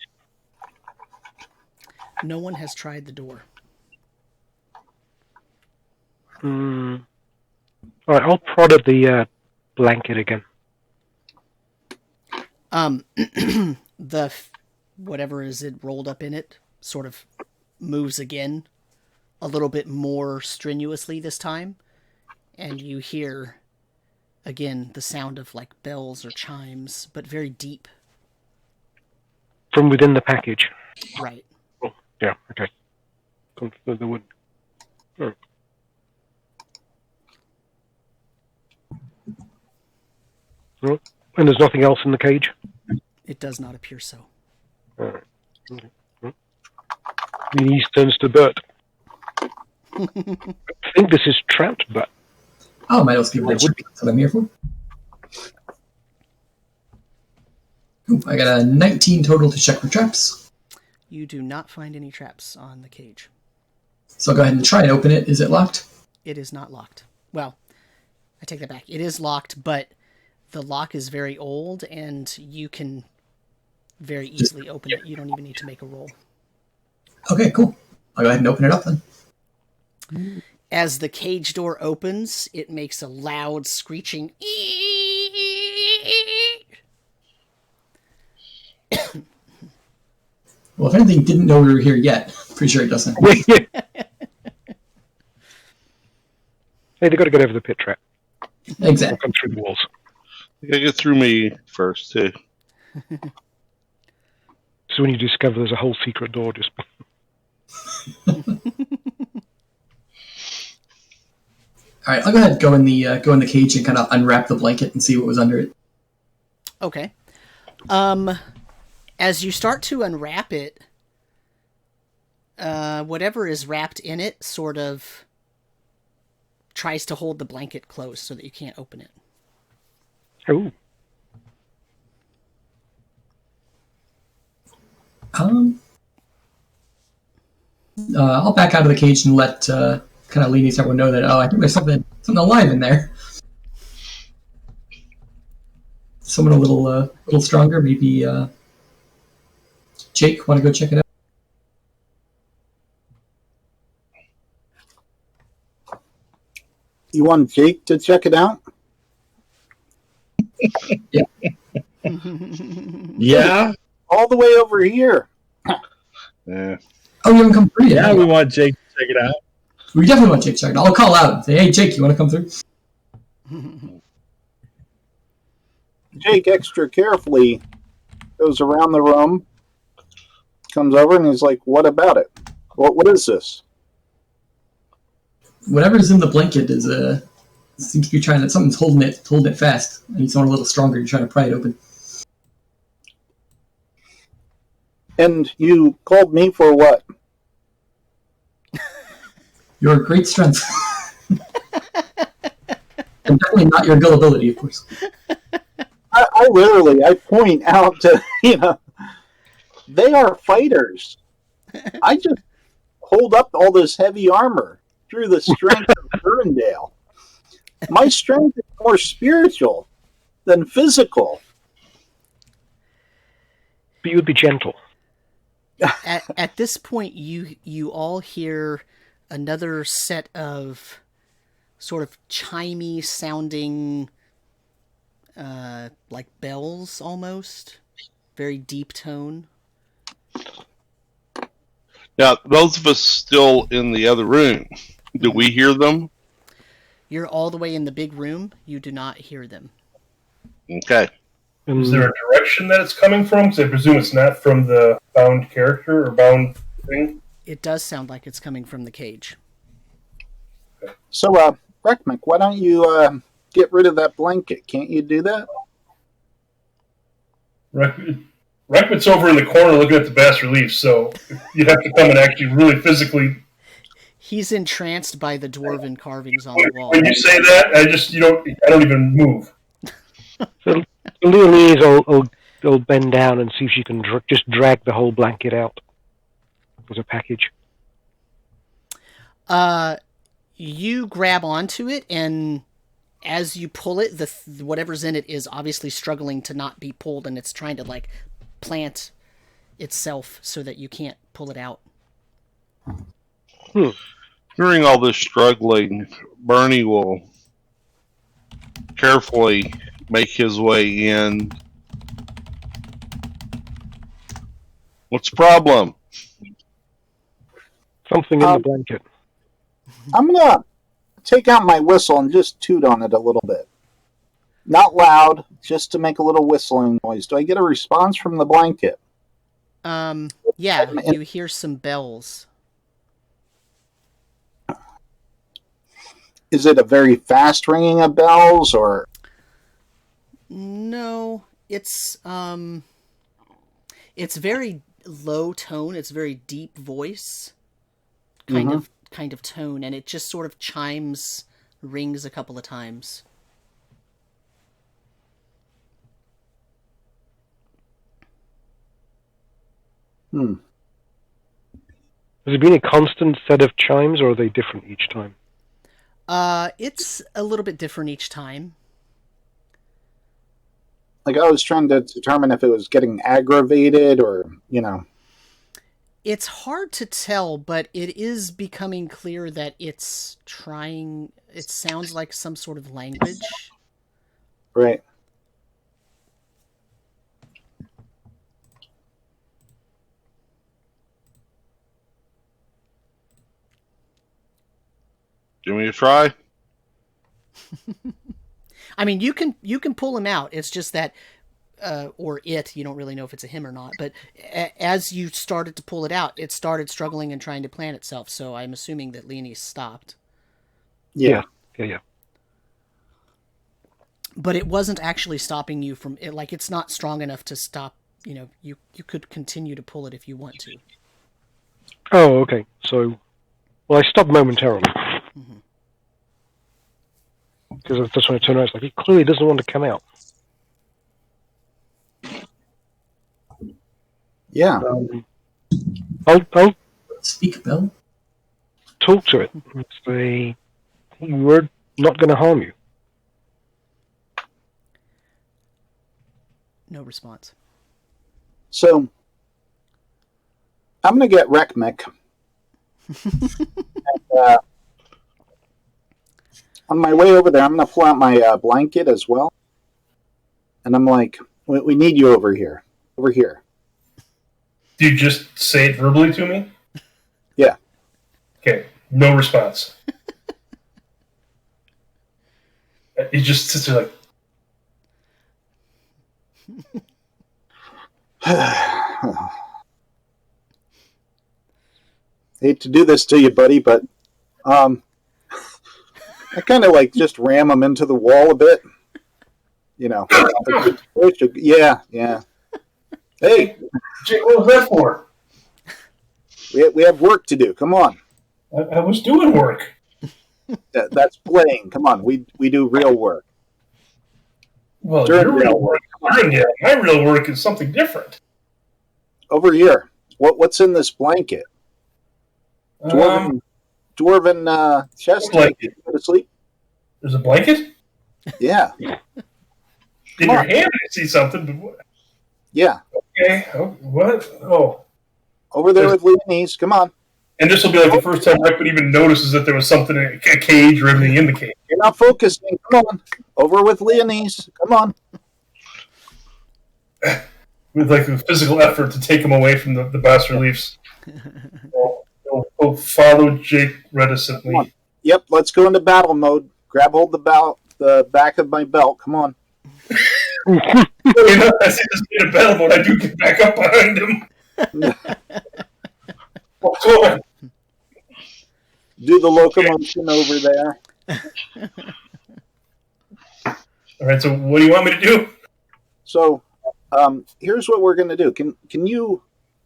No one has tried the door. All right, I'll prod at the blanket again. The whatever is it rolled up in it sort of moves again, a little bit more strenuously this time, and you hear again the sound of like bells or chimes, but very deep. From within the package. Right. Oh, yeah, okay. Come through the wood. Oh. Oh, and there's nothing else in the cage? It does not appear so. Alright. Okay. The east turns to Bert. I think this is trapped, but Oh, might also be what I'm here for. Ooh, I got a 19 total to check for traps. You do not find any traps on the cage. So I'll go ahead and try and open it. Is it locked? It is not locked. Well, I take that back. It is locked, but the lock is very old, and you can very easily open it. You don't even need to make a roll. Okay, cool. I'll go ahead and open it up then. As the cage door opens, it makes a loud screeching. Well, if anything didn't know we were here yet, pretty sure it doesn't. hey, they've got to get over the pit trap. Or Exactly. come through the walls. You gotta get through me first, too. So when you discover there's a whole secret door, just All right, I'll go ahead and go in the cage and kind of unwrap the blanket and see what was under it. Okay. As you start to unwrap it, whatever is wrapped in it sort of tries to hold the blanket closed so that you can't open it. oh, I'll back out of the cage and let kind of Leany's everyone know that I think there's something alive in there. Someone a little stronger, maybe. Jake, want to go check it out? You want Jake to check it out? Yeah. Yeah, All the way over here. Yeah. Oh, you haven't come free yet. yeah, we want Jake to check it out. We definitely want Jake checked. I'll call out and say, hey, Jake, you want to come through? Jake, extra carefully, goes around the room, comes over, and he's like, what about it? What is this? Whatever's in the blanket is seems to be trying to. Something's holding it fast. And he's going a little stronger. You're trying to pry it open. And you called me for what? Your great strength. And definitely not your gullibility, of course. I literally, I point out to, they are fighters. I just hold up all this heavy armor through the strength of Burndale. My strength is more spiritual than physical. But you would be gentle. At this point, you all hear another set of sort of chimey sounding, like bells almost, very deep tone. Now, those of us still in the other room, do we hear them? You're all the way in the big room. You do not hear them. Okay. Is there a direction that it's coming from? Because I presume it's not from the bound character or bound thing. It does sound like it's coming from the cage. So, Rekmek, why don't you get rid of that blanket? Can't you do that? Rekmet's over in the corner looking at the bas relief, so you'd have to come and actually really physically. He's entranced by the dwarven carvings on the wall. When you say that, I don't even move. So Leonese will bend down and see if she can just drag the whole blanket out as a package. You grab onto it, and as you pull it, whatever's in it is obviously struggling to not be pulled, and it's trying to like plant itself so that you can't pull it out. During all this struggling, Bernie will carefully make his way in. What's the problem? Something in the blanket. I'm going to take out my whistle and just toot on it a little bit. Not loud, just to make a little whistling noise. Do I get a response from the blanket? Yeah, you hear some bells. Is it a very fast ringing of bells, or? No, it's very low tone. It's very deep voice, kind of tone, and it just sort of rings a couple of times. Has it been a constant set of chimes, or are they different each time? It's a little bit different each time. Like, I was trying to determine if it was getting aggravated or, It's hard to tell, but it is becoming clear that it sounds like some sort of language. Right. Give me a try. I mean, you can pull him out. It's just that, or it, you don't really know if it's a him or not, but as you started to pull it out, it started struggling and trying to plant itself, so I'm assuming that Leonie stopped. Yeah. But it wasn't actually stopping you from it. Like, it's not strong enough to stop. You could continue to pull it if you want to. Oh, okay. So, well, I stopped momentarily. Because I just want to turn around. It's like, he clearly doesn't want to come out. Yeah. I'll Speak, Bell. talk to it and say, we're not going to harm you. No response. So, I'm going to get Rekmek. And, on my way over there, I'm going to pull out my blanket as well. And I'm like, we need you over here. Over here. Do you just say it verbally to me? Yeah. Okay. No response. He just sits there like, Hate to do this to you, buddy, but I kind of like just ram him into the wall a bit. You know. Yeah. Hey, Jake, what was that for? we have work to do. Come on. I was doing work. That's playing. Come on. We do real work. Well, During your real work. My real work is something different. Over here. What's in this blanket? Dwarven chest. Blanket. Go to sleep. There's a blanket? Yeah. In your hand, I see something. But Yeah. okay. Oh, what? Oh. Over there with Leonese. Come on. And this will be like the first time Rick would even notices that there was something in a cage or everything in the cage. You're not focusing. Come on. Over with Leonese. Come on. With like a physical effort to take him away from the bas reliefs. He'll follow Jake reticently. Yep, let's go into battle mode. Grab hold of the back of my belt. Come on. You know, as he just in a battle mode, I do get back up behind him. What's going? Do the locomotion over there. All right, so what do you want me to do? So, here's what we're going to do. Can you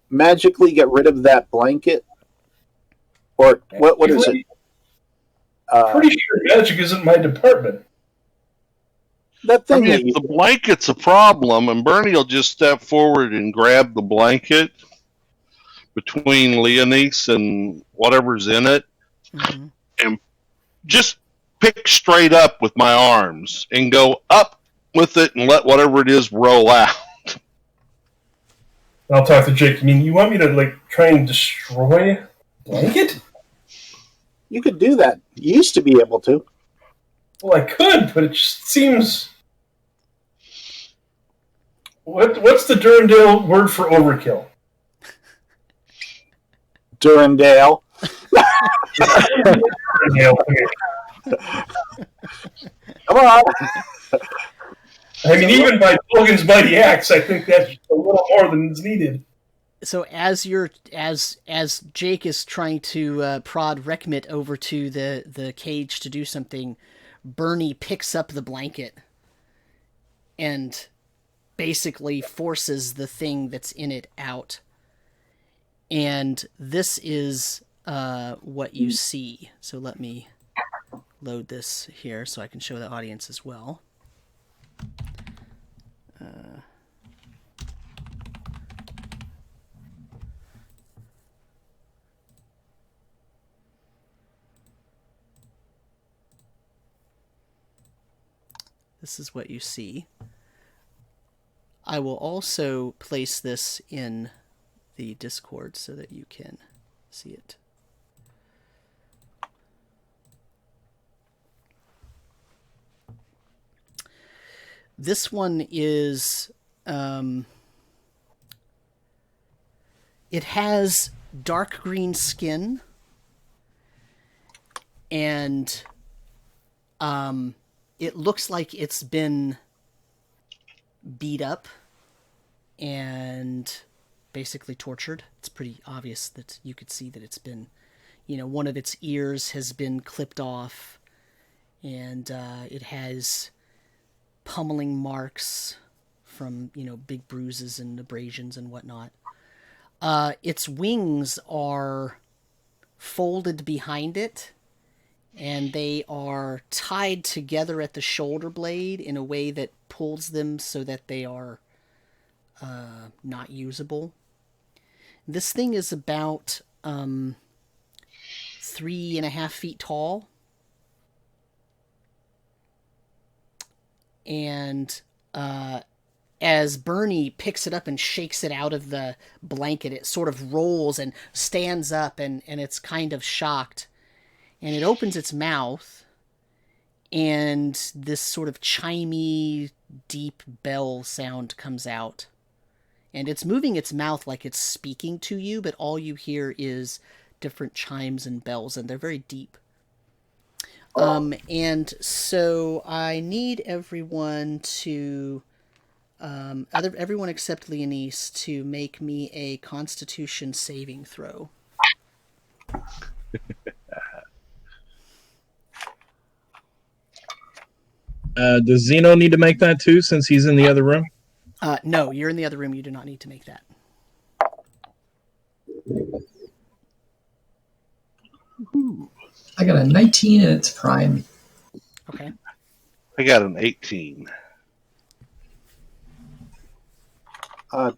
magically get rid of that blanket? Or what is it? Pretty sure magic isn't my department. That I thing mean, that if you, the blanket's a problem, and Bernie will just step forward and grab the blanket between Leonise and whatever's in it, and just pick straight up with my arms and go up with it and let whatever it is roll out. I'll talk to Jake. I mean, you want me to like try and destroy a blanket? you could do that. You used to be able to. Well, I could, but it just seems. What's the Durandale word for overkill? Durandale. Durandale. Come on. I mean, even by Logan's mighty axe, I think that's a little more than is needed. So as Jake is trying to prod Rekmit over to the cage to do something, Bernie picks up the blanket and basically forces the thing that's in it out. And this is what you see. So let me load this here so I can show the audience as well. This is what you see. I will also place this in the Discord so that you can see it. This one is, it has dark green skin and it looks like it's been beat up and basically tortured. It's pretty obvious that you could see that it's been, one of its ears has been clipped off and it has pummeling marks from, big bruises and abrasions and whatnot. Its wings are folded behind it, and they are tied together at the shoulder blade in a way that pulls them so that they are not usable. This thing is about 3.5 feet tall. And as Bernie picks it up and shakes it out of the blanket, it sort of rolls and stands up and it's kind of shocked. And it opens its mouth, and this sort of chimey, deep bell sound comes out. And it's moving its mouth like it's speaking to you, but all you hear is different chimes and bells, and they're very deep. And so I need everyone to, everyone except Leonise, to make me a Constitution saving throw. Does Zeno need to make that too, since he's in the other room? No, you're in the other room. You do not need to make that. I got a 19 and it's prime. Okay. I got an 18.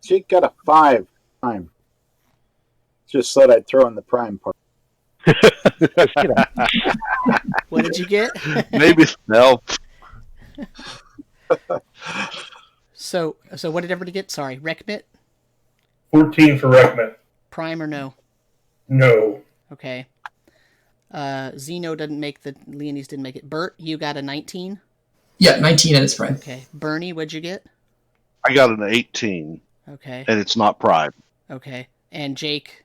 Jake got a 5 prime. Just thought I'd throw in the prime part. What did you get? Maybe no. So what did everybody get? Sorry, Rekmit? 14 for Rekmit. Prime or no? No. Okay. Zeno didn't make the... Leonise didn't make it. Bert, you got a 19? Yeah, 19 and it's prime. Okay. Bernie, what'd you get? I got an 18. Okay. And it's not prime. Okay. And Jake?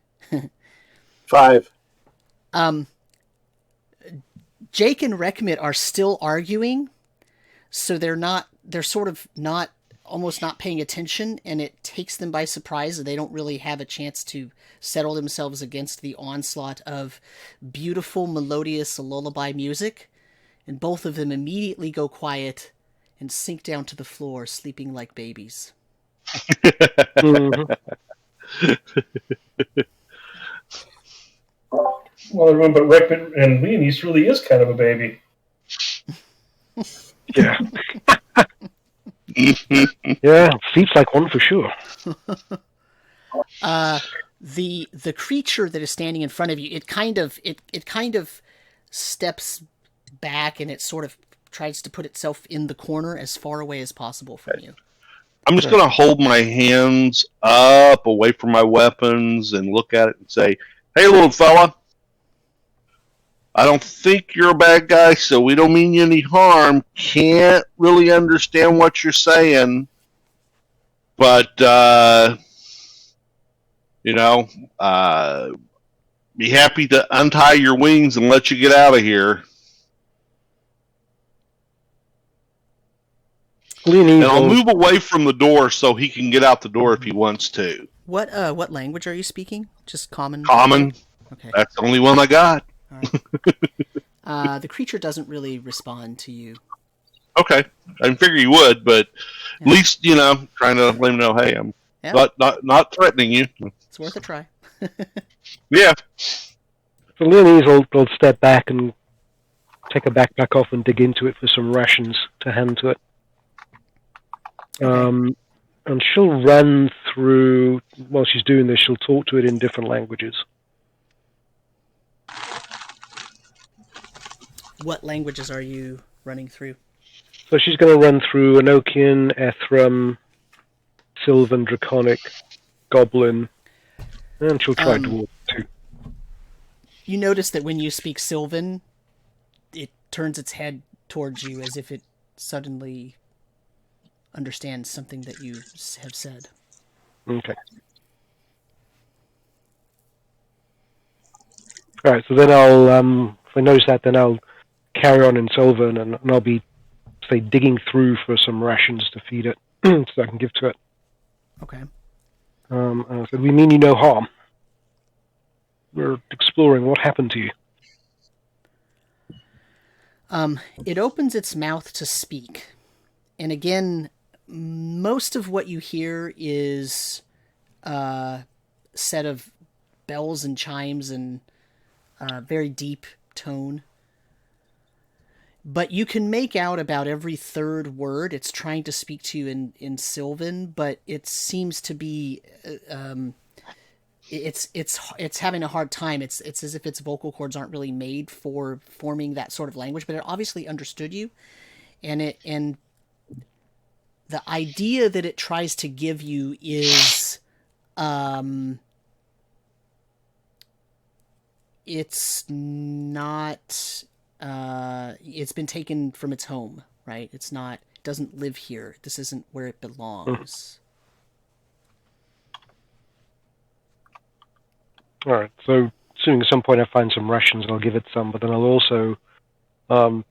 5. Jake and Rekmit are still arguing, so they're sort of almost not paying attention, and it takes them by surprise, and they don't really have a chance to settle themselves against the onslaught of beautiful, melodious lullaby music, and both of them immediately go quiet and sink down to the floor, sleeping like babies. Mhm. Well, everyone but Rekmit and Leonise really is kind of a baby. Yeah. Yeah, sleeps like one for sure. The creature that is standing in front of you, it kind of steps back, and it sort of tries to put itself in the corner as far away as possible from you. I'm just going to hold my hands up away from my weapons and look at it and say, "Hey, little fella, I don't think you're a bad guy, so we don't mean you any harm. Can't really understand what you're saying, but, be happy to untie your wings and let you get out of here. And I'll move away from the door so he can get out the door if he wants to." What language are you speaking? Just common? Common. Okay. That's the only one I got. All right. The creature doesn't really respond to you. Okay. I didn't figure you would, but at least, trying to let him know, hey, I'm not threatening you. It's worth a try. Yeah. So Leonise will step back and take a backpack off and dig into it for some rations to hand to it. Okay. And she'll run through, while she's doing this, she'll talk to it in different languages. What languages are you running through? So she's going to run through Enochian, Ethram, Sylvan, Draconic, Goblin, and she'll try Dwarf too. You notice that when you speak Sylvan, it turns its head towards you as if it suddenly understands something that you have said. Okay. All right, so then if I notice that, then I'll carry on in Sylvan, and I'll be, say, digging through for some rations to feed it, so I can give to it. Okay. I said, "We mean you no harm. We're exploring what happened to you." It opens its mouth to speak. And again, most of what you hear is a set of bells and chimes and very deep tone. But you can make out about every third word. It's trying to speak to you in Sylvan, but it seems to be it's having a hard time. It's as if its vocal cords aren't really made for forming that sort of language, but it obviously understood you, and the idea that it tries to give you is it's not it's been taken from its home, right? It doesn't live here. This isn't where it belongs. All right, so assuming at some point I find some rations, I'll give it some. But then I'll also, I'm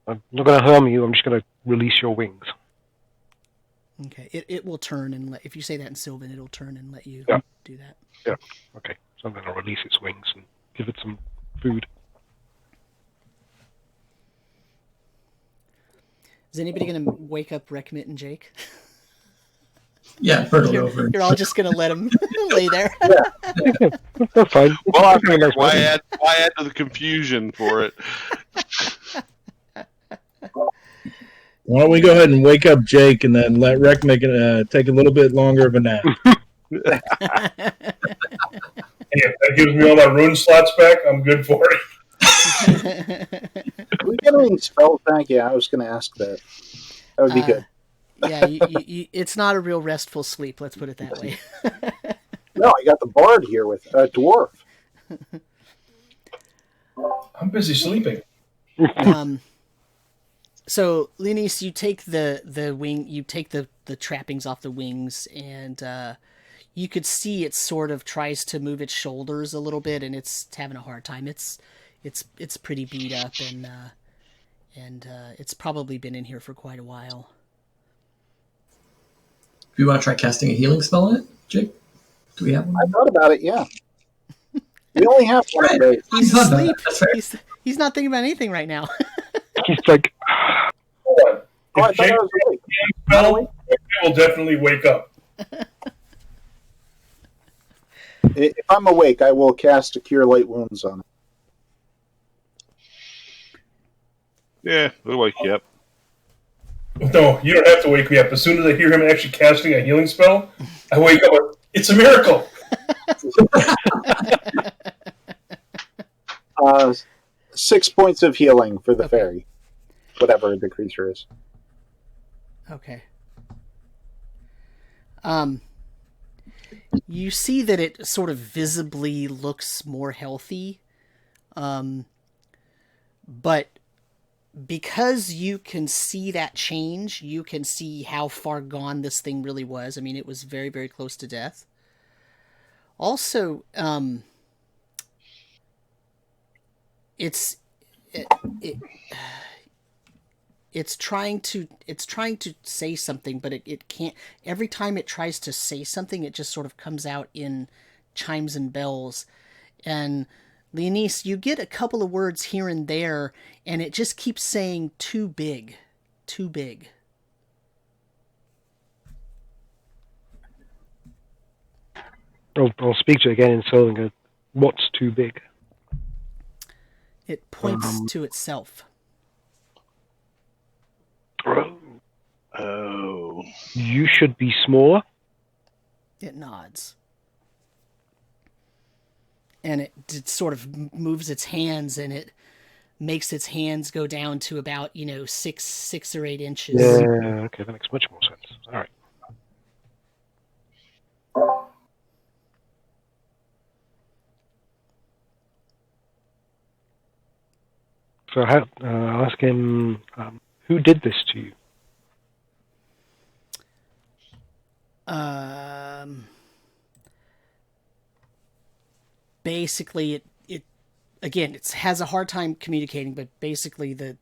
not going to harm you. I'm just going to release your wings. Okay. It will turn and if you say that in Sylvan, it'll turn and let you do that. Yeah. Okay. So I'm going to release its wings and give it some food. Is anybody going to wake up Rekmit and Jake? Yeah, Bert will go over. You're all just going to let them lay there? That's fine. Well, I figured why add to the confusion for it? Why don't we go ahead and wake up Jake and then let Rec make it take a little bit longer of a nap? Hey, if that gives me all my rune slots back, I'm good for it. Can we get any spells back? Yeah, I was going to ask that. That would be good. Yeah, it's not a real restful sleep, let's put it that way. No, I got the bard here with a dwarf. I'm busy sleeping. So, Linus, you take the wing, you take the trappings off the wings, and you could see it sort of tries to move its shoulders a little bit, and it's having a hard time. It's pretty beat up, and it's probably been in here for quite a while. Do we want to try casting a healing spell on it, Jake? Do we have one? I thought about it, yeah. We only have one Right. day. He's thought about asleep. that. That's fair. He's not thinking about anything right now. He's like, Hold on. Oh, I If thought Jake I was awake. spell, I will definitely wake up. If I'm awake, I will cast a Cure Light Wounds on it. Yeah, we'll wake you up. No, you don't have to wake me up. As soon as I hear him actually casting a healing spell, I wake up. It's a miracle. 6 points of healing for the Okay. fairy. Whatever the creature is. Okay. You see that it sort of visibly looks more healthy, but because you can see that change, you can see how far gone this thing really was. I mean, it was very, very close to death. Also, it's trying to say something, but it can't. Every time it tries to say something, it just sort of comes out in chimes and bells. And Leonise, you get a couple of words here and there, and it just keeps saying too big, too big. I'll speak to it again in Soul and go, what's too big? It points to itself. Oh. You should be smaller. It nods. And it sort of moves its hands, and it makes its hands go down to about, 6 or 8 inches. Yeah, okay, that makes much more sense. All right. So I'll ask him, who did this to you? Basically, it again, it has a hard time communicating, but basically the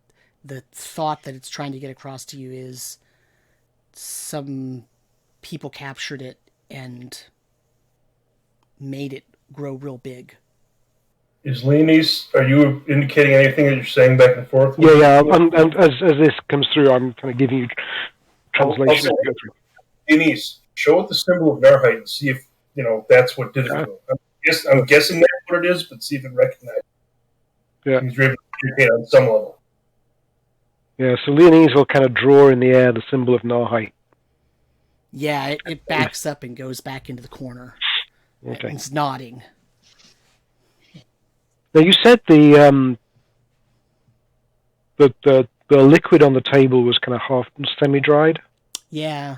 thought that it's trying to get across to you is some people captured it and made it grow real big. Is Leonise, are you indicating anything that you're saying back and forth? Yeah. As this comes through, I'm kind of giving you translation. I'll say, Leonise, show it the symbol of Narrheit and see if that's what did it. I'm guessing that's what it is, but see if it recognizes. Yeah. He's able to communicate on some level. Yeah, so Leonise will kind of draw in the air the symbol of Narrheit. Yeah, it backs up and goes back into the corner. Okay. And it's nodding. Now you said the liquid on the table was kind of half semi-dried. Yeah.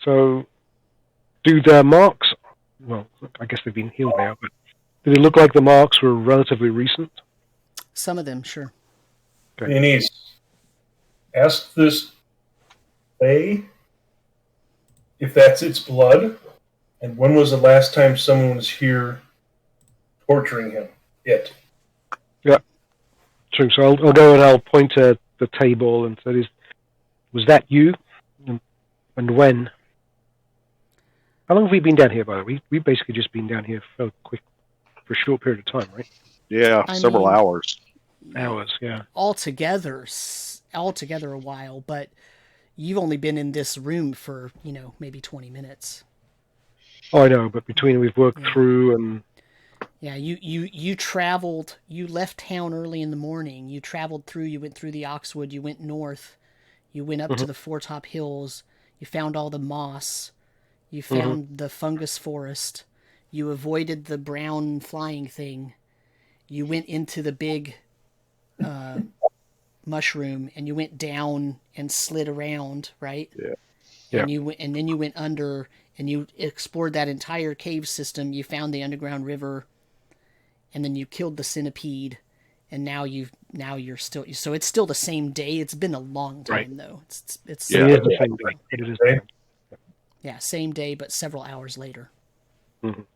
So, do the marks? Well, I guess they've been healed now, but did it look like the marks were relatively recent? Some of them, sure. Okay. Leonise, ask this Fae if that's its blood, and when was the last time someone was here torturing him. It. True. So I'll go and I'll point at the table and say, "Was that you? And when? How long have we been down here, by the way? We've basically just been down here for a short period of time, right? Yeah, I several mean- hours. Hours, yeah. Altogether a while, but you've only been in this room for, maybe 20 minutes. Oh, I know, but between we've worked Yeah. through and Yeah, you traveled, you left town early in the morning, you traveled through, you went through the Oxwood, you went north, you went up to the Foretop Hills, you found all the moss, you found the fungus forest, you avoided the brown flying thing, you went into the big mushroom, and you went down and slid around, right? Yeah. And then you went under, and you explored that entire cave system, you found the underground river, and then you killed the centipede, and now you're still, so it's still the same day. It's been a long time though. It's it is the same day. It is the same. same day, but several hours later. Mhm.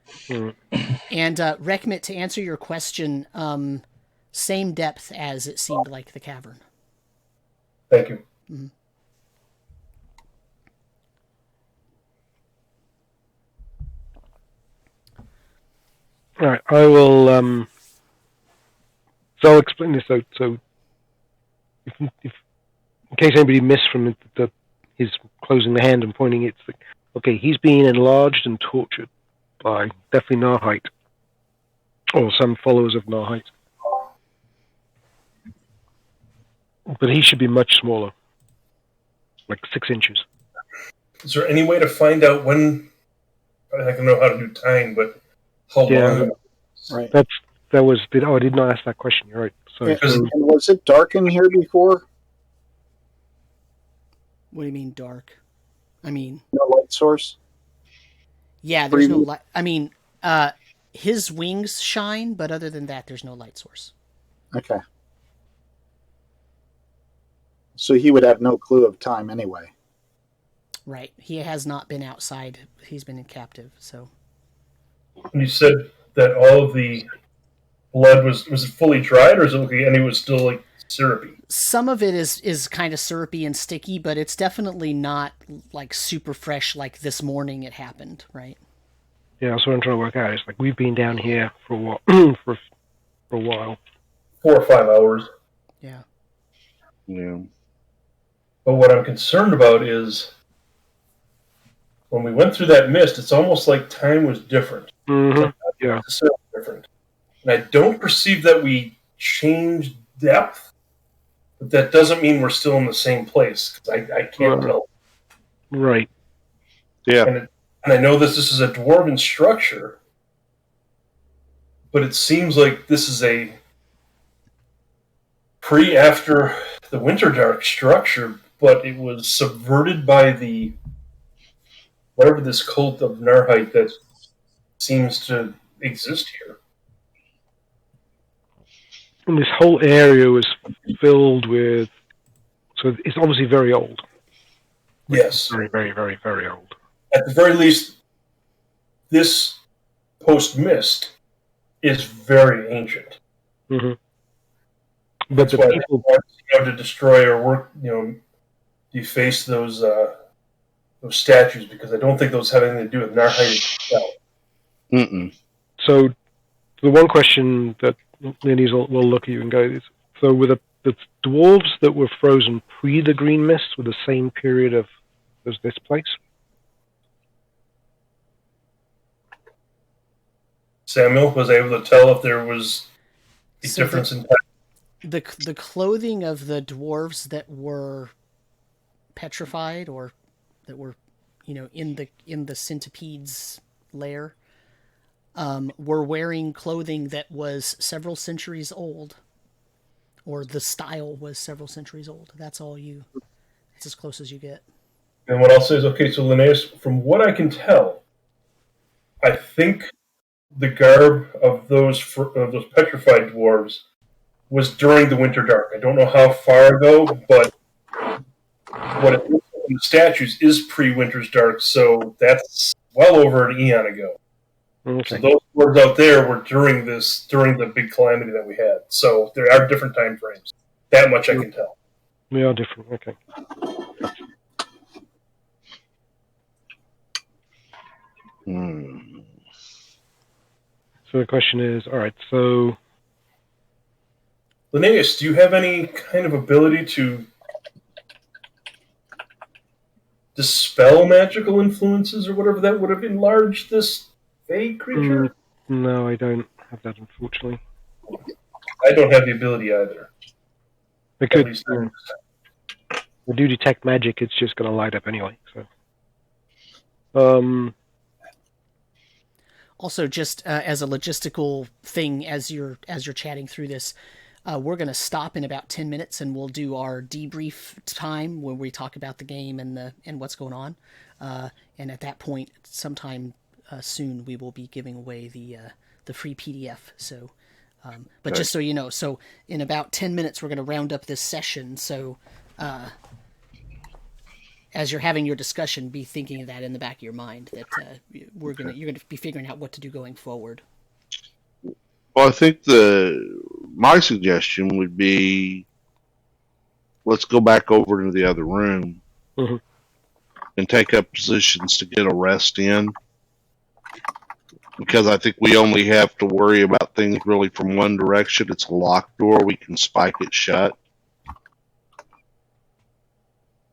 Mhm. And Rekmit, to answer your question, same depth as it seemed like the cavern. Thank you. All right, I will. So I'll explain this. So if in case anybody missed from his closing the hand and pointing, it's like, okay, he's being enlarged and tortured by definitely Narrheit or some followers of Narrheit, but he should be much smaller, like 6 inches. Is there any way to find out when? I don't know how to do time, but how long? Right. That was. I did not ask that question. You're right. So, And was it dark in here before? What do you mean dark? I mean, No light source? yeah, there's no light. I mean, his wings shine, but other than that, there's no light source. Okay. So he would have no clue of time anyway. Right. He has not been outside. He's been in captive, so. And you said that all of the blood was it fully dried, or is it and it was still like syrupy? Some of it is kind of syrupy and sticky, but it's definitely not like super fresh like this morning it happened, right? yeah, that's what I'm trying to work out. It's like we've been down here for a while. for a while. 4 or 5 hours. Yeah. Yeah. But what I'm concerned about is when we went through that mist, it's almost like time was different. Mm-hmm. Yeah. Necessarily different. And I don't perceive that we changed depth, but that doesn't mean we're still in the same place, because I can't tell. Right. Yeah. And I know this is a dwarven structure, but it seems like this is a after the Winterdark structure, but it was subverted by the whatever this cult of Narrheit that seems to exist here. And this whole area was filled with. So it's obviously very old. Yes. Very, very, very, very old. At the very least, this post-mist is very ancient. Mm-hmm. But That's the why people. they have to destroy or work, deface those statues, because I don't think those have anything to do with Narrheit itself. Mm-mm. So the one question that Lindy's will look at you and go, so were the dwarves that were frozen pre the green mist were the same period as this place? Samuel was able to tell if there was a So difference in time. The clothing of the dwarves that were petrified or that were, in the centipede's lair, were wearing clothing that was several centuries old, or the style was several centuries old. That's as close as you get. And what I'll say is, okay, so Linnaeus, from what I can tell, I think the garb of those petrified dwarves was during the Winterdark. I don't know how far ago, but what it looks like in the statues is pre-Winter's Dark, so that's well over an eon ago. Okay. So those words out there were during the big calamity that we had. So there are different time frames. That much I can tell. We are different. Okay. Hmm. So the question is, all right. So Linnaeus, do you have any kind of ability to dispel magical influences or whatever that would have enlarged this vague creature? no, I don't have that, unfortunately. I don't have the ability either. I At could. least I do detect magic. It's just going to light up anyway. So. Also, just as a logistical thing, as you're chatting through this, we're going to stop in about 10 minutes, and we'll do our debrief time where we talk about the game and what's going on. And at that point, sometime soon, we will be giving away the free PDF. So, but just so you know, so in about 10 minutes, we're going to round up this session. So, as you're having your discussion, be thinking of that in the back of your mind that you're going to be figuring out what to do going forward. Well, I think my suggestion would be, let's go back over to the other room and take up positions to get a rest in. Because I think we only have to worry about things really from one direction. It's a locked door. We can spike it shut.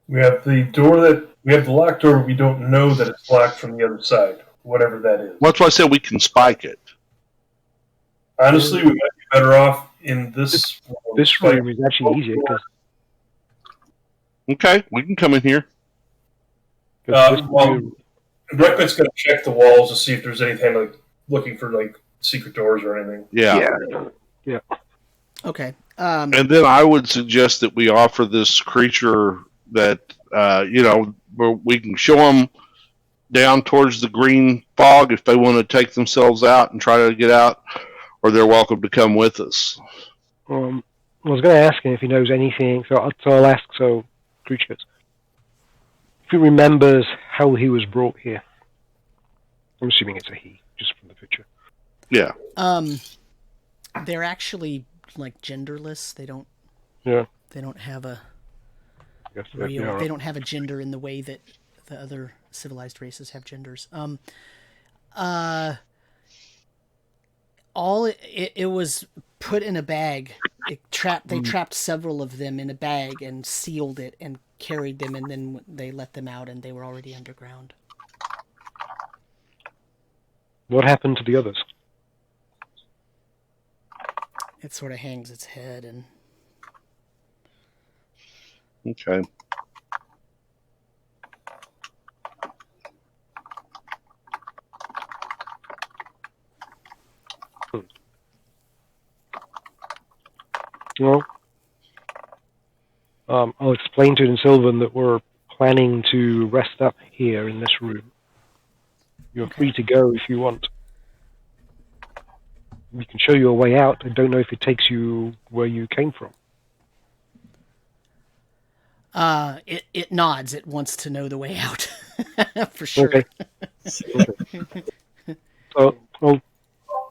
we have the locked door, but we don't know that it's locked from the other side, whatever that is. Well, that's why I said we can spike it. Honestly, we might be better off in this room. This room is actually easier because Okay, we can come in here. Breckman's going to check the walls to see if there's anything like looking for like secret doors or anything. Yeah. Okay. And then I would suggest that we offer this creature that, where we can show them down towards the green fog if they want to take themselves out and try to get out, or they're welcome to come with us. I was going to ask him if he knows anything, so I'll ask. So, creatures, if he remembers how he was brought here. I'm assuming it's a he, just from the picture. Yeah. They're actually like genderless. They don't. Yeah. They don't have a They don't have a gender in the way that the other civilized races have genders. It was put in a bag. They trapped several of them in a bag and sealed it and carried them, and then they let them out, and they were already underground. What happened to the others? It sort of hangs its head and. Okay. Well, I'll explain to in Sylvan that we're planning to rest up here in this room. You're free to go if you want. We can show you a way out. I don't know if it takes you where you came from. It nods. It wants to know the way out, for sure. Okay. So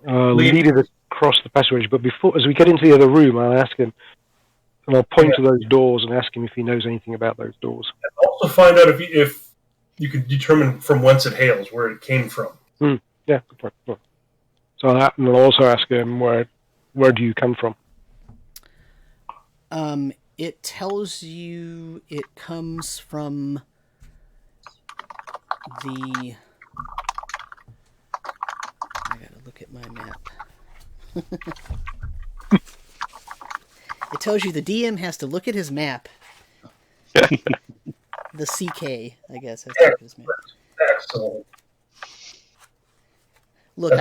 I'll lead it across the passage. But before, as we get into the other room, I'll ask him, and I'll point to those doors and ask him if he knows anything about those doors. And also find out if you can determine from whence it hails, where it came from. Yeah, good point. Yeah. So I'll also ask him where do you come from? It tells you it comes from the. I gotta look at my map. It tells you the DM has to look at his map. The CK, I guess, has to look at his map. Excellent. Look,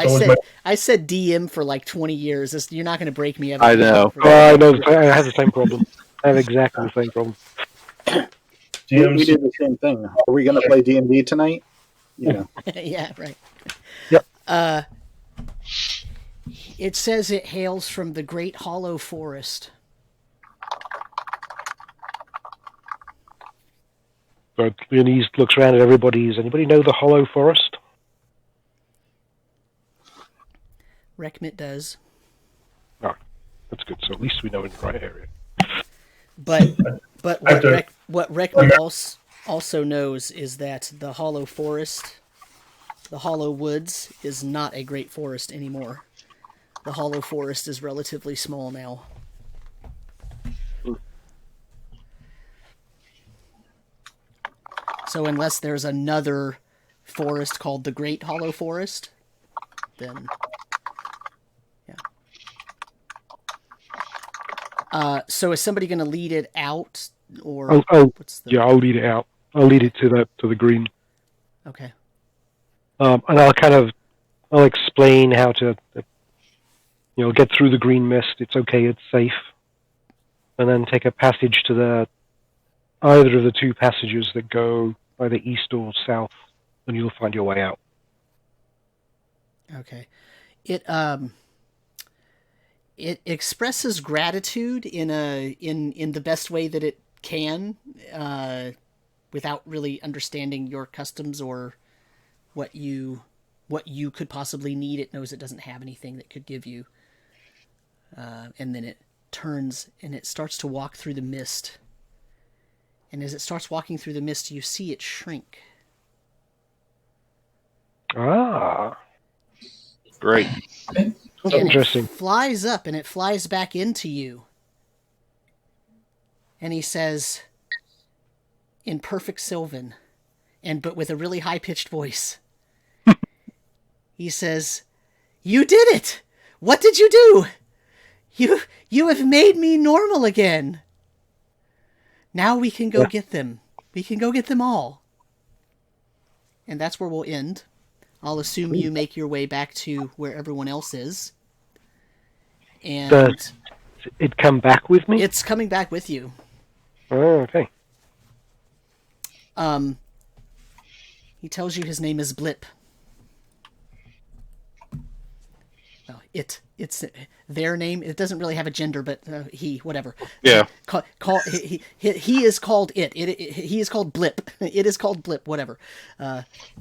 I said DM for like 20 years. You're not going to break me. I know. I know. I have the same problem. I have exactly the same problem. We did the same thing. Are we going to play D&D tonight? Yeah. Yeah, right. Yep. It says it hails from the Great Hollow Forest. But Leonese looks around at everybody. Does anybody know the Hollow Forest? Rekmit does. Oh, that's good. So at least we know in the right area. But what I have to- Rekmit also knows is that the Hollow Forest, the Hollow Woods, is not a great forest anymore. The Hollow Forest is relatively small now. So unless there's another forest called the Great Hollow Forest, then yeah. So is somebody going to lead it out, or what's the? Yeah, I'll lead it out. I'll lead it to the green. Okay. And I'll explain how to, get through the green mist. It's okay. It's safe. And then take a passage to either of the two passages that go either east or south, and you'll find your way out. Okay. It expresses gratitude in the best way that it can, without really understanding your customs or what you could possibly need. It knows it doesn't have anything that could give you. And then it turns and it starts to walk through the mist. And as it starts walking through the mist, you see it shrink. Ah, Great. Okay. that's And interesting. it flies up and it flies back into you. And he says, in perfect Sylvan, but with a really high-pitched voice, he says, "You did it! What did you do? You have made me normal again. Now we can go get them. We can go get them all." And that's where we'll end. I'll assume you make your way back to where everyone else is. And Does it come back with me? it's coming back with you. Oh, okay. He tells you his name is Blip. Well, it's their name. It doesn't really have a gender, but he, whatever. Yeah. He is called it. He is called Blip. It is called Blip. Whatever.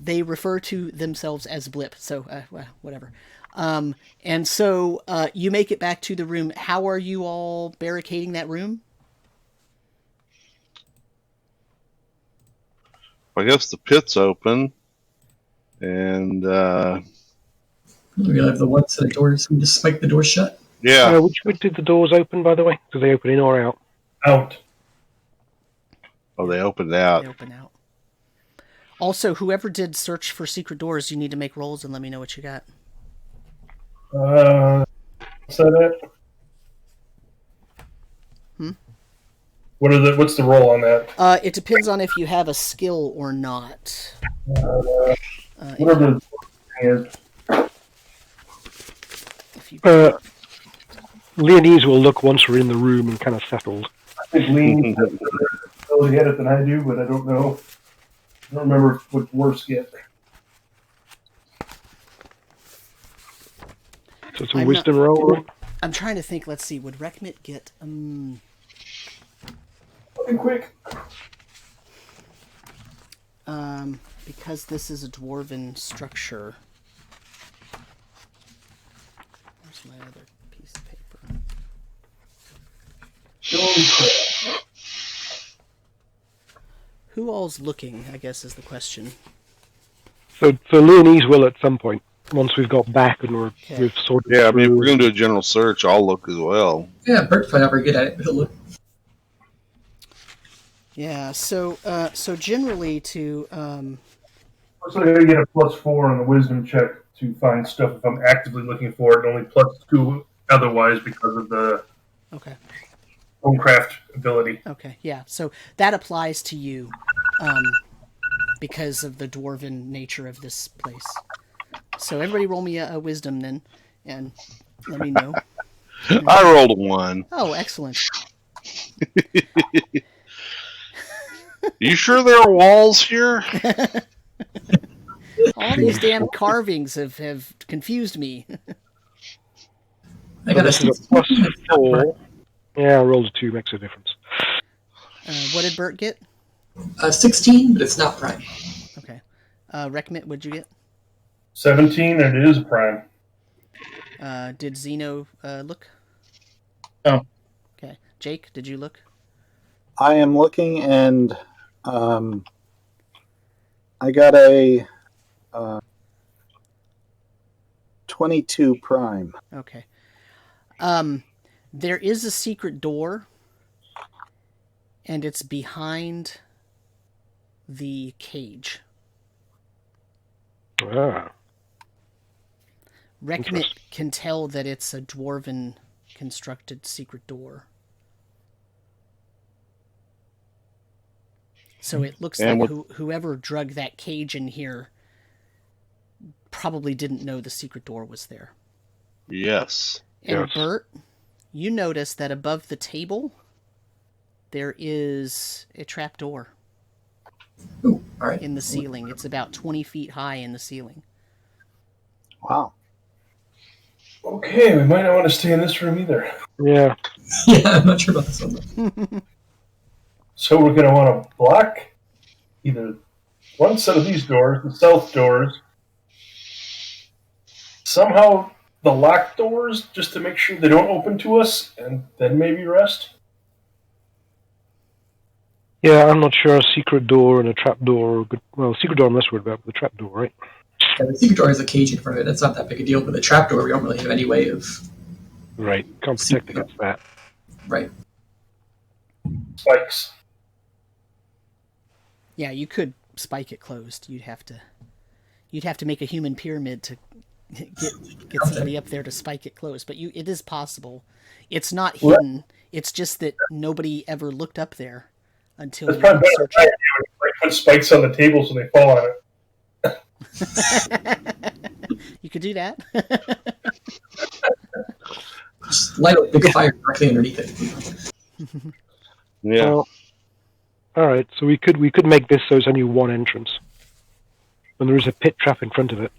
They refer to themselves as Blip. So well, whatever. And so you make it back to the room. How are you all barricading that room? I guess the pit's open, and We have the one set of doors. We just spike the door shut. yeah, Which way did the doors open, by the way? Do they open in or out? Out. oh, they opened out. They open out. Also, whoever did search for secret doors, you need to make rolls and let me know what you got. What's that at? What's the roll on that? It depends on if you have a skill or not. Whatever the is. If you, Leonese will look once we're in the room and kind of settled. I think Lean has better ability at it than I do, but I don't know. I don't remember what worse get. So it's a wisdom roll. I'm trying to think. Let's see. Would Rekmit get? Fucking quick. Because this is a dwarven structure. Where's my other piece of paper? Holy crap. Who all's looking, I guess, is the question. So Leonese will at some point, once we've got back and we've sorted. Yeah, I mean, if through- we're going to do a general search, I'll look as well. Yeah, Bert's probably not very good at it, but he'll look. Yeah. So generally, to So I gotta get a +4 on the wisdom check to find stuff if I'm actively looking for it, and only +2 otherwise because of the okay. homecraft ability. Okay, yeah. So that applies to you because of the dwarven nature of this place. So everybody roll me a wisdom then, and let me know. I rolled a 1. Oh, excellent. You sure there are walls here? All these damn carvings have confused me. I got a This is a 16. +4. Yeah, I rolled a 2, makes a difference. What did Bert get? 16, but it's not prime. Okay. Rekmit, what'd you get? 17, and it is a prime. Did Zeno look? Oh. Okay. Jake, did you look? I am looking, and I got a 22 prime. Okay. There is a secret door, and it's behind the cage. Ah. Recknit can tell that it's a dwarven constructed secret door. So it looks And like whoever drug that cage in here probably didn't know the secret door was there. Yes. And Yes. Bert, you notice that above the table there is a trap door Ooh, all right. in the ceiling. It's about 20 feet high in the ceiling. Wow. Okay, we might not want to stay in this room either. Yeah. Yeah, I'm not sure about this one. Though. So we're going to want to block either one set of these doors, the south doors, somehow the locked doors, just to make sure they don't open to us, and then maybe rest. Yeah, I'm not sure a secret door and a trap door. Well, secret door I'm less worried about, but the trap door, right? Yeah, the secret door has a cage in front of it. That's not that big a deal. But the trapdoor, we don't really have any way of. Right. Can't protect against that. Right. Spikes. Yeah, you could spike it closed. You'd have to make a human pyramid to get somebody up there to spike it closed. But it is possible. It's not hidden. It's just that nobody ever looked up there until That's you probably better search than it. put spikes on the table so they fall on it. You could do that. Just light a big fire directly underneath it. Yeah. Well, all right. So we could make this so it's only one entrance, and there is a pit trap in front of it.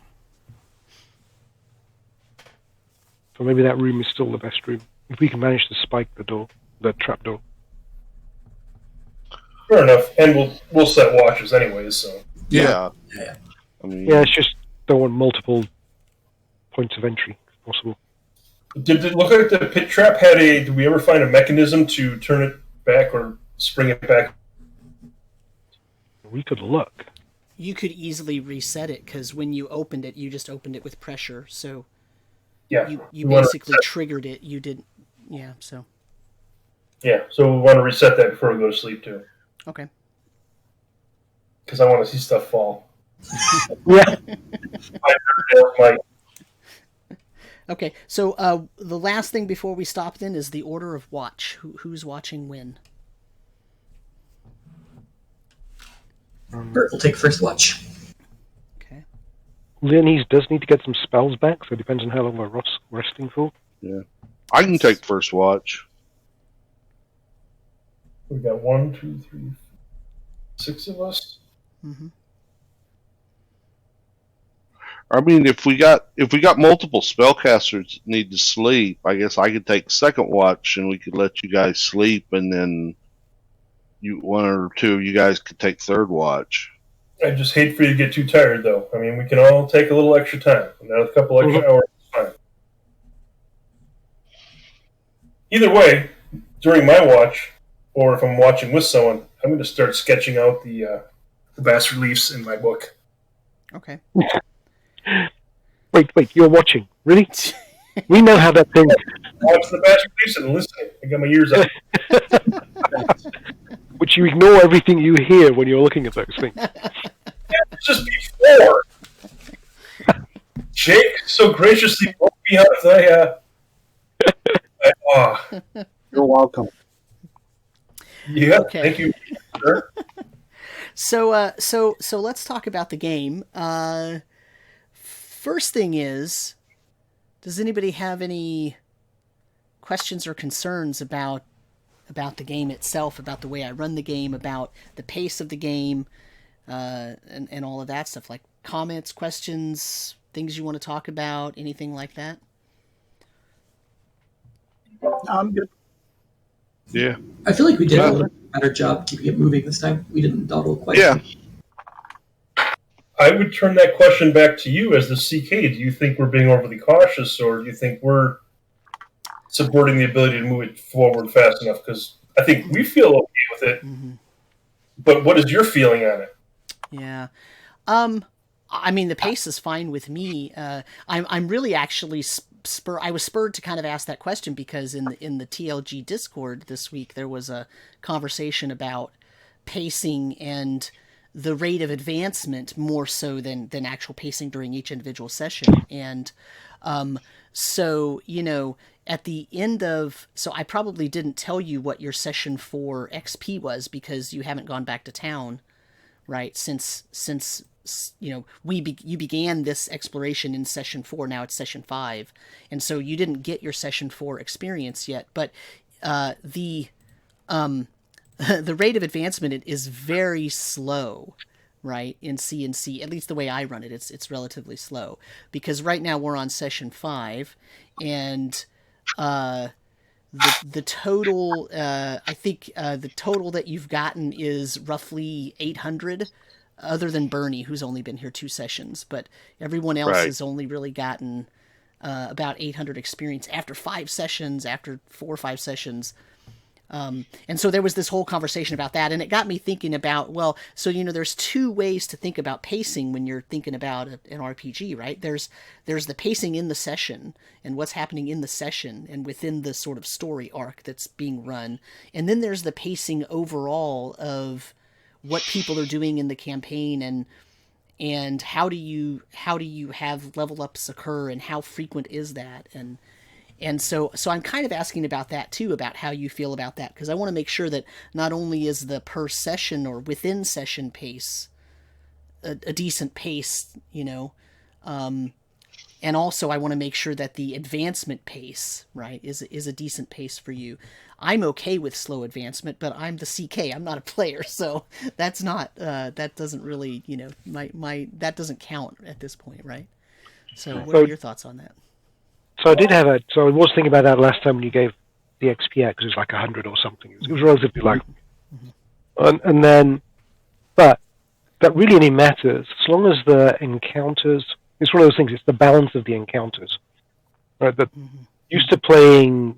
So maybe that room is still the best room if we can manage to spike the trap door. Fair enough, and we'll set watches anyways. So Yeah. Yeah. I mean, Yeah, it's just don't want multiple points of entry if possible. did it look like the pit trap had a? Did we ever find a mechanism to turn it back or spring it back? We could look. You could easily reset it because when you opened it, you just opened it with pressure. So Yeah, you we wanna basically reset- triggered it. You didn't. Yeah. So Yeah, so we want to reset that before we go to sleep too, okay. because I want to see stuff fall. Yeah. Like, Okay. So the last thing before we stop then is the order of watch. Who's watching when? Bert will take first watch. Okay. Leonese does need to get some spells back, so it depends on how long we're resting for. I can take first watch. we got 1, 2, 3, 6 of us. Mm-hmm. I mean, if we got multiple spellcasters that need to sleep, I guess I could take second watch, and we could let you guys sleep, and then one or two of you guys could take third watch. I just hate for you to get too tired, though. I mean, we can all take a little extra time. Another couple extra hours is fine. Either way, during my watch, or if I'm watching with someone, I'm going to start sketching out the bas reliefs in my book. Okay. Wait, you're watching. Really? We know how that thing... Watch the bas reliefs and listening. I got my ears up. But you ignore everything you hear when you're looking at those things. Just before. Jake so graciously woke me up as You're welcome. yeah, Okay. thank you. Sir. So let's talk about the game. First thing is, does anybody have any questions or concerns about the game itself, about the way I run the game, about the pace of the game, and all of that stuff? Like comments, questions, things you want to talk about, anything like that? I'm good. Yeah. I feel like we did a little better job keeping it moving this time. We didn't dawdle quite. Yeah. I would turn that question back to you as the CK. Do you think we're being overly cautious, or do you think we're subverting the ability to move it forward fast enough? Because I think we feel okay with it, but what is your feeling on it? Yeah. I mean, the pace is fine with me. I'm really actually I was spurred to kind of ask that question because in the TLG Discord this week there was a conversation about pacing and the rate of advancement more so than actual pacing during each individual session. And so, at the end of... So I probably didn't tell you what your session 4 XP was because you haven't gone back to town, right? Since you began this exploration in session 4, now it's session 5. And so you didn't get your session 4 experience yet, but the rate of advancement is very slow, right? In CNC, at least the way I run it, it's relatively slow because right now we're on session 5, and the total, I think the total that you've gotten is roughly 800, other than Bernie, who's only been here 2 sessions, but everyone else has only really gotten about 800 experience after 5 sessions, after 4 or 5 sessions. And so there was this whole conversation about that, and it got me thinking about, well, so, there's 2 ways to think about pacing when you're thinking about an RPG, right? There's the pacing in the session and what's happening in the session and within the sort of story arc that's being run. And then there's the pacing overall of what people are doing in the campaign and how do you have level ups occur and how frequent is that? And so I'm kind of asking about that too, about how you feel about that, because I want to make sure that not only is the per session or within session pace a decent pace, and also I want to make sure that the advancement pace, right, is a decent pace for you. I'm okay with slow advancement, but I'm the CK. I'm not a player, so that's not that doesn't really, my that doesn't count at this point, right? So what are your thoughts on that? So I was thinking about that last time when you gave the XP out, because it was like 100 or something. It was relatively light. And then, but that really only matters as long as the encounters... It's one of those things, it's the balance of the encounters. Right? That used to playing,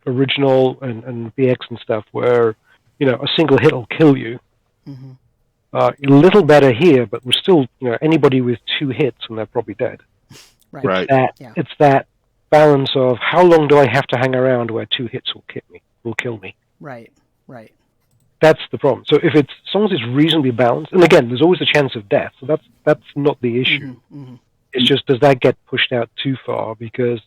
original and BX and stuff where, a single hit will kill you. A little better here, but we're still, anybody with 2 hits and they're probably dead. Right. It's that balance of how long do I have to hang around where 2 hits will kill me. Right. That's the problem. So as long as it's reasonably balanced, and again, there's always a chance of death. So that's not the issue. It's just, does that get pushed out too far? Because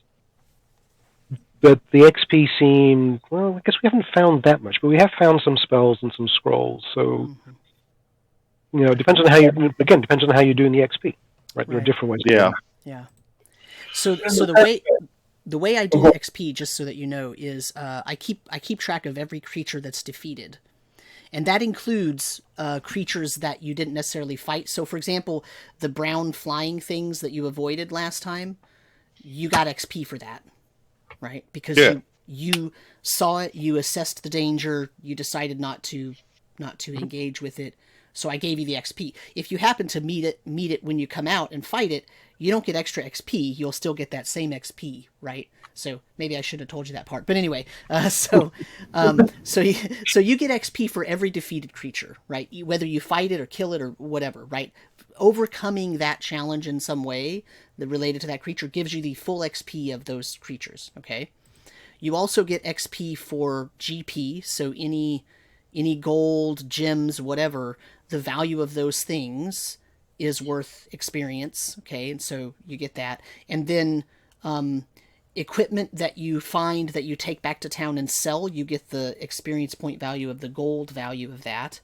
the XP seemed, well, I guess we haven't found that much, but we have found some spells and some scrolls. So it depends on how you're doing the XP. Right? There are different ways. Yeah. So the way I do XP, just so that you know, is I keep track of every creature that's defeated, and that includes creatures that you didn't necessarily fight. So, for example, the brown flying things that you avoided last time, you got XP for that, right? Because you saw it, you assessed the danger, you decided not to engage with it. So I gave you the XP. If you happen to meet it when you come out and fight it, you don't get extra XP. You'll still get that same XP, right? So maybe I should have told you that part. But anyway, so you get XP for every defeated creature, right? Whether you fight it or kill it or whatever, right? Overcoming that challenge in some way that related to that creature gives you the full XP of those creatures, okay? You also get XP for GP, so any gold, gems, whatever, the value of those things is worth experience, okay? And so you get that. And then equipment that you find that you take back to town and sell, you get the experience point value of the gold value of that.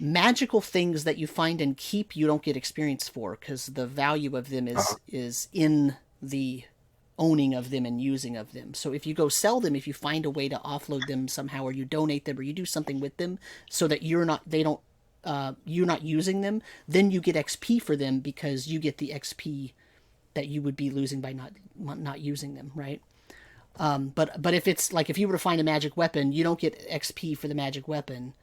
Magical things that you find and keep, you don't get experience for, because the value of them is in the owning of them and using of them. So if you go sell them, if you find a way to offload them somehow, or you donate them, or you do something with them so that you're not using them, then you get XP for them because you get the XP that you would be losing by not using them, right? But if it's like, if you were to find a magic weapon, you don't get XP for the magic weapon.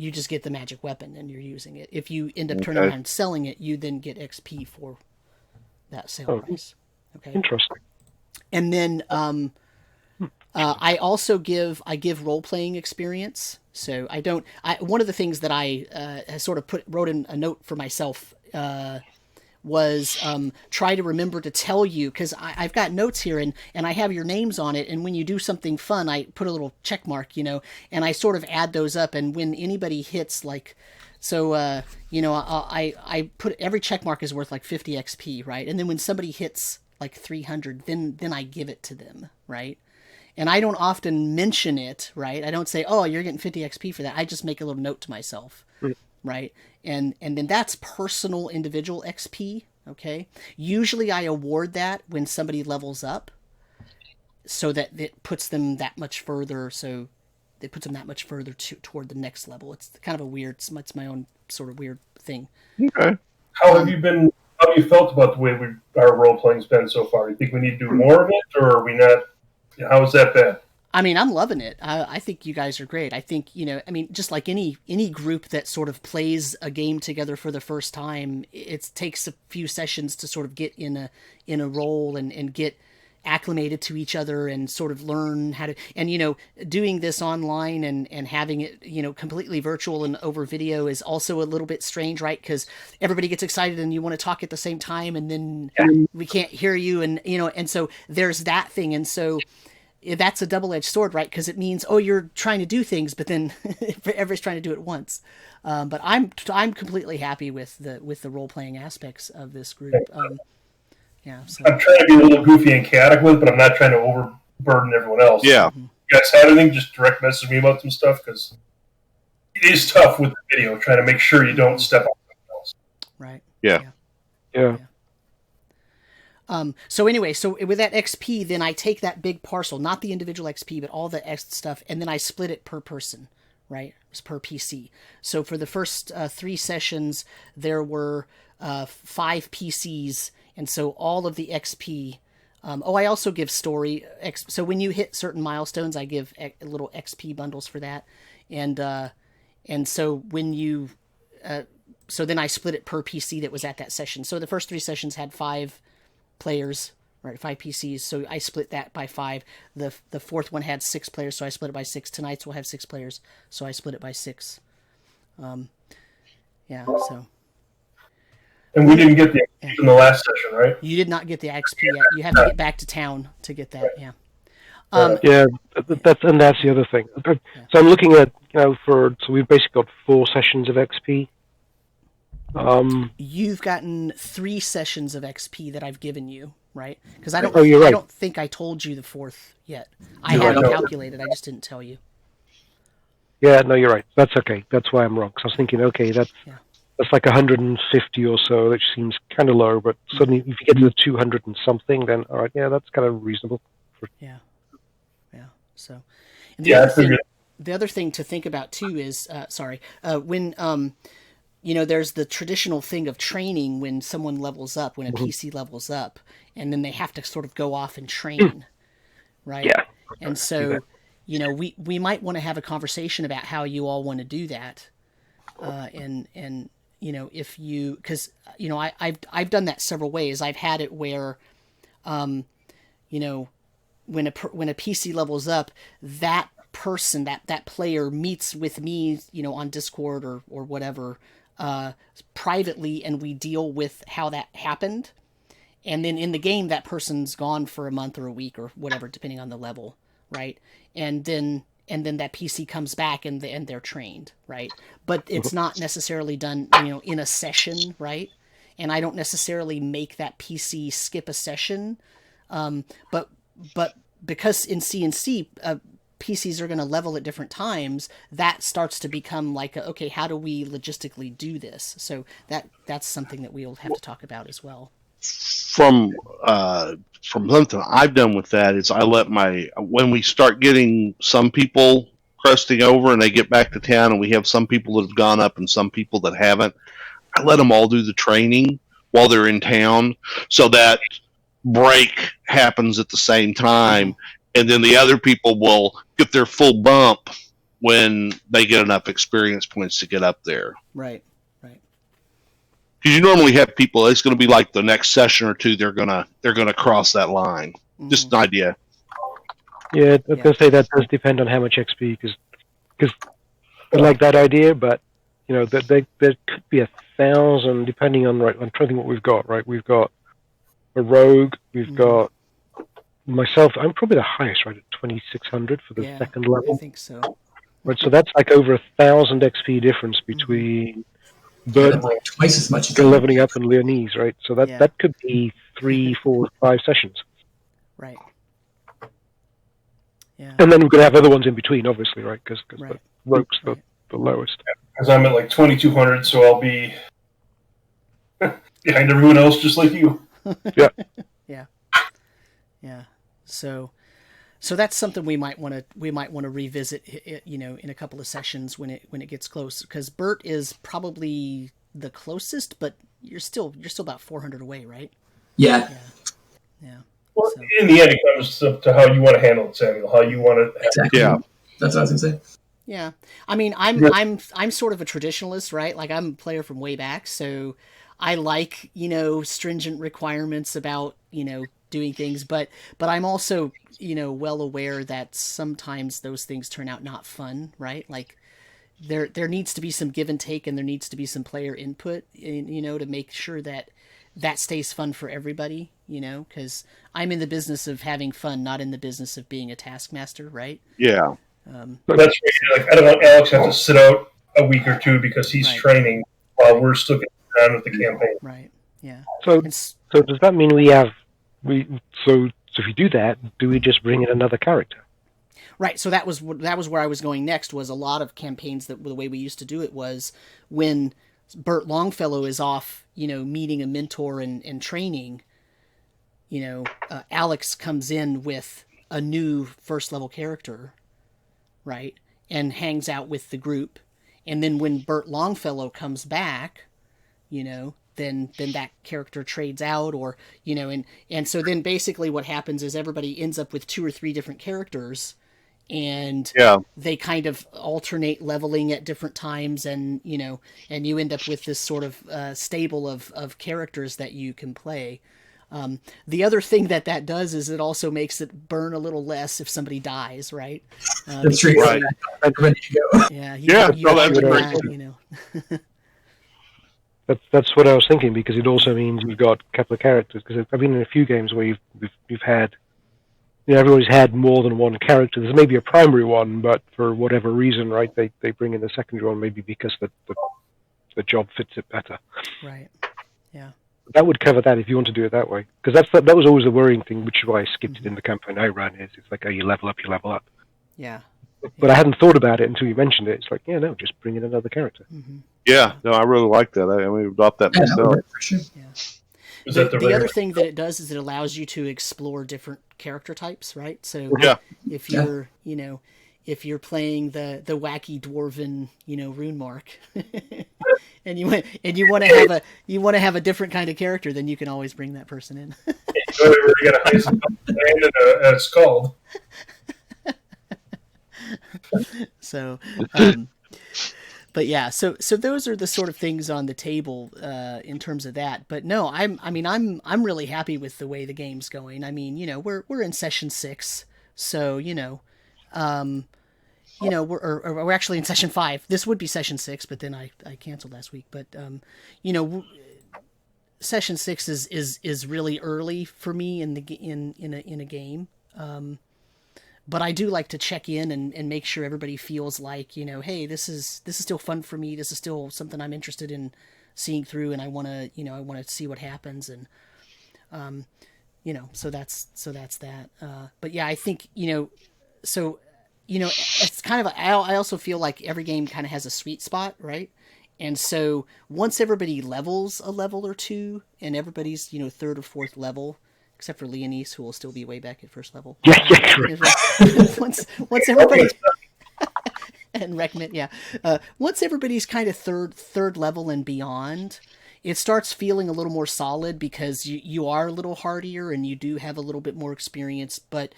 you just get the magic weapon and you're using it. If you end up turning around and selling it, you then get XP for that sale price. Okay. Interesting. And then I also give role playing experience. So one of the things that I sort of wrote in a note for myself was try to remember to tell you, because I've got notes here and I have your names on it, and when you do something fun I put a little check mark, and I sort of add those up, and when anybody hits I put every check mark is worth like 50 XP, right? And then when somebody hits like 300, then I give it to them, right? And I don't often mention it, right? I don't say, oh, you're getting 50 XP for that. I just make a little note to myself, right? And then that's personal individual XP, okay? Usually I award that when somebody levels up, so that it puts them that much further, toward the next level. It's kind of it's my own sort of weird thing. Okay. How have you felt about the way our role-playing's been so far? You think we need to do more of it, or are we not? How has that been? I mean, I'm loving it. I think you guys are great. I think, just like any group that sort of plays a game together for the first time, it takes a few sessions to sort of get in a role and get acclimated to each other and sort of learn how to, and, doing this online and having it, completely virtual and over video is also a little bit strange, right? Because everybody gets excited and you want to talk at the same time, and then we can't hear you. And, and so there's that thing. And so that's a double-edged sword, right? Because it means, oh, you're trying to do things, but then everybody's trying to do it once. But I'm completely happy with the role-playing aspects of this group. So. I'm trying to be a little goofy and chaotic with it, but I'm not trying to overburden everyone else. Yeah. Mm-hmm. You guys have anything, just direct message me about some stuff, because it is tough with the video, trying to make sure you don't step on something else. Right. Yeah. So anyway, with that XP, then I take that big parcel, not the individual XP, but all the X stuff, and then I split it per person, right? It's per PC. So for the first 3 sessions, there were 5 PCs, and so all of the XP. I also give story. So when you hit certain milestones, I give little XP bundles for that, and so when you, so then I split it per PC that was at that session. So the first 3 sessions had 5 players, right? 5 PCs. So I split that by 5. The fourth one had 6 players, so I split it by 6. Tonight's will have 6 players, so I split it by 6. So. And we didn't get the XP in the last session, right? You did not get the XP yet. You have to get back to town to get that. Yeah. That's the other thing. So I'm looking at so we've basically got 4 sessions of XP. You've gotten 3 sessions of XP that I've given you, right? Because I don't. Oh, you're right. I don't think I told you the 4th yet. I haven't calculated. I just didn't tell you. Yeah, no, you're right. That's okay. That's why I'm wrong. Because I was thinking, okay, that's like 150 or so, which seems kind of low. But suddenly, if you get to the 200 and something, then all right, that's kind of reasonable. Yeah. So, the other thing to think about too is, when there's the traditional thing of training when someone levels up, when a PC levels up, and then they have to sort of go off and train, right? Yeah. And so, we might want to have a conversation about how you all want to do that, if you, because I've done that several ways. I've had it where, when a PC levels up, that person, that player meets with me, on Discord or whatever, privately, and we deal with how that happened. And then in the game, that person's gone for a month or a week or whatever, depending on the level, right? And then that PC comes back and they're trained, right? But it's not necessarily done, in a session, right? And I don't necessarily make that PC skip a session, but because in C&C, PCs are going to level at different times, that starts to become like, okay, how do we logistically do this? So that's something that we'll have to talk about as well. From something I've done with that is I let when we start getting some people cresting over and they get back to town, and we have some people that have gone up and some people that haven't, I let them all do the training while they're in town, so that break happens at the same time, and then the other people will get their full bump when they get enough experience points to get up there. Right. Because you normally have people, it's going to be like the next session or two, they're gonna cross that line. Mm-hmm. Just an idea. Yeah, I was going to say that does depend on how much XP, because I like that idea, but there could be 1,000 depending on, right, I'm trying to think what we've got, right? We've got a rogue, we've got myself, I'm probably the highest, right, at 2,600 for the second level. I think so. Right, so that's like over 1,000 XP difference between Bert like twice as much as leveling up and Leonese, right? So that could be 3, 4, 5 sessions. Right. Yeah. And then we're going to have other ones in between, obviously, right? Because the rogue's the lowest. Because I'm at like 2,200, so I'll be behind everyone else, just like you. Yeah. So that's something we might want to revisit, in a couple of sessions when it gets close, because Bert is probably the closest, but you're still about 400 away, right? Yeah. Well, in the end, it comes to how you want to handle it, Samuel. How you want to. Exactly. Yeah. That's what I was going to say. Yeah. I mean, I'm sort of a traditionalist, right? Like, I'm a player from way back, so I like, stringent requirements about, doing things, but I'm also, well aware that sometimes those things turn out not fun, right? Like, there needs to be some give and take, and there needs to be some player input, to make sure that stays fun for everybody, because I'm in the business of having fun, not in the business of being a taskmaster, right? Yeah. That's right. Like, I don't want Alex to have to sit out a week or two because he's training while we're still getting on with the campaign. Right. Yeah. So does that mean so if you do that, do we just bring in another character? Right. So that was where I was going next. Was a lot of campaigns that the way we used to do it was when Bert Longfellow is off, meeting a mentor and training, Alex comes in with a new first level character, right? And hangs out with the group. And then when Bert Longfellow comes back, then that character trades out, or, and so then basically what happens is everybody ends up with 2 or 3 different characters, and they kind of alternate leveling at different times, and and you end up with this sort of stable of characters that you can play. The other thing that does is it also makes it burn a little less if somebody dies, right? That's true. Right. Ready to go. Yeah. That's great. That's what I was thinking, because it also means you've got a couple of characters. Because I've been in a few games where you've had, everybody's had more than one character. There's maybe a primary one, but for whatever reason, right, they bring in the secondary one, maybe because the job fits it better. Right. Yeah. That would cover that if you want to do it that way. Because that was always the worrying thing, which is why I skipped it in the campaign I ran. It's like, oh, you level up. Yeah. But I hadn't thought about it until you mentioned it. It's like, no, just bring in another character. Mm-hmm. Yeah, no, I really like that. I mean, adopt that myself. For sure. Yeah. The other thing that it does is it allows you to explore different character types, right? So if you're, if you're playing the wacky dwarven, rune mark, and you want to have a different kind of character, then you can always bring that person in. You got a heist and a scald. So, but yeah, so those are the sort of things on the table in terms of that. But no, I'm really happy with the way the game's going. I mean, we're in session 6, so we're actually in session 5. This would be session 6, but then I canceled last week. But session 6 is really early for me in a game. But I do like to check in and make sure everybody feels like, hey, this is still fun for me. This is still something I'm interested in seeing through, and I want to see what happens, and so that's that. But yeah, I think it's kind of I also feel like every game kind of has a sweet spot, right? And so once everybody levels a level or two, and everybody's 3rd or 4th level, except for Leonese, who will still be way back at 1st level. Once everybody and Rekmit, once everybody's kind of third level and beyond, it starts feeling a little more solid, because you are a little hardier and you do have a little bit more experience. But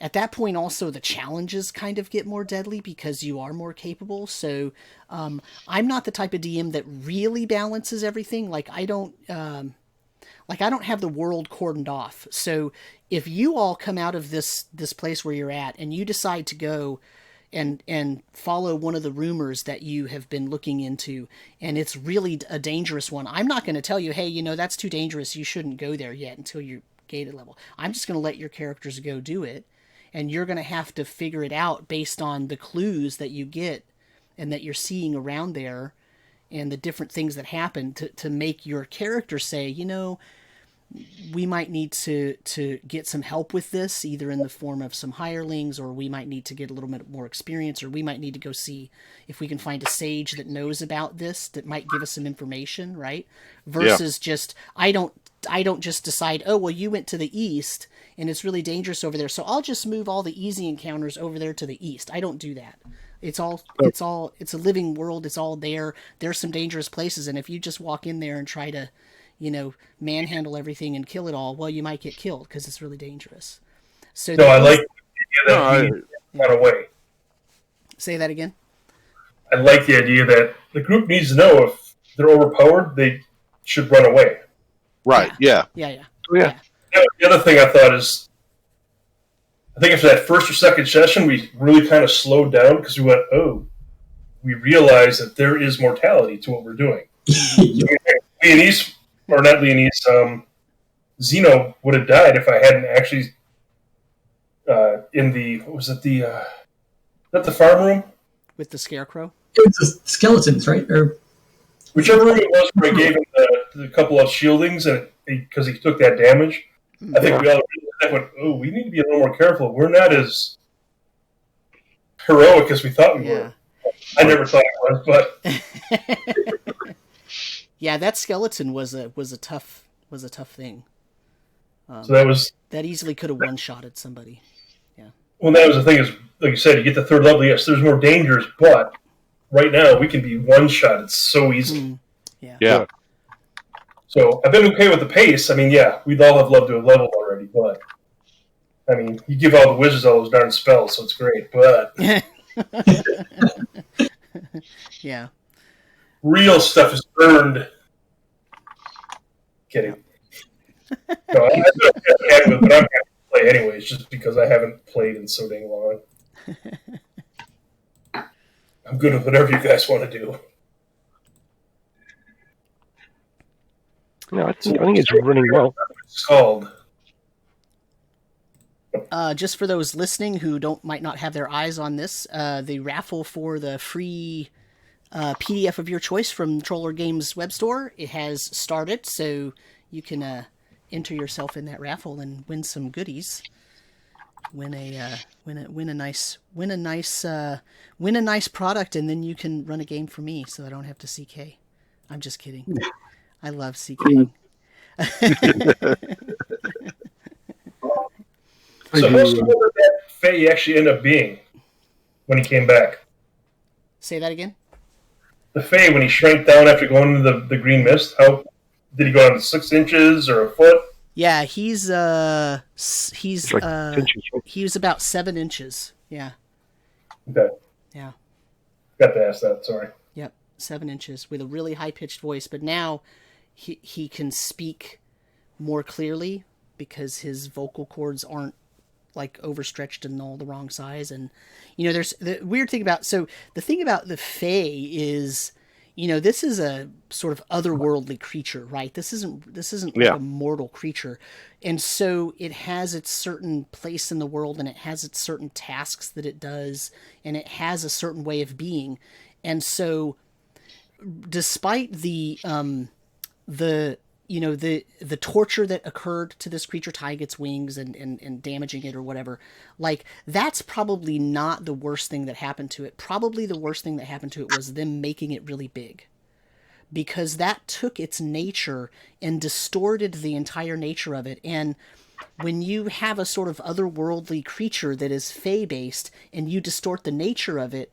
at that point also the challenges kind of get more deadly because you are more capable. So I'm not the type of DM that really balances everything. Like I don't have the world cordoned off. So if you all come out of this place where you're at and you decide to go and follow one of the rumors that you have been looking into, and it's really a dangerous one, I'm not going to tell you, hey, you know, that's too dangerous, you shouldn't go there yet until you're gated level. I'm just going to let your characters go do it, and you're going to have to figure it out based on the clues that you get and that you're seeing around there and the different things that happen to make your character say, you know, we might need to get some help with this, either in the form of some hirelings, or we might need to get a little bit more experience, or we might need to go see if we can find a sage that knows about this that might give us some information, right? Versus just, I don't just decide, oh, well, you went to the east and it's really dangerous over there, so I'll just move all the easy encounters over there to the east. I don't do that. It's a living world. It's all there. There's some dangerous places. And if you just walk in there and try to, you know, manhandle everything and kill it all, well, you might get killed because it's really dangerous. So no, I like the idea that he got away. Say that again. I like the idea that the group needs to know if they're overpowered, they should run away. Right. Yeah. Yeah. Yeah. The other thing I thought is, I think after that first or second session, we really kind of slowed down because we went, oh, we realized that there is mortality to what we're doing. Leonese, or not Leonese, Zeno would have died if I hadn't actually in the, what was it, the not the farm room? With the scarecrow? It's the skeletons, right? Or whichever room it was where I gave him the couple of shieldings and because he took that damage. I think we all went, oh, we need to be a little more careful. We're not as heroic as we thought we were. I never thought it was, but yeah, that skeleton was a tough thing. So that easily could have one-shotted somebody. Yeah. Well, that was the thing is, like you said, you get the third level. Yes, there's more dangers, but right now we can be one-shotted so easily. Yeah. So I've been okay with the pace. I mean, yeah, we'd all have loved to have leveled already, but I mean, you give all the wizards all those darn spells, so it's great. But yeah, real stuff is earned. Kidding. No, I don't have to, but I'm happy to play anyways, just because I haven't played in so dang long. I'm good with whatever you guys want to do. No, I think it's running well. It's called. Just for those listening who might not have their eyes on this, the raffle for the free PDF of your choice from Troller Games web store, it has started, so you can enter yourself in that raffle and win some goodies. Win a nice product, and then you can run a game for me, so I don't have to CK. I'm just kidding. I love CKing. So how small did that Fae actually end up being when he came back? Say that again? The Fae, when he shrank down after going into the green mist, how did he go down to 6 inches or a foot? Yeah, he's like inches, right? he was about 7 inches. Yeah. Okay. Yeah. Got to ask that, sorry. Yep, 7 inches with a really high-pitched voice, but now he can speak more clearly because his vocal cords aren't like overstretched and all the wrong size. And you know, there's the weird thing about the thing about the Fae is, you know, this is a sort of otherworldly creature, right? This isn't like a mortal creature, and so it has its certain place in the world, and it has its certain tasks that it does, and it has a certain way of being. And so despite the torture that occurred to this creature, tying its wings and damaging it or whatever, like, that's probably not the worst thing that happened to it. Probably the worst thing that happened to it was them making it really big, because that took its nature and distorted the entire nature of it. And when you have a sort of otherworldly creature that is Fae-based and you distort the nature of it,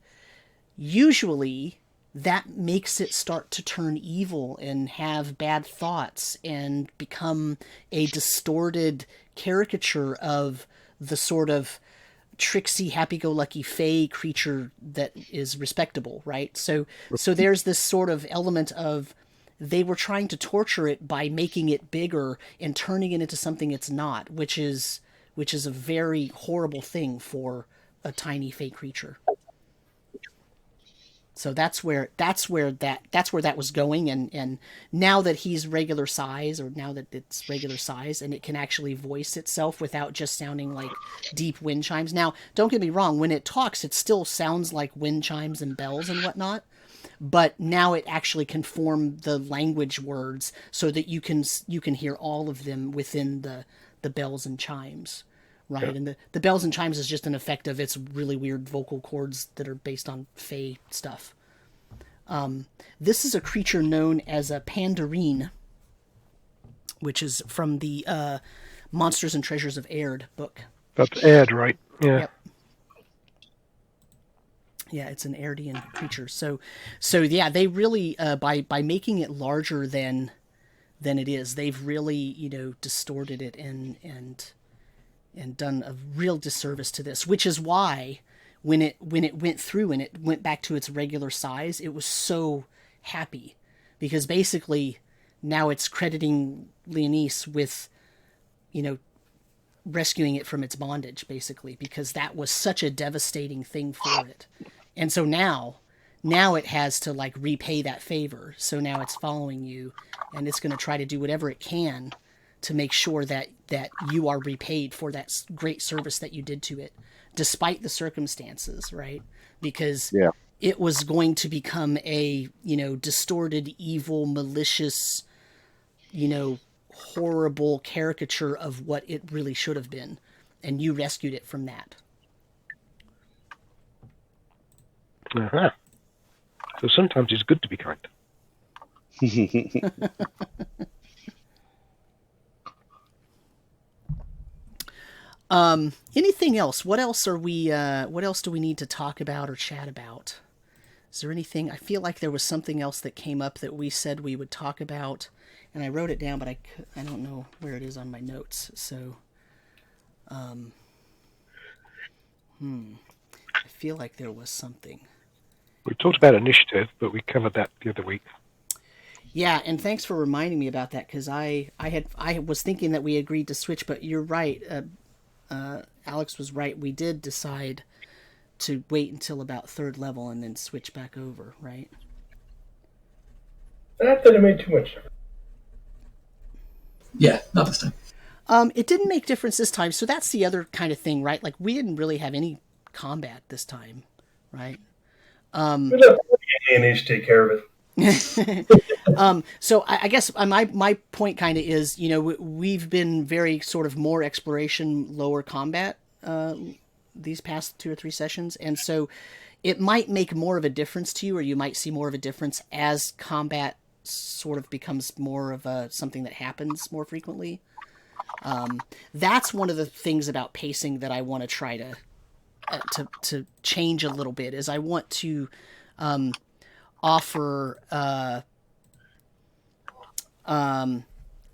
usually that makes it start to turn evil and have bad thoughts and become a distorted caricature of the sort of tricksy, happy-go-lucky fey creature that is respectable, right? So there's this sort of element of they were trying to torture it by making it bigger and turning it into something it's not, which is a very horrible thing for a tiny fey creature. So that's where that was going, and now that he's regular size, or now that it's regular size, and it can actually voice itself without just sounding like deep wind chimes. Now, don't get me wrong, when it talks, it still sounds like wind chimes and bells and whatnot, but now it actually can form the language words so that you can hear all of them within the bells and chimes. Right, yeah. And the bells and chimes is just an effect of its really weird vocal cords that are based on fey stuff. This is a creature known as a Pandarine, which is from the Monsters and Treasures of Aird book. That's Aird, right? Yeah. Yep. Yeah, it's an Airdian creature. So yeah, they really by making it larger than it is, they've really distorted it and done a real disservice to this, which is why when it went through and it went back to its regular size, it was so happy, because basically now it's crediting Leonise with rescuing it from its bondage, basically, because that was such a devastating thing for it. And so now it has to like repay that favor. So now it's following you, and it's going to try to do whatever it can to make sure that you are repaid for that great service that you did to it, despite the circumstances, right? Because it was going to become a, distorted, evil, malicious, horrible caricature of what it really should have been. And you rescued it from that. Uh-huh. So sometimes it's good to be kind. Anything else? What else do we need to talk about or chat about? Is there anything? I feel like there was something else that came up that we said we would talk about, and I wrote it down, but I don't know where it is on my notes. So, I feel like there was something. We talked about initiative, but we covered that the other week. Yeah, and thanks for reminding me about that, because I was thinking that we agreed to switch, but you're right. Alex was right. We did decide to wait until about 3rd level and then switch back over, right? Not that it made too much difference. Yeah, not this time. It didn't make difference this time, so that's the other kind of thing, right? Like, we didn't really have any combat this time, right? We let A&H take care of it. So I guess my point kind of is, we've been very sort of more exploration, lower combat these past 2 or 3 sessions, and so it might make more of a difference to you, or you might see more of a difference as combat sort of becomes more of something that happens more frequently. That's one of the things about pacing that I want to try to change a little bit, is I want to offer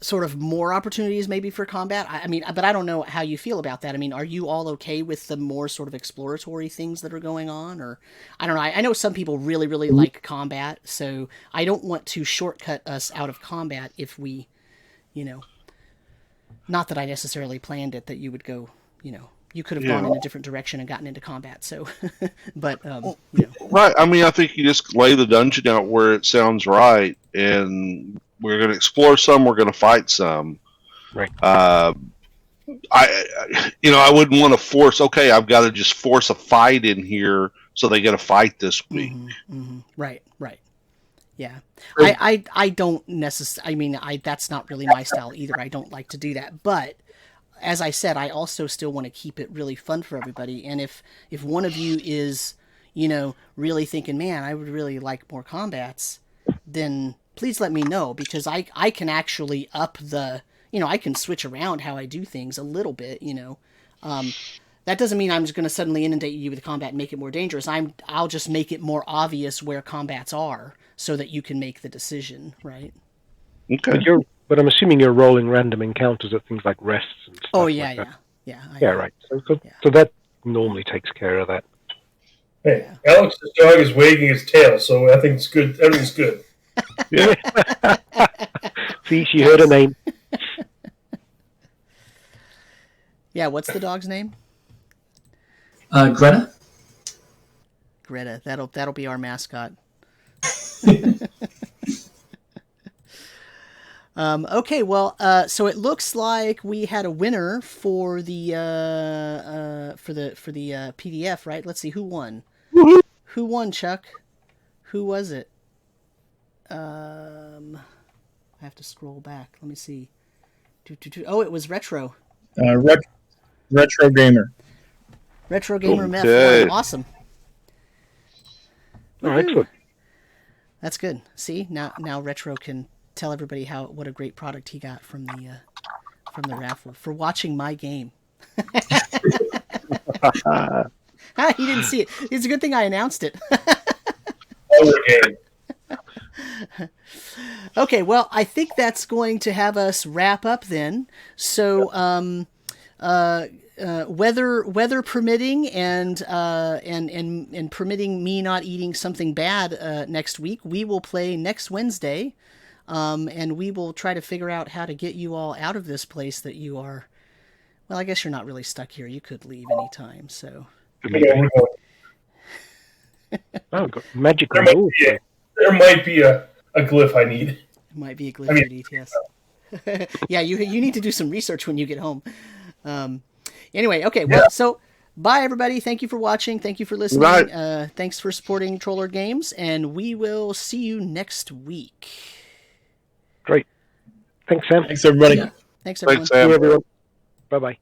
sort of more opportunities maybe for combat. I mean, but I don't know how you feel about that. I mean, are you all okay with the more sort of exploratory things that are going on? Or I don't know. I know some people really, really like combat, so I don't want to shortcut us out of combat if we, not that I necessarily planned it, that you would go, you could have gone in a different direction and gotten into combat. So, but, Right. I mean, I think you just lay the dungeon out where it sounds right, and we're going to explore some, we're going to fight some. Right. I wouldn't want to force, okay, I've got to just force a fight in here so they get a fight this week. Right. Yeah. I don't necessarily, I mean, that's not really my style either. I don't like to do that, but as I said, I also still want to keep it really fun for everybody. And if one of you is, really thinking, man, I would really like more combats, then please let me know, because I can actually up the, I can switch around how I do things a little bit, that doesn't mean I'm just going to suddenly inundate you with combat and make it more dangerous. I'll just make it more obvious where combats are so that you can make the decision, right? Okay. But I'm assuming you're rolling random encounters at things like rests and stuff. Oh yeah, like that. yeah. Right. So that normally takes care of that. Hey, Alex's dog is wagging his tail, so I think it's good. Everything's good. Yeah. See, she heard her name. Yeah, what's the dog's name? Greta? Greta. That'll be our mascot. Okay, well, so it looks like we had a winner for the PDF, right? Let's see who won. Who won, Chuck? Who was it? I have to scroll back. Let me see. Oh, it was Retro. Retro Gamer. Retro Gamer Meth Okay. won. Awesome. Oh, excellent. That's good. See, now Retro can tell everybody what a great product he got from the raffle for watching my game. He didn't see it. It's a good thing I announced it. Okay, well, I think that's going to have us wrap up then. So, weather permitting, and permitting me not eating something bad next week, we will play next Wednesday, and we will try to figure out how to get you all out of this place that you are. Well, I guess you're not really stuck here. You could leave anytime. So. Oh, got magical There might rules. be there might be a glyph I need. It might be a glitch you need, yes. Yeah, you need to do some research when you get home. Anyway, okay, well, so bye, everybody. Thank you for watching. Thank you for listening. Right. Thanks for supporting Troll Lord Games, and we will see you next week. Great. Thanks, Sam. Thanks, everybody. Yeah. Thanks, everyone. Thanks, Sam. See you, everyone. Bye-bye.